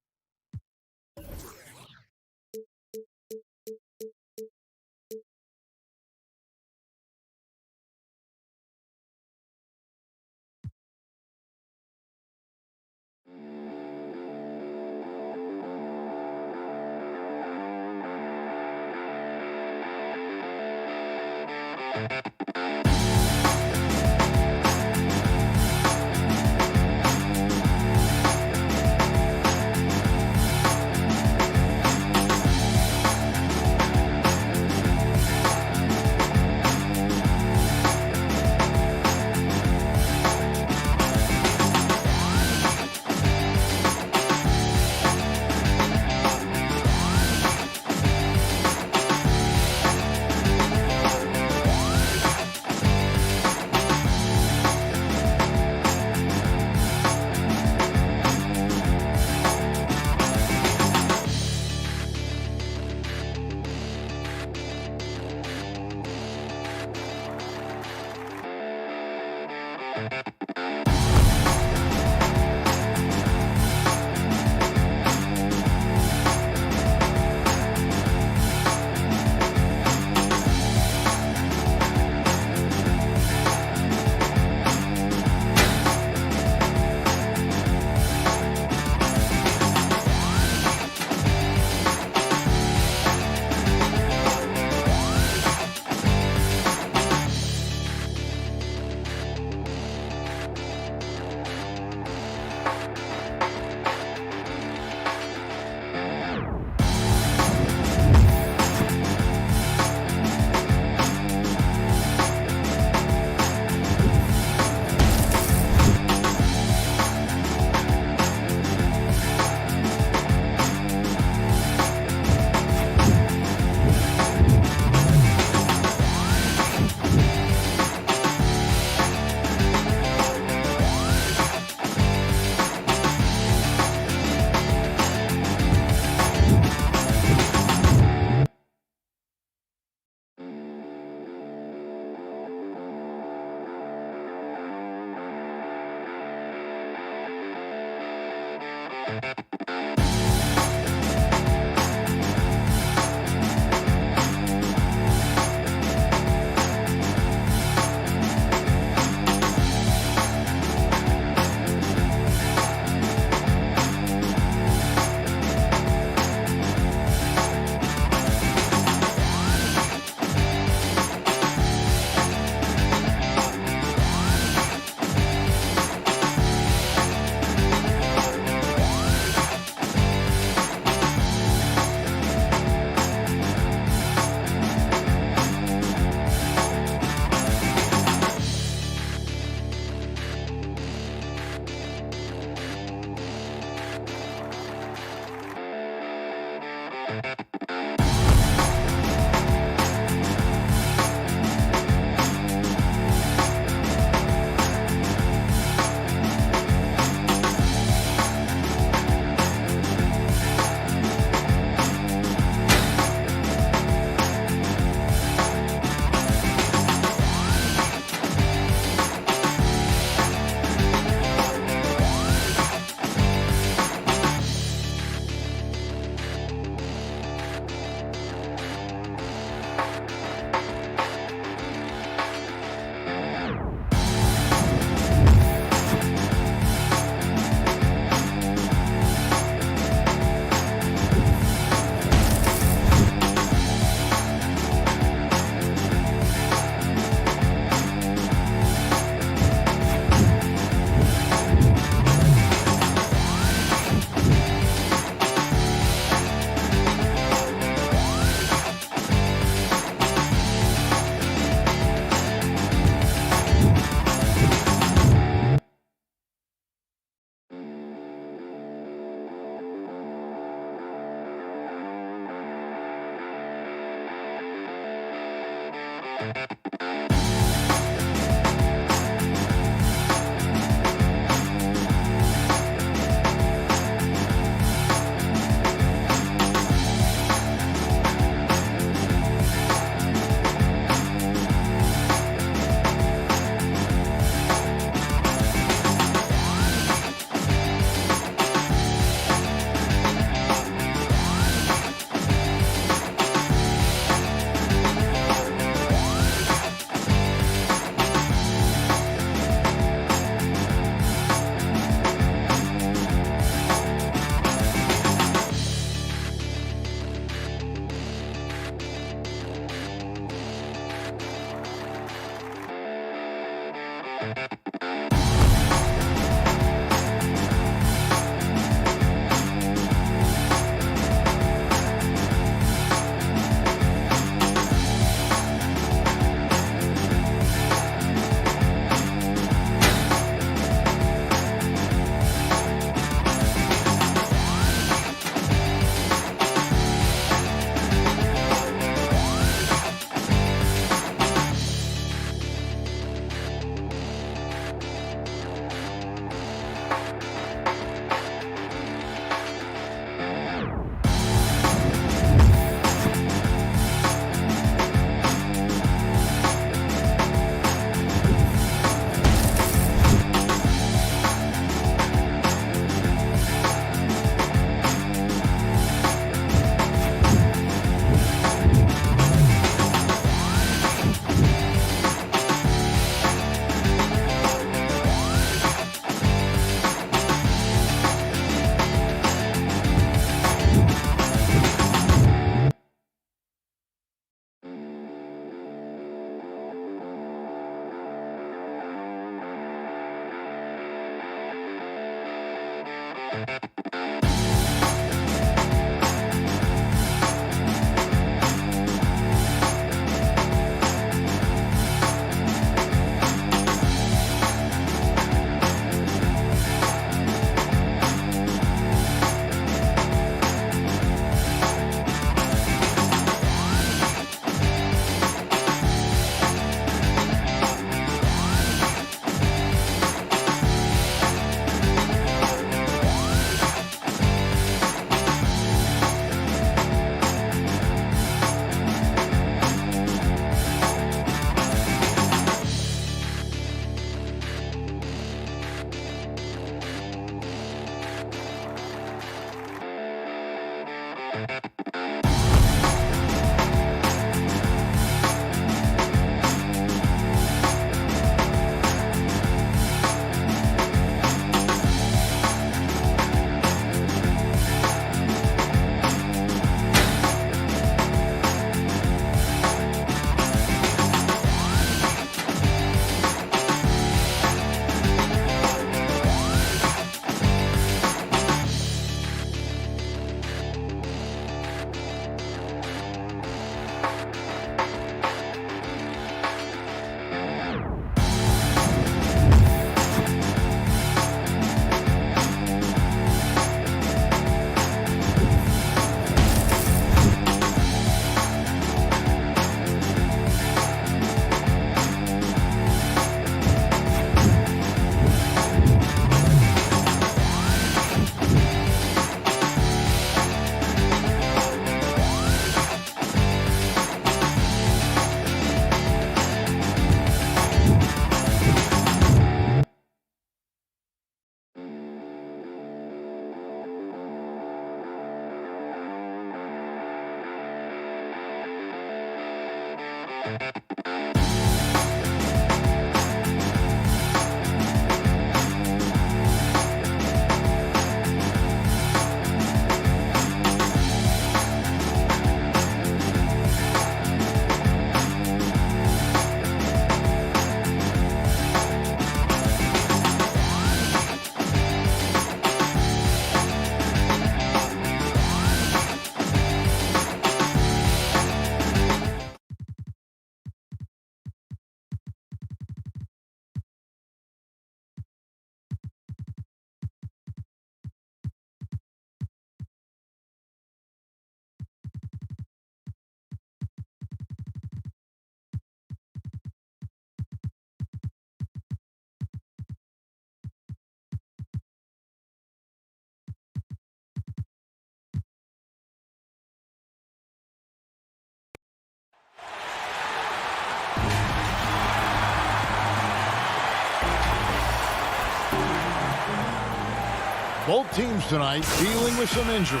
Both teams tonight dealing with some injury.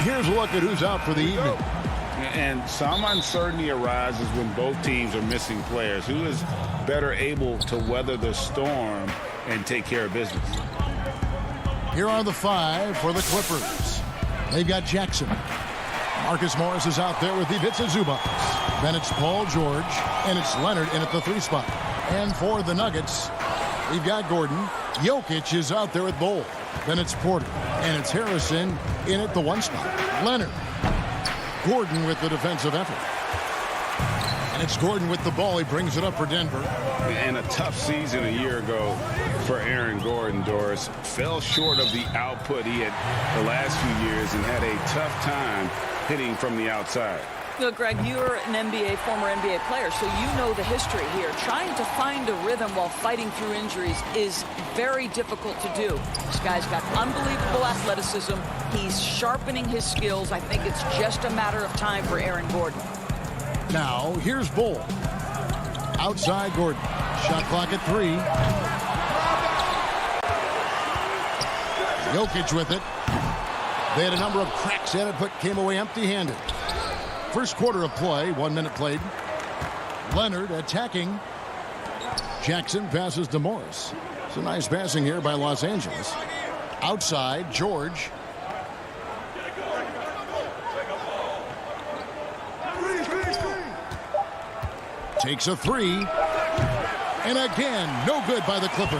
Here's a look at who's out for the evening. And some uncertainty arises when both teams are missing players. Who is better able to weather the storm and take care of business? Here are the five for the Clippers. They've got Jackson. Marcus Morris is out there with Ivica Zubac. Then it's Paul George, and it's Leonard in at the 3 spot. And for the Nuggets, We've got Gordon. Jokic is out there at Bull. Then it's Porter. And it's Harrison in at the 1 spot. Leonard. Gordon with the defensive effort. And it's Gordon with the ball. He brings it up for Denver. And a tough season a year ago for Aaron Gordon, Doris. Fell short of the output he had the last few years and had a tough time hitting from the outside. Look, Greg, you're an former NBA player, so you know the history here. Trying to find a rhythm while fighting through injuries is very difficult to do. This guy's got unbelievable athleticism. He's sharpening his skills. I think it's just a matter of time for Aaron Gordon. Now, here's Bull. Outside Gordon. Shot clock at 3. Jokic with it. They had a number of cracks at it, but came away empty-handed. First quarter of play, 1 minute played. Leonard attacking. Jackson passes to Morris. It's a nice passing here by Los Angeles. Outside, George. Takes a 3. And again, no good by the Clippers.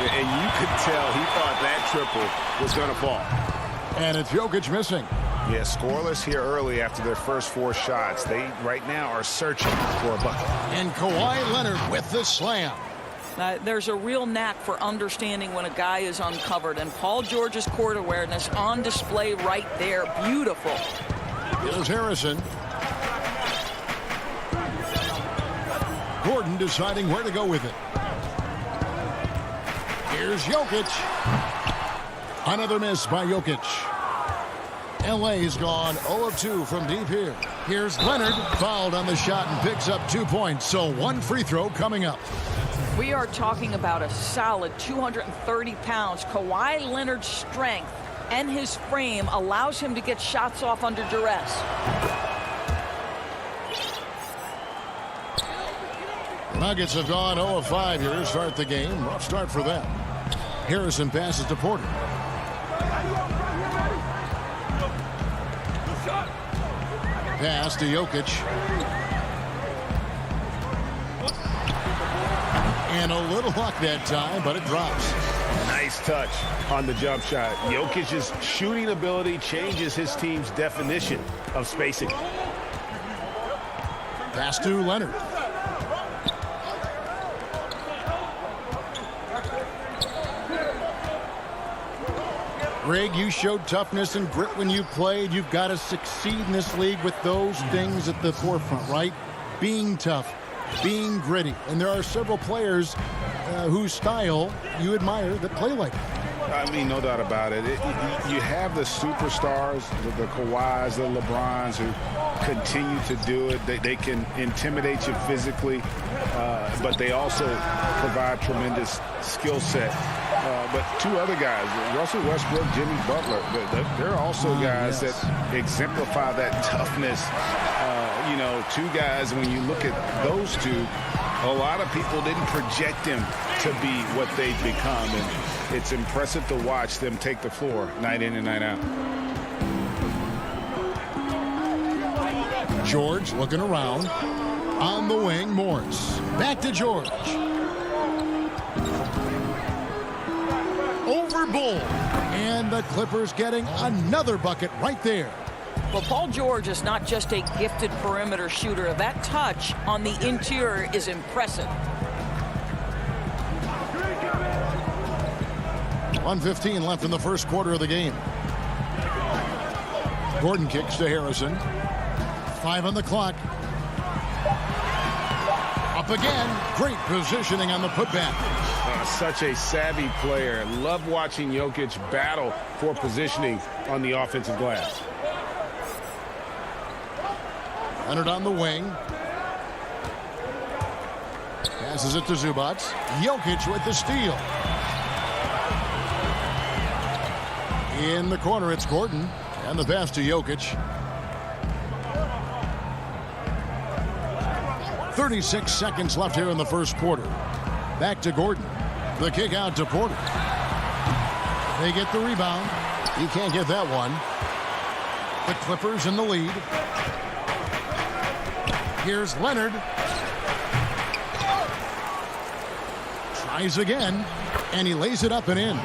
And you could tell he thought that triple was going to fall. And it's Jokic missing. Yeah, scoreless here early after their first 4 shots. They right now are searching for a bucket. And Kawhi Leonard with the slam. There's a real knack for understanding when a guy is uncovered, and Paul George's court awareness on display right there. Beautiful. Here's Harrison. Gordon deciding where to go with it. Here's Jokic. Another miss by Jokic. LA's gone 0 of 2 from deep here. Here's Leonard, fouled on the shot and picks up 2 points. So 1 free throw coming up. We are talking about a solid 230 pounds. Kawhi Leonard's strength and his frame allows him to get shots off under duress. The Nuggets have gone 0 of 5 here to start the game. Rough start for them. Harrison passes to Porter. Pass to Jokic. And a little luck that time, but it drops. Nice touch on the jump shot. Jokic's shooting ability changes his team's definition of spacing. Pass to Leonard. Greg, you showed toughness and grit when you played. You've got to succeed in this league with those things at the forefront, right? Being tough, being gritty. And there are several players whose style you admire that play like that. I mean, no doubt about it. You have the superstars, the Kawhis, the LeBrons, who continue to do it. They can intimidate you physically, but they also provide tremendous skill set. But 2 other guys, Russell Westbrook, Jimmy Butler, they're also guys that exemplify that toughness. 2 guys, when you look at those 2, a lot of people didn't project them to be what they've become. And it's impressive to watch them take the floor night in and night out. George looking around. On the wing, Morris. Back to George. Over Bull. And the Clippers getting another bucket right there. Well, Paul George is not just a gifted perimeter shooter. That touch on the interior is impressive. 1:15 left in the first quarter of the game. Gordon kicks to Harrison. 5 on the clock. Up again. Great positioning on the putback. Such a savvy player. Love watching Jokic battle for positioning on the offensive glass. Leonard on the wing. Passes it to Zubac. Jokic with the steal. In the corner, it's Gordon. And the pass to Jokic. 36 seconds left here in the first quarter. Back to Gordon. The kick out to Porter. They get the rebound. He can't get that one. The Clippers in the lead. Here's Leonard. Tries again, and he lays it up and in.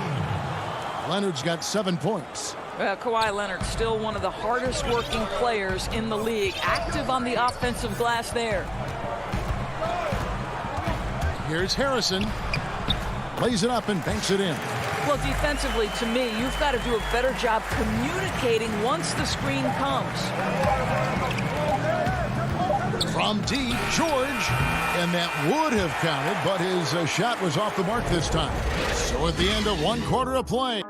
Leonard's got 7 points. Well, Kawhi Leonard, still one of the hardest working players in the league. Active on the offensive glass there. Here's Harrison. Lays it up and banks it in. Well, defensively, to me, you've got to do a better job communicating once the screen comes. From deep, George. And that would have counted, but his shot was off the mark this time. So at the end of 1 quarter of play.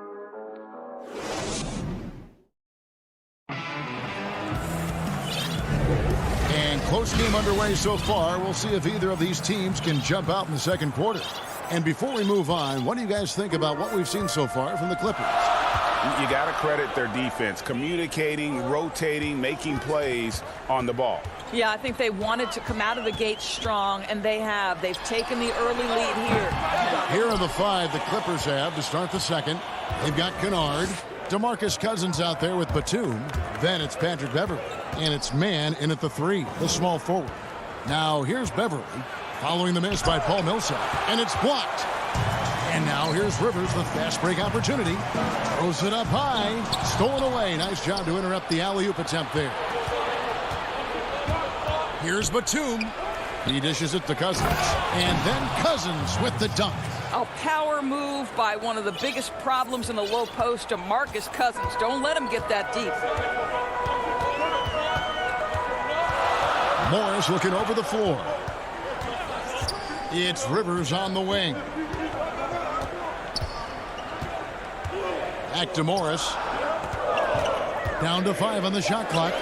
And close game underway so far. We'll see if either of these teams can jump out in the second quarter. And before we move on, what do you guys think about what we've seen so far from the Clippers? You got to credit their defense, communicating, rotating, making plays on the ball. Yeah, I think they wanted to come out of the gate strong, and they have. They've taken the early lead here. Here are the 5 the Clippers have to start the second. They've got Kennard, DeMarcus Cousins out there with Batum. Then it's Patrick Beverley, and it's Mann in at the 3, the small forward. Now here's Beverley, following the miss by Paul Millsap, and it's blocked. And now here's Rivers with fast break opportunity. Throws it up high. Stolen away. Nice job to interrupt the alley-oop attempt there. Here's Batum. He dishes it to Cousins. And then Cousins with the dunk. A power move by one of the biggest problems in the low post, DeMarcus Cousins. Don't let him get that deep. Morris looking over the floor. It's Rivers on the wing. Back to Morris. Down to 5 on the shot clock.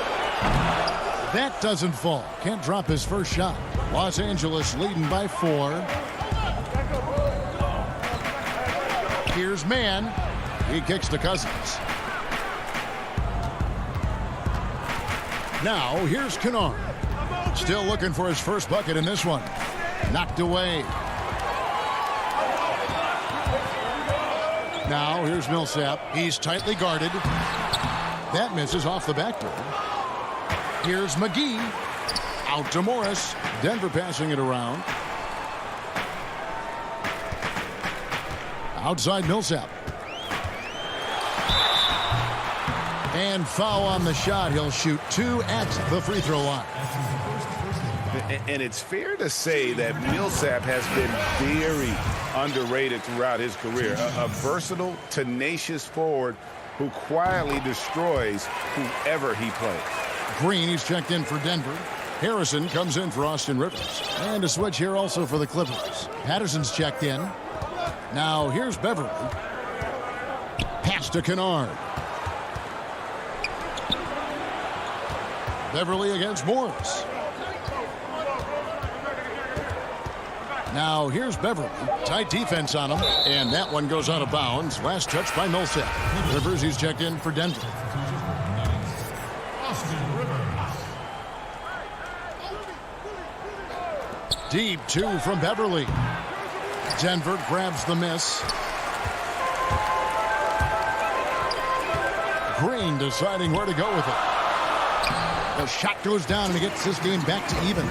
That doesn't fall. Can't drop his first shot. Los Angeles leading by 4. Here's Mann. He kicks to Cousins. Now here's Kennard. Still looking for his first bucket in this one. Knocked away. Now here's Millsap. He's tightly guarded. That misses off the backboard. Here's McGee. Out to Morris. Denver passing it around. Outside Millsap. And foul on the shot. He'll shoot 2 at the free throw line. And it's fair to say that Millsap has been very underrated throughout his career. A versatile, tenacious forward who quietly destroys whoever he plays. Green, he's checked in for Denver. Harrison comes in for Austin Rivers. And a switch here also for the Clippers. Patterson's checked in. Now here's Beverley. Pass to Kennard. Beverley against Morris. Now here's Beverley. Tight defense on him. And that one goes out of bounds. Last touch by Millsap. Rivers, he's checked in for Denver. Deep 2 from Beverley. Denver grabs the miss. Green deciding where to go with it. The shot goes down and he gets this game back to even.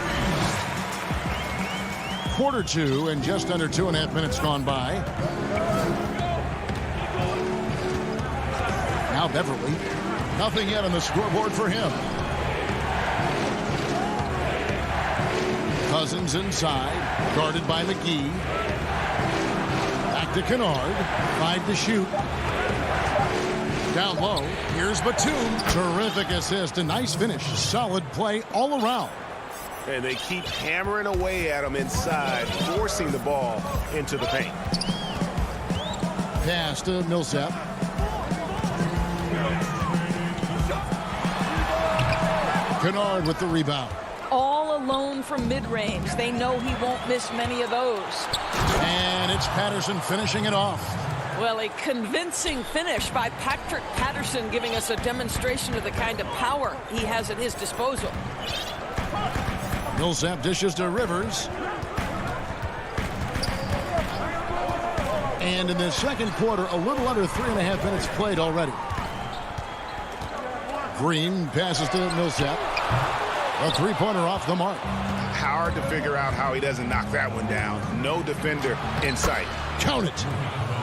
Quarter 2 and just under 2.5 minutes gone by. Now Beverley. Nothing yet on the scoreboard for him. Cousins inside, guarded by McGee. Back to Kennard, 5 to shoot. Down low, here's Batum. Terrific assist, a nice finish. Solid play all around. And they keep hammering away at him inside, forcing the ball into the paint. Pass to Millsap. Kennard with the rebound. All alone from mid-range. They know he won't miss many of those. And it's Patterson finishing it off. Well, a convincing finish by Patrick Patterson, giving us a demonstration of the kind of power he has at his disposal. Millsap dishes to Rivers. And in the second quarter, a little under 3.5 minutes played already. Green passes to Millsap. A three-pointer off the mark. hard to figure out how he doesn't knock that one down. No defender in sight. Count it.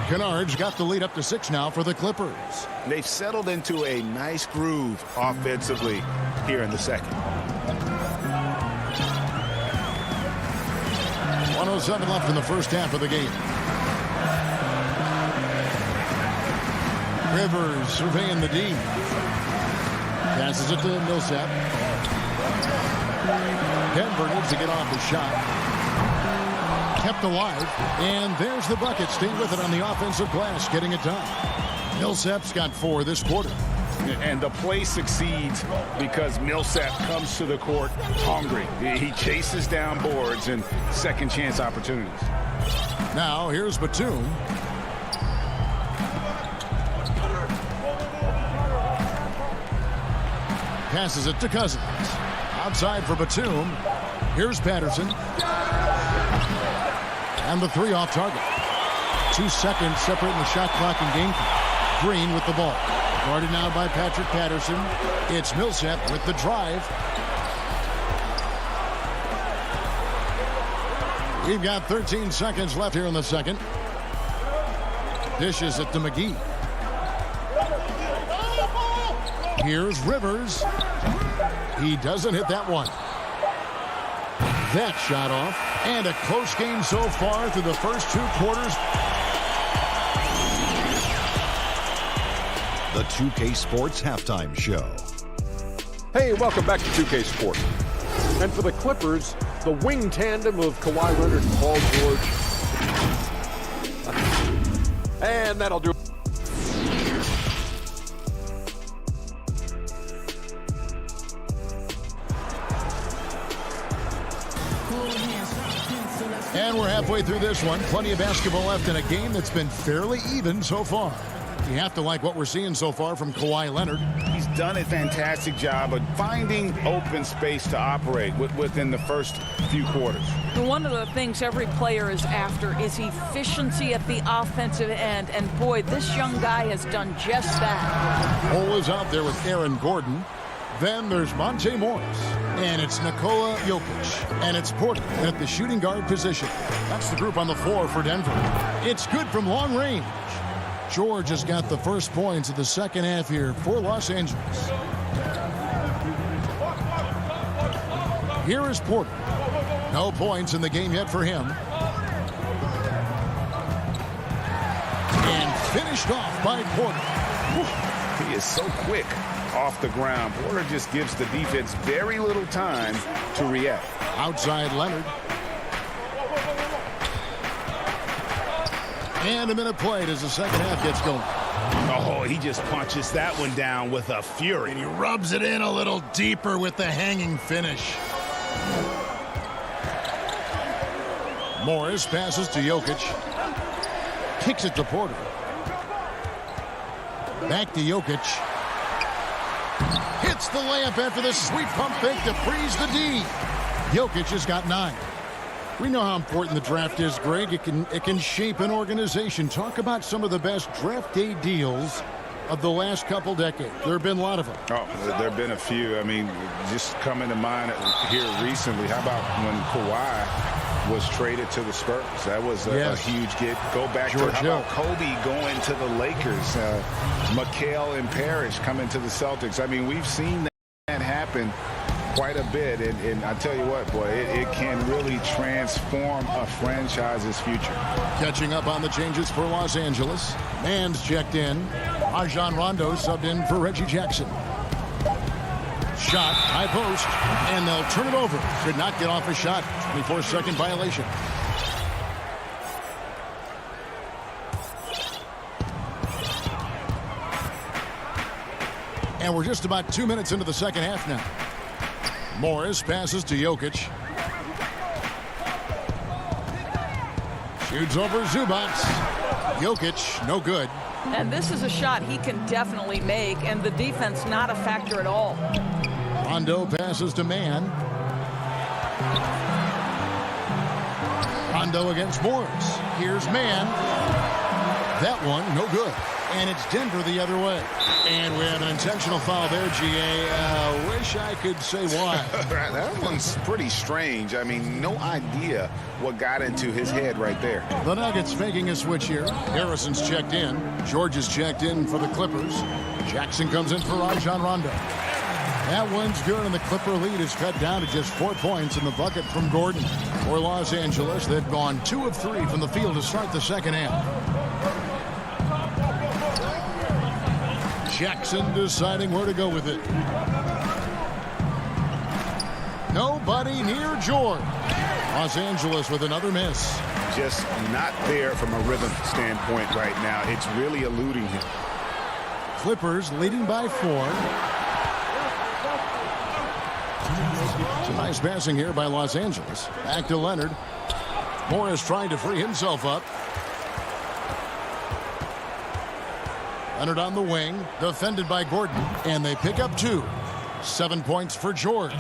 Kennard's got the lead up to 6 now for the Clippers. They've settled into a nice groove offensively here in the second. 1:07 left in the first half of the game. Rivers surveying the D. Passes it to Millsap. Denver needs to get off the shot. Kept alive. And there's the bucket. Staying with it on the offensive glass. Getting it done. Millsap's got 4 this quarter. And the play succeeds because Millsap comes to the court hungry. He chases down boards and second chance opportunities. Now here's Batum. Passes it to Cousins. Outside for Batum. Here's Patterson. And the 3 off target. 2 seconds separating the shot clock and game clock. Green with the ball. Guarded now by Patrick Patterson. It's Millsap with the drive. We've got 13 seconds left here in the second. Dishes it to McGee. Here's Rivers. He doesn't hit that one. That shot off. And a close game so far through the first 2 quarters. The 2K Sports Halftime Show. Hey, welcome back to 2K Sports. And for the Clippers, the wing tandem of Kawhi Leonard and Paul George. And that'll do it. And we're halfway through this one. Plenty of basketball left in a game that's been fairly even so far. You have to like what we're seeing so far from Kawhi Leonard. He's done a fantastic job of finding open space to operate within the first few quarters. One of the things every player is after is efficiency at the offensive end. And boy, this young guy has done just that. Cole is out there with Aaron Gordon. Then there's Monte Morris. And it's Nikola Jokic. And it's Porter at the shooting guard position. That's the group on the floor for Denver. It's good from long range. George has got the first points of the second half here for Los Angeles. Here is Porter. No points in the game yet for him. And finished off by Porter. He is so quick off the ground. Porter just gives the defense very little time to react. Outside Leonard. And a minute played as the second half gets going. Oh, he just punches that one down with a fury. And he rubs it in a little deeper with the hanging finish. Morris passes to Jokic. Kicks it to Porter. Back to Jokic. Hits the layup after the sweet pump fake to freeze the D. Jokic has got 9. We know how important the draft is, Greg. It can shape an organization. Talk about some of the best draft day deals of the last couple decades. There have been a lot of them. Oh, there have been a few. I mean, just coming to mind here recently. How about when Kawhi was traded to the Spurs? That was a huge get. Go back to how about Kobe going to the Lakers? Mikal and Parrish coming to the Celtics. I mean, we've seen that happen quite a bit, and I tell you what, boy, it can really transform a franchise's future. Catching up on the changes for Los Angeles. Mann's checked in. Rajon Rondo subbed in for Reggie Jackson. Shot, high post, and they'll turn it over. Could not get off a shot. 24-second violation. And we're just about 2 minutes into the second half now. Morris passes to Jokic. Shoots over Zubac. Jokic, no good. And this is a shot he can definitely make, and the defense not a factor at all. Rondo passes to Mann. Rondo against Morris. Here's Mann. That one, no good. And it's Denver the other way. And we have an intentional foul there, G.A. Wish I could say why. That one's pretty strange. I mean, no idea what got into his head right there. The Nuggets faking a switch here. Harrison's checked in. George is checked in for the Clippers. Jackson comes in for Rajon Rondo. That one's good, and the Clipper lead is cut down to just 4 points in the bucket from Gordon. For Los Angeles, they've gone 2 of 3 from the field to start the second half. Jackson deciding where to go with it. Nobody near George. Los Angeles with another miss. Just not there from a rhythm standpoint right now. It's really eluding him. Clippers leading by 4. Some nice passing here by Los Angeles. Back to Leonard. Morris trying to free himself up. Leonard on the wing, defended by Gordon, and they pick up 2. 7 points for George.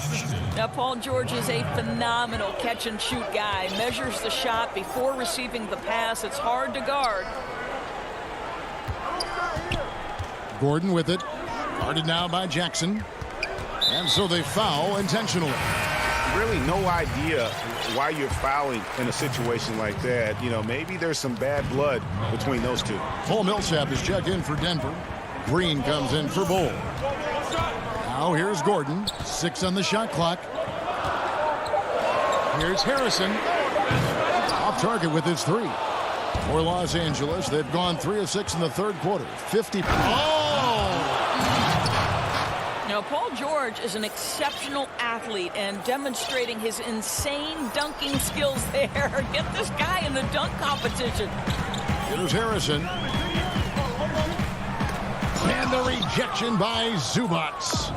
Now, Paul George is a phenomenal catch-and-shoot guy. Measures the shot before receiving the pass. It's hard to guard. Gordon with it. Guarded now by Jackson. And so they foul intentionally. Really no idea why you're fouling in a situation like that. You know, maybe there's some bad blood between those two. Paul Millsap is checked in for Denver. Green comes in for Bull. Now here's Gordon. 6 on the shot clock. Here's Harrison. Off target with his 3. For Los Angeles, they've gone 3 of 6 in the third quarter. 50. Now, Paul George is an exceptional athlete and demonstrating his insane dunking skills there. Get this guy in the dunk competition. Here's Harrison. And the rejection by Zubats.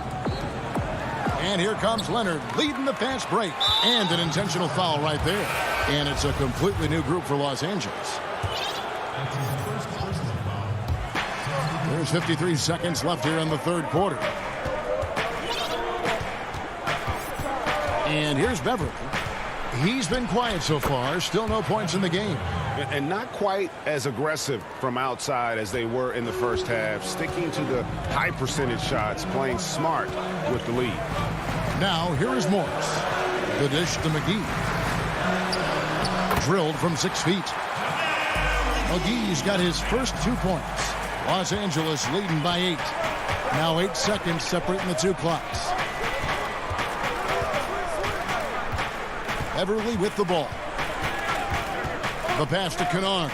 And here comes Leonard leading the fast break. And an intentional foul right there. And it's a completely new group for Los Angeles. There's 53 seconds left here in the third quarter. And here's Beverly. He's been quiet so far. Still no points in the game. And not quite as aggressive from outside as they were in the first half. Sticking to the high percentage shots. Playing smart with the lead. Now, here is Morris. The dish to McGee. Drilled from 6 feet. McGee's got his first 2 points. Los Angeles leading by 8. Now 8 seconds separating the 2 clocks. Everly with the ball. The pass to Kennard.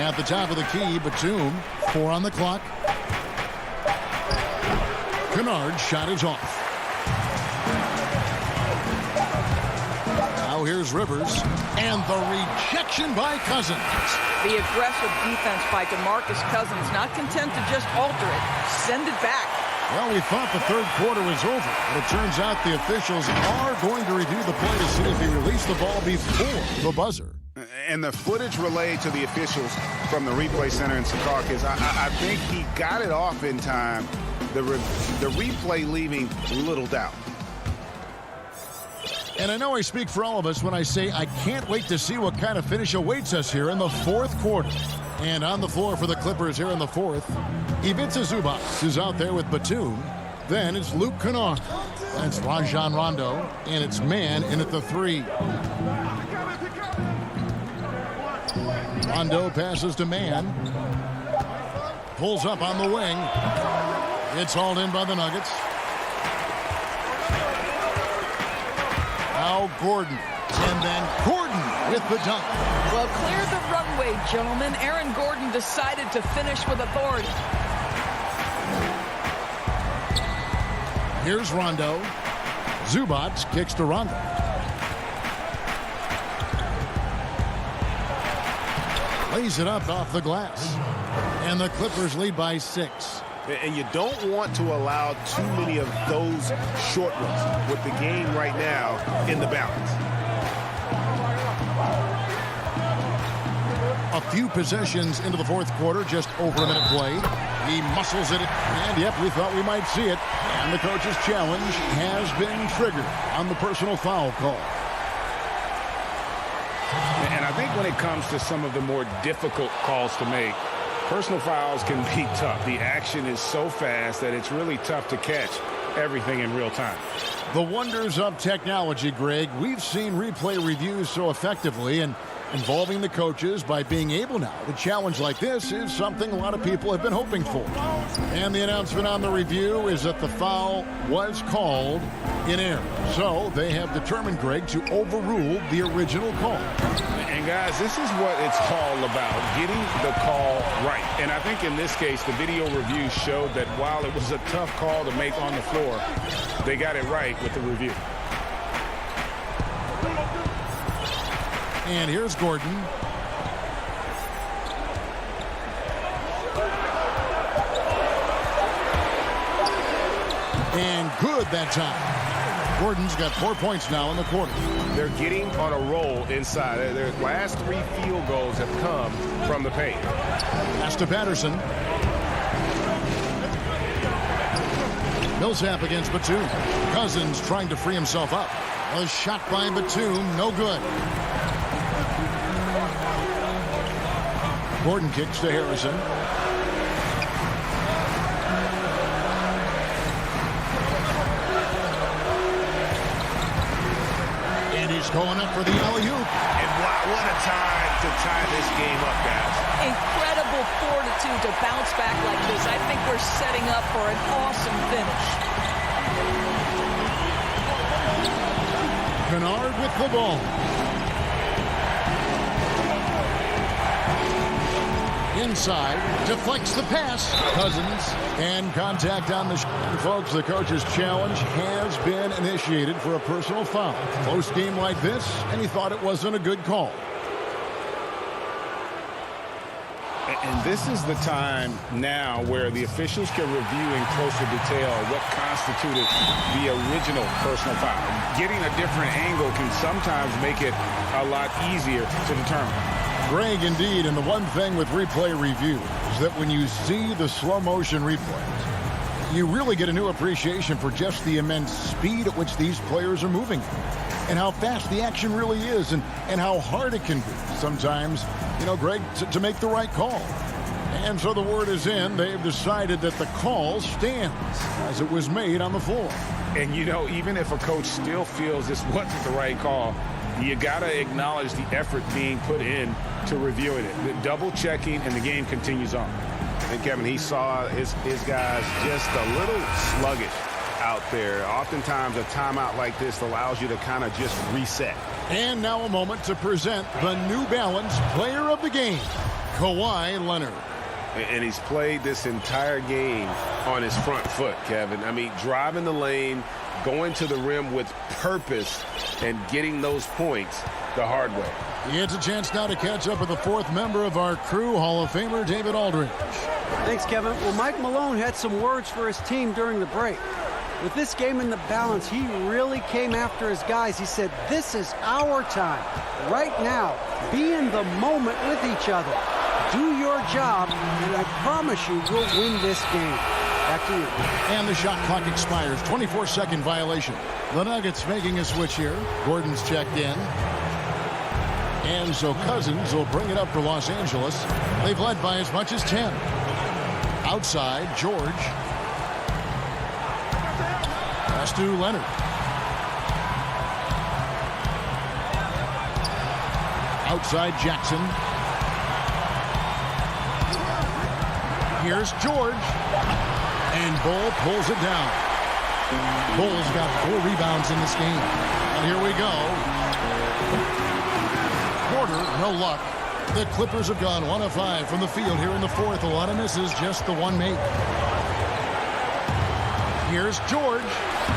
At the top of the key, Batum. 4 on the clock. Kennard's shot is off. Now here's Rivers. And the rejection by Cousins. The aggressive defense by DeMarcus Cousins, not content to just alter it. Send it back. Well, we thought the third quarter was over, but it turns out the officials are going to review the play to see if he released the ball before the buzzer. And the footage relayed to the officials from the replay center in Secaucus, I think he got it off in time. The replay leaving little doubt. And I know I speak for all of us when I say I can't wait to see what kind of finish awaits us here in the fourth quarter. And on the floor for the Clippers here in the fourth, Ivica Zubac is out there with Batum. Then it's Luke Kennard. That's Rajon Rondo. And it's Mann in at the 3. Rondo passes to Mann. Pulls up on the wing. It's hauled in by the Nuggets. Now Gordon. And then Gordon with the dunk. Well, clear the runway, gentlemen. Aaron Gordon decided to finish with authority. Here's Rondo. Zubac kicks to Rondo. Lays it up off the glass. And the Clippers lead by 6. And you don't want to allow too many of those short ones with the game right now in the balance. A few possessions into the fourth quarter, just over a minute played. He muscles it, and yep, we thought we might see it. And the coach's challenge has been triggered on the personal foul call. And And I think when it comes to some of the more difficult calls to make, personal fouls can be tough. The action is so fast that it's really tough to catch everything in real time. The wonders of technology, Greg. We've seen replay reviews so effectively, and involving the coaches by being able now to challenge like this is something a lot of people have been hoping for. And the announcement on the review is that the foul was called in error. So they have determined, Greg, to overrule the original call. And guys, this is what it's all about, getting the call right. And I think in this case, the video review showed that while it was a tough call to make on the floor, they got it right with the review. And here's Gordon. And good that time. Gordon's got 4 points now in the quarter. They're getting on a roll inside. Their last 3 field goals have come from the paint. Pass to Patterson. Millsap against Batum. Cousins trying to free himself up. A shot by Batum, no good. Gordon kicks to Harrison. And he's going up for the alley-oop. And what a time to tie this game up, guys. Incredible fortitude to bounce back like this. I think we're setting up for an awesome finish. Kennard with the ball. Inside, deflects the pass. Cousins, and contact on the shot. Folks, the coach's challenge has been initiated for a personal foul. Close game like this, and he thought it wasn't a good call. And this is the time now where the officials can review in closer detail what constituted the original personal foul. Getting a different angle can sometimes make it a lot easier to determine. Greg, indeed, and the one thing with replay review is that when you see the slow motion replays, you really get a new appreciation for just the immense speed at which these players are moving and how fast the action really is and how hard it can be sometimes, you know, Greg, to make the right call. And so the word is in. They've decided that the call stands as it was made on the floor. And, you know, even if a coach still feels this wasn't the right call, you got to acknowledge the effort being put in to reviewing it. The double checking, and the game continues on. And, Kevin, he saw his guys just a little sluggish out there. Oftentimes, a timeout like this allows you to kind of just reset. And now a moment to present the New Balance Player of the Game, Kawhi Leonard. And he's played this entire game on his front foot, Kevin. I mean, driving the lane, going to the rim with purpose, and getting those points the hard way. He gets a chance now to catch up with the fourth member of our crew, Hall of Famer David Aldridge. Thanks, Kevin. Well, Mike Malone had some words for his team during the break. With this game in the balance, he really came after his guys. He said, this is our time. Right now, be in the moment with each other. Do your job, and I promise you we'll win this game. Back to you. And the shot clock expires. 24-second violation. The Nuggets making a switch here. Gordon's checked in. And so Cousins will bring it up for Los Angeles. They've led by as much as 10. Outside, George. Pass to Leonard. Outside, Jackson. Here's George. And Bull pulls it down. Bull's got 4 rebounds in this game. And here we go. Porter, no luck. The Clippers have gone 1 of 5 from the field here in the fourth. A lot of misses, just the one make. Here's George.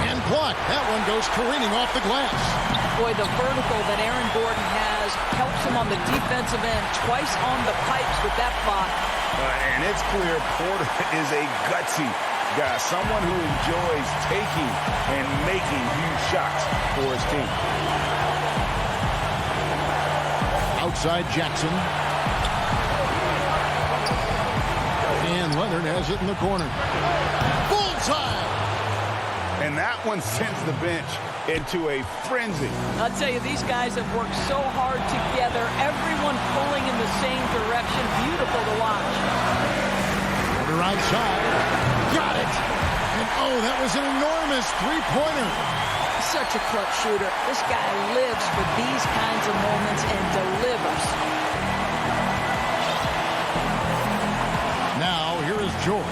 And blocked. That one goes careening off the glass. Boy, the vertical that Aaron Gordon has helps him on the defensive end. Twice on the pipes with that block. And it's clear Porter is a gutsy guy, someone who enjoys taking and making huge shots for his team. Outside Jackson. And Leonard has it in the corner. Bullseye! And that one sends the bench into a frenzy. I'll tell you, these guys have worked so hard together, everyone pulling in the same direction. Beautiful to watch. Porter outside. Got it. And oh, that was an enormous three-pointer. Such a clutch shooter. This guy lives for these kinds of moments and delivers. Now, here is George.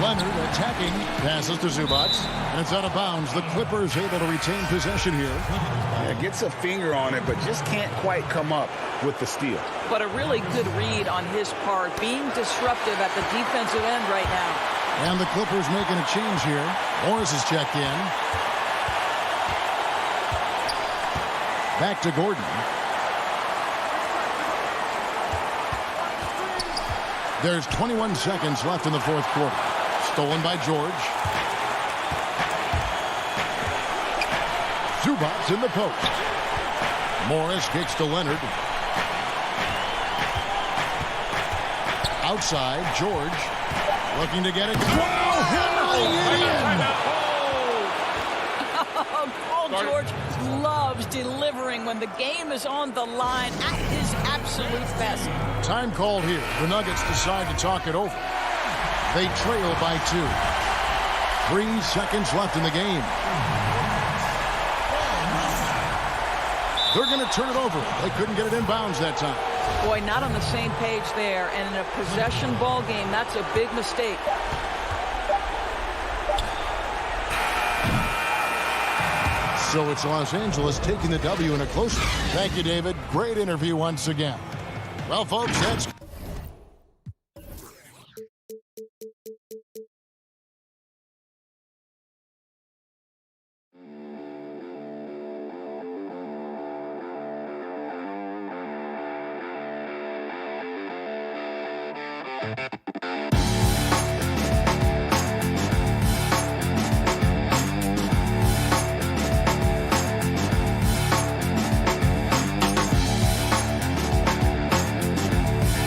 Leonard attacking, passes to Zubac, and it's out of bounds. The Clippers able to retain possession here. Yeah, gets a finger on it, but just can't quite come up with the steal. But a really good read on his part, being disruptive at the defensive end right now. And the Clippers making a change here. Morris is checked in. Back to Gordon. There's 21 seconds left in the fourth quarter. Stolen by George. Zubac in the post. Morris kicks to Leonard. Outside, George looking to get it. Wow, hammering it in. Paul George loves delivering when the game is on the line at his absolute best. Time called here. The Nuggets decide to talk it over. They trail by 2. 3 seconds left in the game. They're going to turn it over. They couldn't get it in bounds that time. Boy, not on the same page there. And in a possession ball game, that's a big mistake. So it's Los Angeles taking the W in a close one. Thank you, David. Great interview once again. Well, folks, that's...